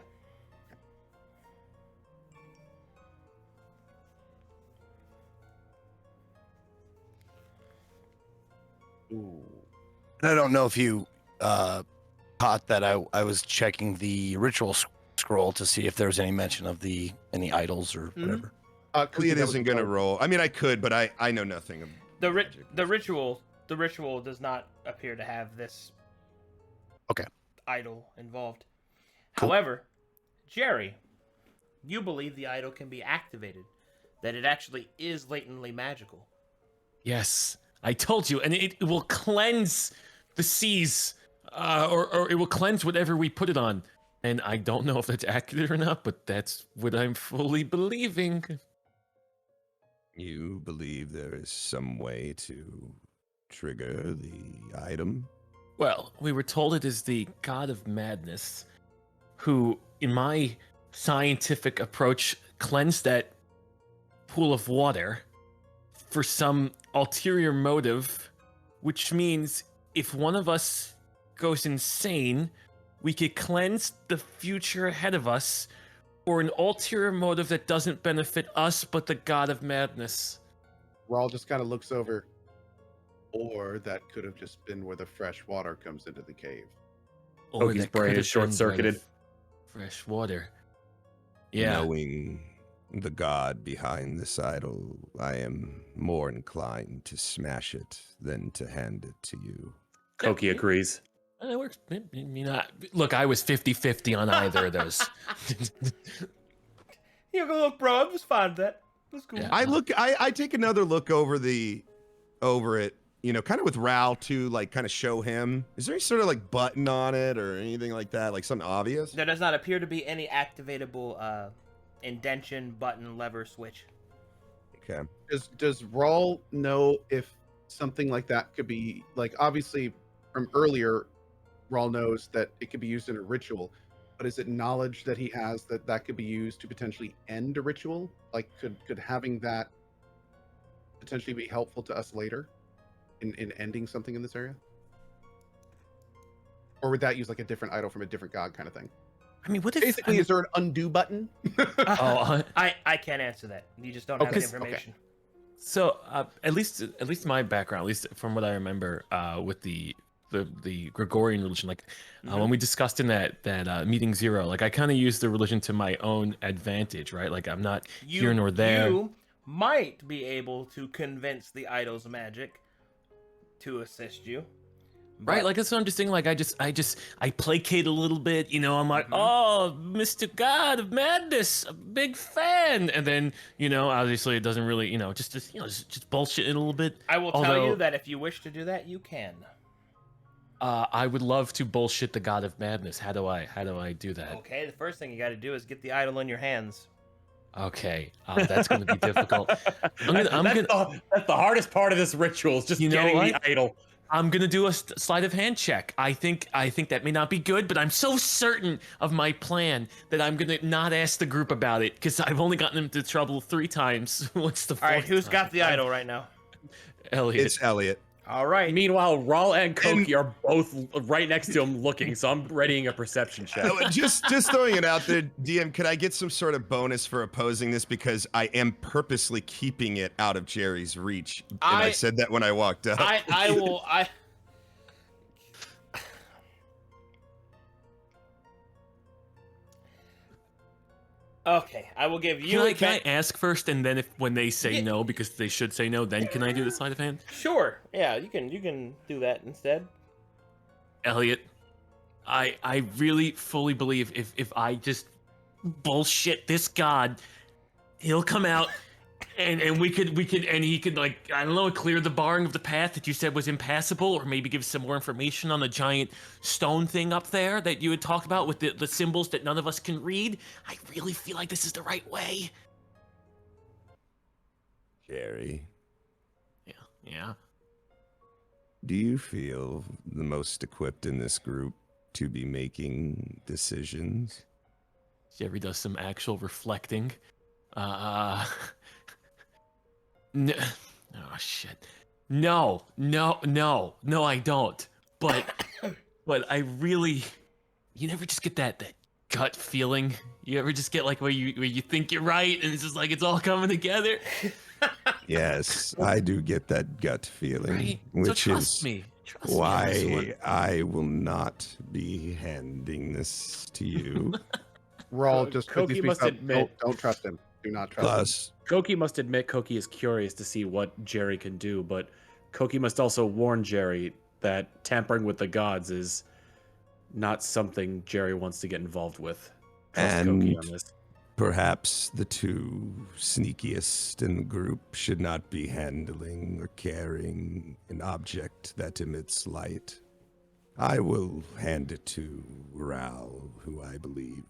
Ooh. I don't know if you caught that I was checking the ritual scroll to see if there was any mention of any idols or whatever. Elliot isn't going to roll. I mean, I could, but I know nothing of The magic. the ritual does not appear to have this idol involved. Cool. However, Jerry, you believe the idol can be activated, that it actually is latently magical. Yes, I told you, and it will cleanse the seas, or it will cleanse whatever we put it on. And I don't know if that's accurate or not, but that's what I'm fully believing. You believe there is some way to trigger the item? Well, we were told it is the god of madness, who, in my scientific approach, cleansed that pool of water for some ulterior motive, which means if one of us goes insane, we could cleanse the future ahead of us for an ulterior motive that doesn't benefit us but the god of madness. Rawl just kind of looks over. Or that could have just been where the fresh water comes into the cave. Or His that brain could is have been short-circuited. by the fresh water. Yeah. Knowing the god behind this idol, I am more inclined to smash it than to hand it to you. Koki agrees. That works. Look, I was 50-50 on either of those. You go, look, bro, I'm just fine with that. That's cool. Yeah. I take another look over it, you know, kind of with Ral to like kind of show him. Is there any sort of like button on it or anything like that? Like something obvious? There does not appear to be any activatable indention, button, lever, switch. Okay. Does Rawl know if something like that could be, like, obviously from earlier, Rawl knows that it could be used in a ritual, but is it knowledge that he has that could be used to potentially end a ritual? Like, could having that potentially be helpful to us later in ending something in this area? Or would that use like a different idol from a different god kind of thing? I mean, what if Basically, is there an undo button? I can't answer that. You just don't have the Okay, information. So at least my background, at least from what I remember, with the Gregorian religion, like when we discussed in that meeting 0, like I kind of used the religion to my own advantage, right? Like I'm not here nor there. You might be able to convince the idol's magic to assist you. Right, like that's what I'm just saying. Like I placate a little bit, you know. I'm like, oh, Mr. God of Madness, a big fan, and then obviously it doesn't really, just bullshit it a little bit. I will tell you that if you wish to do that, you can. I would love to bullshit the God of Madness. How do I do that? Okay, the first thing you got to do is get the idol in your hands. Okay, that's going to be difficult. That's the hardest part of this ritual is just getting the idol. I'm gonna do a sleight of hand check. I think that may not be good, but I'm so certain of my plan that I'm gonna not ask the group about it because I've only gotten into trouble 3 times. What's the All right, fourth who's time? got the idol right now? Elliot. It's Elliot. All right. Meanwhile, Rawl and Koki are both right next to him looking, so I'm readying a perception check. Just throwing it out there, DM, could I get some sort of bonus for opposing this? Because I am purposely keeping it out of Jerry's reach. And I said that when I walked up. I will. Okay, I will give you. Can I ask first, and then when they say no, because they should say no, then can I do the sleight of hand? Sure. Yeah, you can do that instead. Elliot, I really fully believe if I just bullshit this god, he'll come out And we could and he could, like, I don't know, clear the barring of the path that you said was impassable, or maybe give some more information on the giant stone thing up there that you had talked about with the symbols that none of us can read. I really feel like this is the right way. Jerry, Yeah. do you feel the most equipped in this group to be making decisions? Jerry does some actual reflecting. Oh shit. No, I don't. But I really, you never just get that gut feeling. You ever just get like where you think you're right and it's just like it's all coming together. Yes, I do get that gut feeling, Right? which So trust is me. Trust me on this one. why I will not be handing this to you. Rawl just quickly Koki speaks must up. admit- Don't trust him. Do not trust him. Plus, Koki must admit Koki is curious to see what Jerry can do, but Koki must also warn Jerry that tampering with the gods is not something Jerry wants to get involved with. Trust Koki And- on this. perhaps the two sneakiest in the group should not be handling or carrying an object that emits light. I will hand it to Raoul, who I believe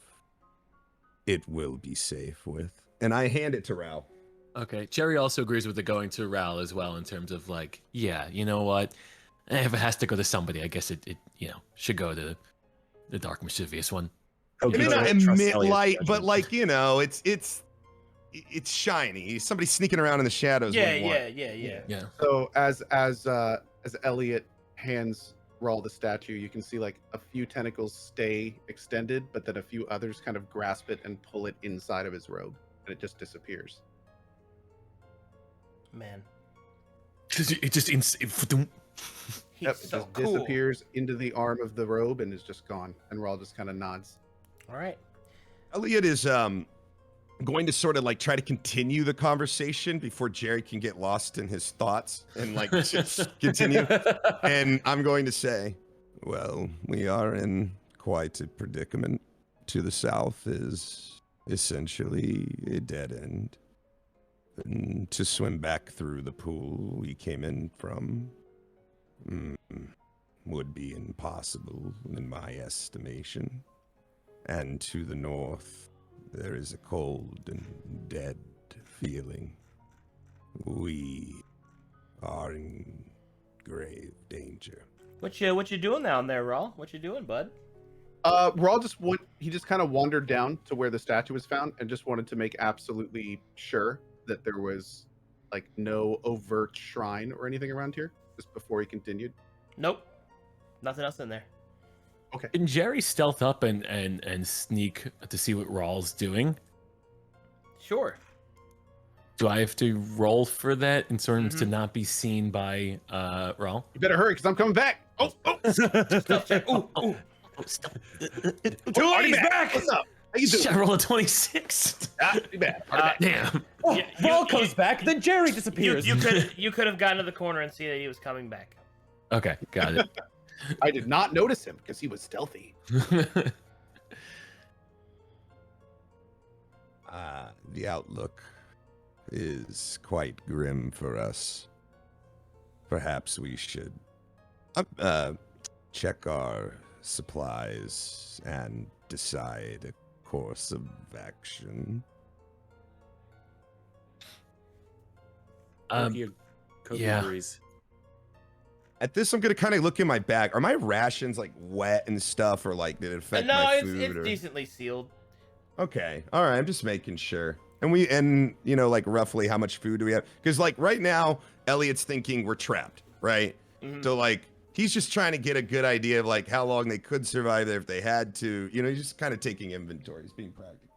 it will be safe with. And I hand it to Raoul. Okay. Jerry also agrees with the going to Ral as well in terms of like, yeah, you know what? If it has to go to somebody, I guess it should go to the dark mischievous one. Koki It may not doesn't trust emit Elliot's light, but judgment. it's shiny. Somebody sneaking around in the shadows. Yeah, would want- Yeah. So as Elliot hands Rawl the statue, you can see like a few tentacles stay extended, but then a few others kind of grasp it and pull it inside of his robe, and it just disappears. Man, It just he's Yep, it so just cool. disappears into the arm of the robe and is just gone. And Rawl just kind of nods. All right. Elliot is going to sort of like try to continue the conversation before Jerry can get lost in his thoughts and like just continue. And I'm going to say, well, we are in quite a predicament. To the south is essentially a dead end. And to swim back through the pool we came in from would be impossible in my estimation. And to the north, there is a cold and dead feeling. We are in grave danger. What you doing down there, Rawl? What you doing, bud? Rawl just kind of wandered down to where the statue was found and just wanted to make absolutely sure that there was like no overt shrine or anything around here just before he continued. Nope. Nothing else in there. Can Jerry stealth up and sneak to see what Rawl's doing? Sure. Do I have to roll for that in terms to not be seen by Rawl? You better hurry because I'm coming back. Oh, Ooh. Stop. Artie's back. What's up? How you doing? Should I roll a 26? Too bad. Damn. Oh, Yeah, Rawl comes back, then Jerry You, disappears. you could have gotten to the corner and see that he was coming back. Okay, got it. I did not notice him because he was stealthy. The outlook is quite grim for us. Perhaps we should check our supplies and decide a course of action. Koki yeah. agrees. At this, I'm gonna kind of look in my bag. Are my rations like wet and stuff, or like did it affect No, my it's food? Or... decently sealed. Okay, all right. I'm just making sure. And you know, like roughly how much food do we have? Because like right now, Elliot's thinking we're trapped, right? Mhm. So like he's just trying to get a good idea of like how long they could survive there if they had to. You know, he's just kind of taking inventory. He's being practical.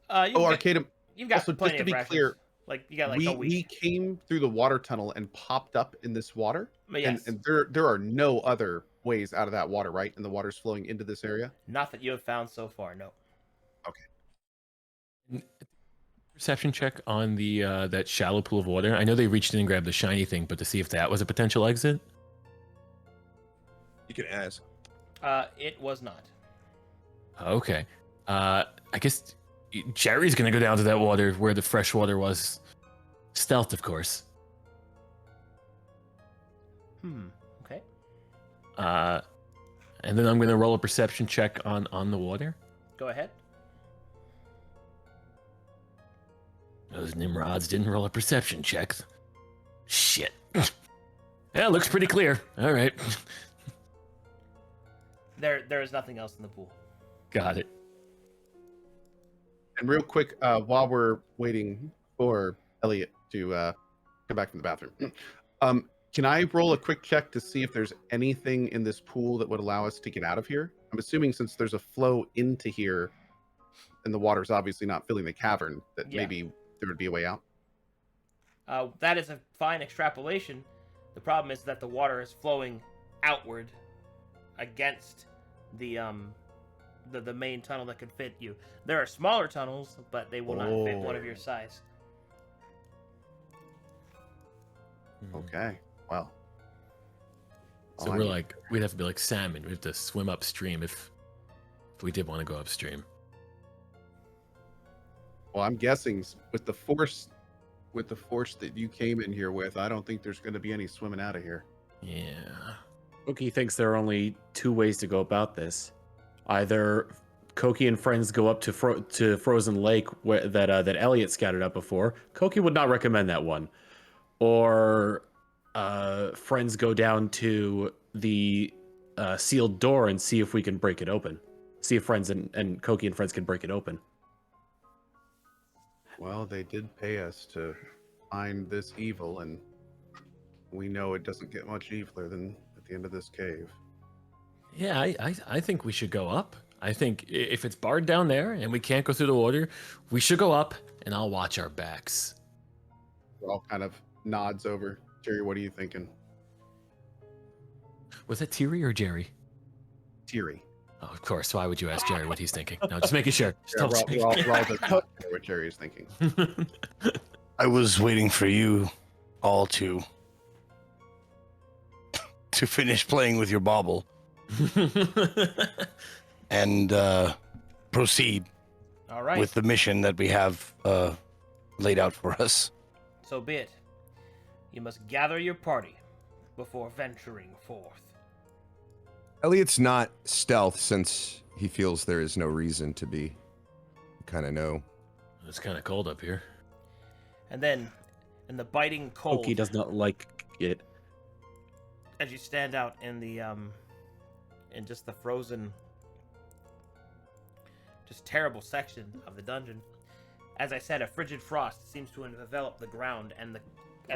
Arcadum. You've got also, plenty just to of be rations. clear, Like you got like we a week. came through the water tunnel and popped up in this water. But yes, And there are no other ways out of that water, right? And the water's flowing into this area. not that you have found so far. No. Perception check on the that shallow pool of water. I know they reached in and grabbed the shiny thing, but to see if that was a potential exit. You can ask. It was not. Okay. I guess Jerry's gonna go down to that water where the fresh water was. Stealth, of course. Okay. And then I'm gonna roll a perception check on the water. Go ahead. Those Nimrods didn't roll a perception check. Shit. Yeah, looks pretty clear. All right. There is nothing else in the pool. Got it. And real quick, while we're waiting for Elliot to come back from the bathroom, can I roll a quick check to see if there's anything in this pool that would allow us to get out of here? I'm assuming since there's a flow into here, and the water's obviously not filling the cavern, that maybe there would be a way out. That is a fine extrapolation. The problem is that the water is flowing outward against the main tunnel that could fit you. There are smaller tunnels, but they will not fit one of your size. Okay, well. So we'd have to be like salmon. We have to swim upstream if we did want to go upstream. Well, I'm guessing with the force that you came in here with, I don't think there's going to be any swimming out of here. Yeah. Koki thinks there are only two ways to go about this. Either Koki and friends go up to Frozen Lake that Elliot scouted out before. Koki would not recommend that one. Or friends go down to the sealed door and see if we can break it open. See if friends and Koki and friends can break it open. Well, they did pay us to find this evil, and we know it doesn't get much eviler than at the end of this cave. Yeah, I think we should go up. I think if it's barred down there and we can't go through the water, we should go up, and I'll watch our backs. All kind of nods over. Jerry, what are you thinking? Was that Thierry or Jerry? Thierry. Oh, of course. Why would you ask Jerry what he's thinking? No, just making sure. Just Yeah, double checking. we're all just know what Jerry is thinking. I was waiting for you all to finish playing with your bauble and proceed All right. with the mission that we have laid out for us. So be it. You must gather your party before venturing forth. Elliot's not stealth since he feels there is no reason to be. Kind of know. It's kind of cold up here. And then, in the biting cold, Koki does not like it. as you stand out in the in just the frozen, just terrible section of the dungeon, as I said, a frigid frost seems to have enveloped the ground, and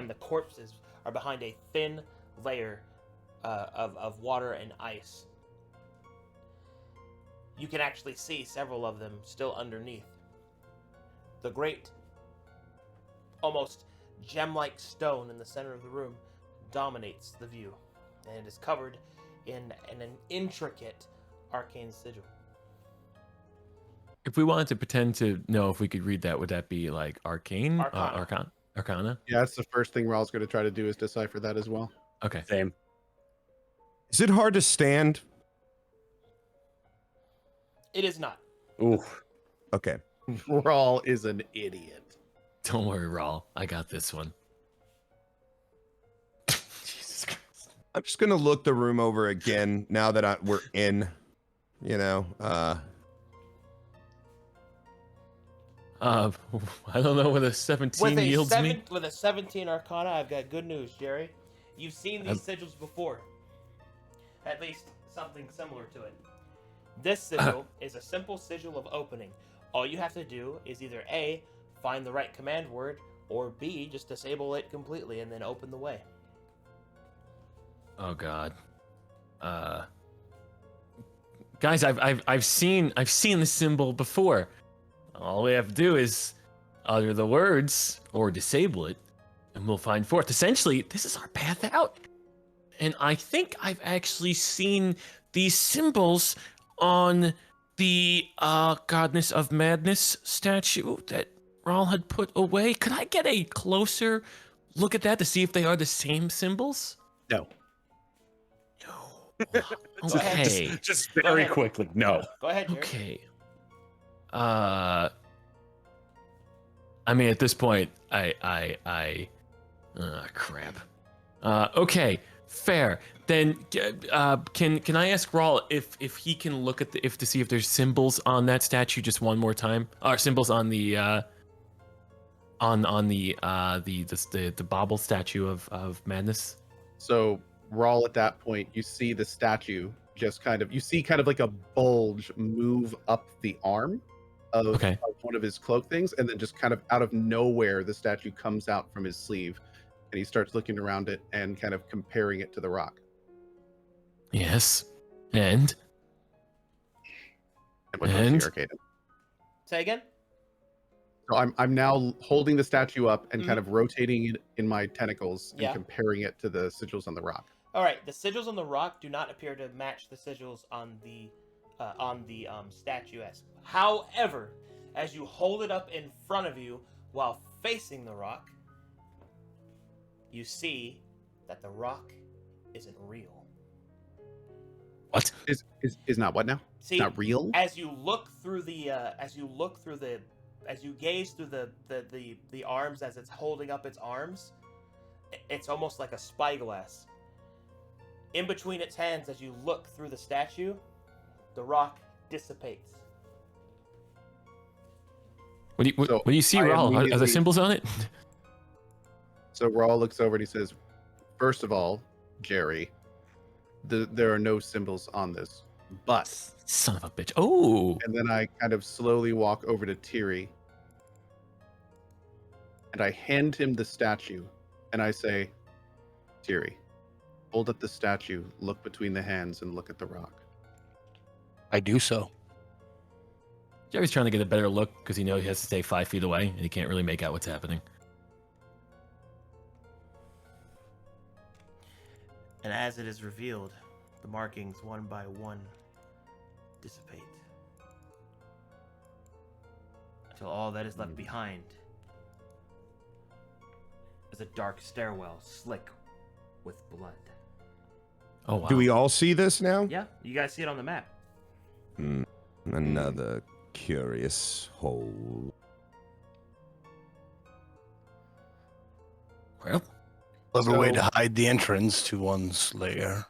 the corpses are behind a thin layer of water and ice. You can actually see several of them still underneath. The great, almost gem-like stone in the center of the room dominates the view, and it is covered in an intricate arcane sigil. If we wanted to pretend to know if we could read that, would that be like arcane? Arcana. Arcana? Yeah, that's the first thing Raul's going to try to do is decipher that as well. Okay. Same. Is it hard to stand? It is not. Oof. Okay. Raul is an idiot. Don't worry, Raul. I got this one. Jesus Christ. I'm just gonna look the room over again now that we're in. You know, I don't know what a 17 yields me. With a 17 Arcana, I've got good news, Jerry. You've seen these sigils before. At least something similar to it. This sigil is a simple sigil of opening. All you have to do is either A, find the right command word, or B, just disable it completely and then open the way. Oh God. Guys, I've seen the symbol before. All we have to do is utter the words or disable it, and we'll find forth. Essentially, this is our path out. And I think I've actually seen these symbols on the Goddess of Madness statue that Raul had put away. Could I get a closer look at that to see if they are the same symbols? No. No. Okay. Just very quickly. No. Go ahead, Jerry. Okay. I mean, at this point, crap. Okay, fair. Then, can I ask Rawl if he can look at to see if there's symbols on that statue just one more time, or symbols on the bauble statue of madness? So Rawl, at that point, you see the statue just kind of like a bulge move up the arm of one of his cloak things, and then just kind of out of nowhere, the statue comes out from his sleeve, and he starts looking around it and kind of comparing it to the rock. Yes, and what do you see, Arcadum? Say again? So I'm now holding the statue up and kind of rotating it in my tentacles and comparing it to the sigils on the rock. All right, the sigils on the rock do not appear to match the sigils on the statuesque. However, as you hold it up in front of you while facing the rock, you see that the rock isn't real. What? Is not what now? See, not real? As you gaze through the arms as it's holding up its arms, it's almost like a spyglass. In between its hands, as you look through the statue, the rock dissipates. What do you see, Rawl? Are there symbols on it? So Rawl looks over and he says, "First of all, Jerry, there are no symbols on this, but..." Son of a bitch. Oh! And then I kind of slowly walk over to Tiri, and I hand him the statue, and I say, "Tiri, hold up the statue, look between the hands, and look at the rock." I do so. Jerry's trying to get a better look because he knows he has to stay 5 feet away, and he can't really make out what's happening. And as it is revealed, the markings one by one dissipate, until all that is left behind is a dark stairwell slick with blood. Oh, wow. Do we all see this now? Yeah, you guys see it on the map. Another curious hole. Well, clever way to hide the entrance to one's lair.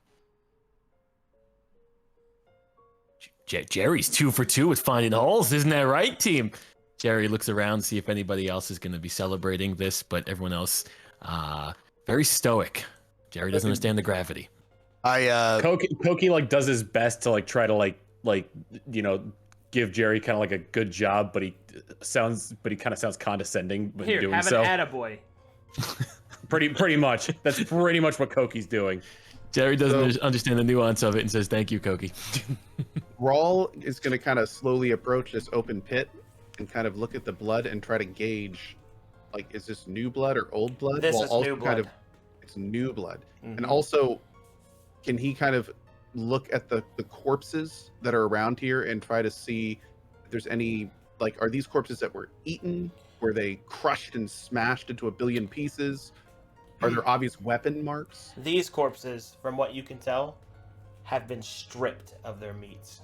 Jerry's 2 for 2 with finding holes, isn't that right, team? Jerry looks around to see if anybody else is going to be celebrating this, but everyone else, very stoic. Jerry doesn't understand the gravity. Koki like does his best to like try to like give Jerry kind of like a good job, but he kind of sounds condescending when Here, doing have so. an attaboy. Pretty much. That's pretty much what Koki's doing. Jerry doesn't understand the nuance of it and says, "Thank you, Koki." Rawl is going to kind of slowly approach this open pit and kind of look at the blood and try to gauge, like, is this new blood or old blood? This is new blood. It's new blood. Mm-hmm. And also, can he kind of look at the corpses that are around here and try to see if there's any, like, are these corpses that were eaten? Were they crushed and smashed into a billion pieces? Are there obvious weapon marks? These corpses, from what you can tell, have been stripped of their meats.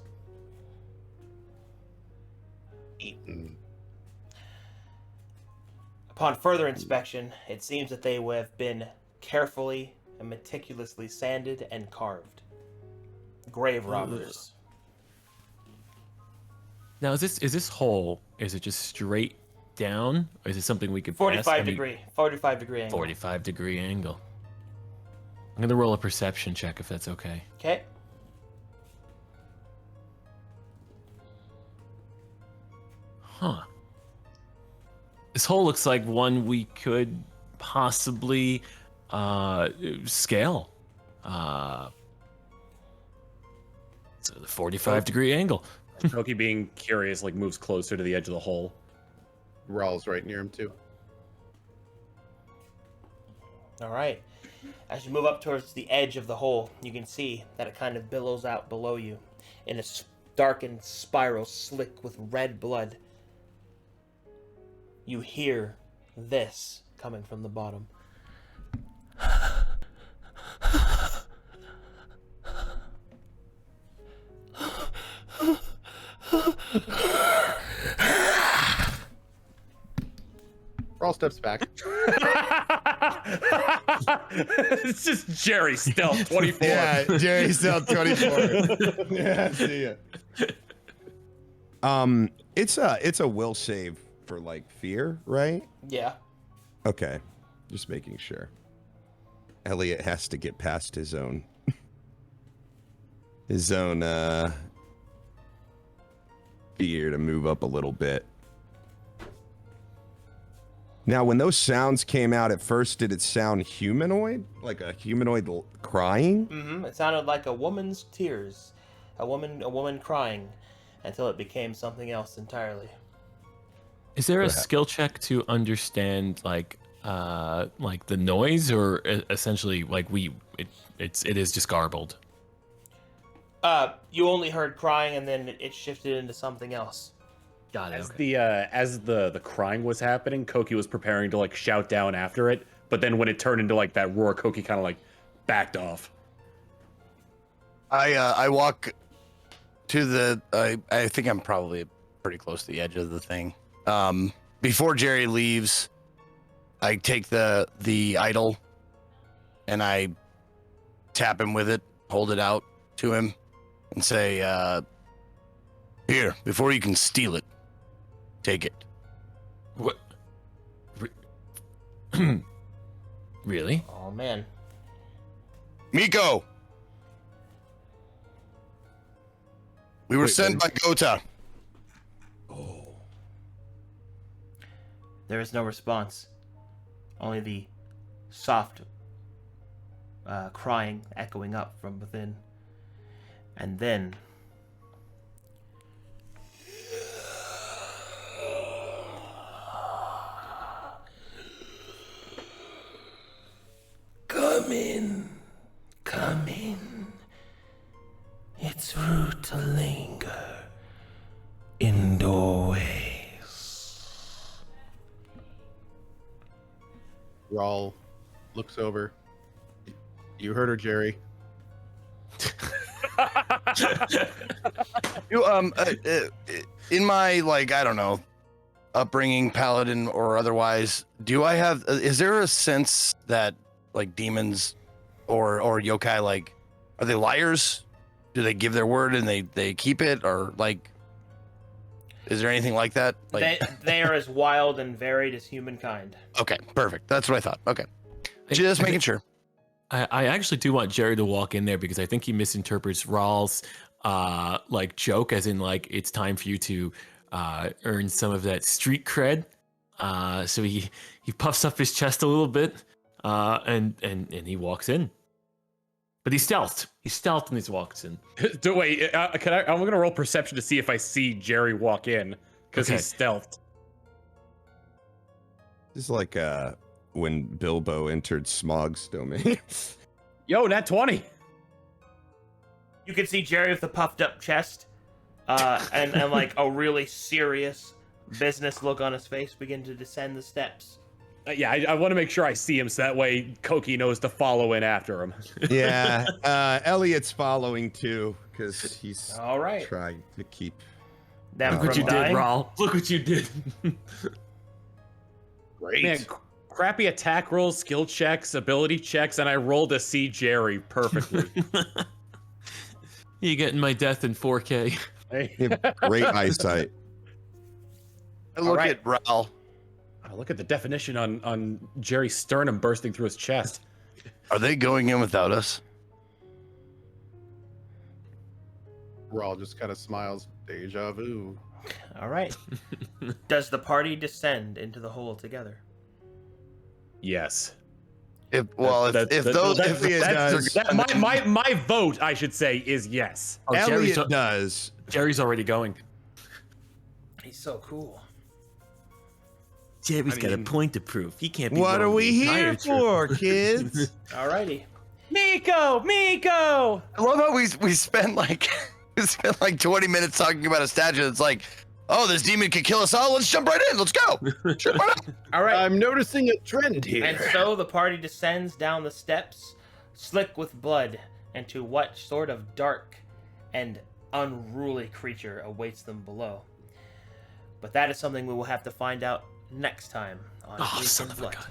Eaten. Upon further inspection, it seems that they have been carefully and meticulously sanded and carved. Grave robbers. Now, is this hole? Is it just straight down, or is it something we could 45 degree angle. 45 degree angle. I'm gonna roll a perception check if that's okay. Okay. Huh. This hole looks like one we could possibly scale. So the 45 degree angle. Koki, being curious, like moves closer to the edge of the hole. Rawl's right near him too. All right. As you move up towards the edge of the hole, you can see that it kind of billows out below you in a darkened spiral slick with red blood. You hear this coming from the bottom. Rawl steps back. It's just Jerry stealth 24. Yeah, Jerry still 24. Yeah, see ya. It's a will save for like fear, right? Yeah. Okay, just making sure. Elliot has to get past his own fear to move up a little bit. Now, when those sounds came out at first, did it sound humanoid? Like a humanoid crying? Mm-hmm. It sounded like a woman's tears, a woman crying, until it became something else entirely. Is there a skill check to understand like the noise, or essentially like it is just garbled? You only heard crying, and then it shifted into something else. Got it. As the crying was happening, Koki was preparing to like shout down after it, but then when it turned into like that roar, Koki kind of like backed off. I walk to the. I think I'm probably pretty close to the edge of the thing. Before Jerry leaves, I take the idol, and I tap him with it, hold it out to him, and say, "Here, before you can steal it, take it." What? Really? Oh man. Miko! We were sent by Gota. There is no response. Only the soft crying echoing up from within. And then come in. It's rude to linger in doorways. Rawl looks over. You heard her, Jerry. In my, like, I don't know, upbringing, paladin or otherwise, is there a sense that like demons or yokai, like, are they liars? Do they give their word and they keep it, or like, is there anything like that? Like, They are as wild and varied as humankind. okay, perfect. That's what I thought. Okay, just making sure. I actually do want Jerry to walk in there because I think he misinterprets Rawls like joke, as in like it's time for you to earn some of that street cred. So he puffs up his chest a little bit and he walks in. But he's stealthed. He's stealthed and he walks in. Wait, I'm gonna roll perception to see if I see Jerry walk in because Okay. he's stealthed. This is like when Bilbo entered Smaug's domain. Yo, nat 20. You can see Jerry with the puffed up chest and like a really serious business look on his face begin to descend the steps. Yeah, I want to make sure I see him so that way Koki knows to follow in after him. Yeah, Elliot's following too because he's All right. trying to keep. Them Look what from you dying. did, Rawl. Look what you did. Great. Man, crappy attack rolls, skill checks, ability checks, and I rolled to see Jerry perfectly. You getting my death in 4K. You have great eyesight. I look right. at Raul. Oh, look at the definition on Jerry's sternum bursting through his chest. Are they going in without us? Rawl just kind of smiles. Deja vu. All right. Does the party descend into the hole together? Yes. If those My vote, I should say, is yes. Oh, Elliot does. Jerry's already going. He's so cool. Jerry's got a point to prove. He can't be. What are we here for, kids? All righty. Miko! I love how we spent like 20 minutes talking about a statue. It's like, oh, this demon can kill us all. Let's jump right in. Let's go. Sure, why not? All right. I'm noticing a trend here. And so the party descends down the steps, slick with blood, into what sort of dark and unruly creature awaits them below. But that is something we will have to find out next time on Oh, Reach son and of a Blood. gun.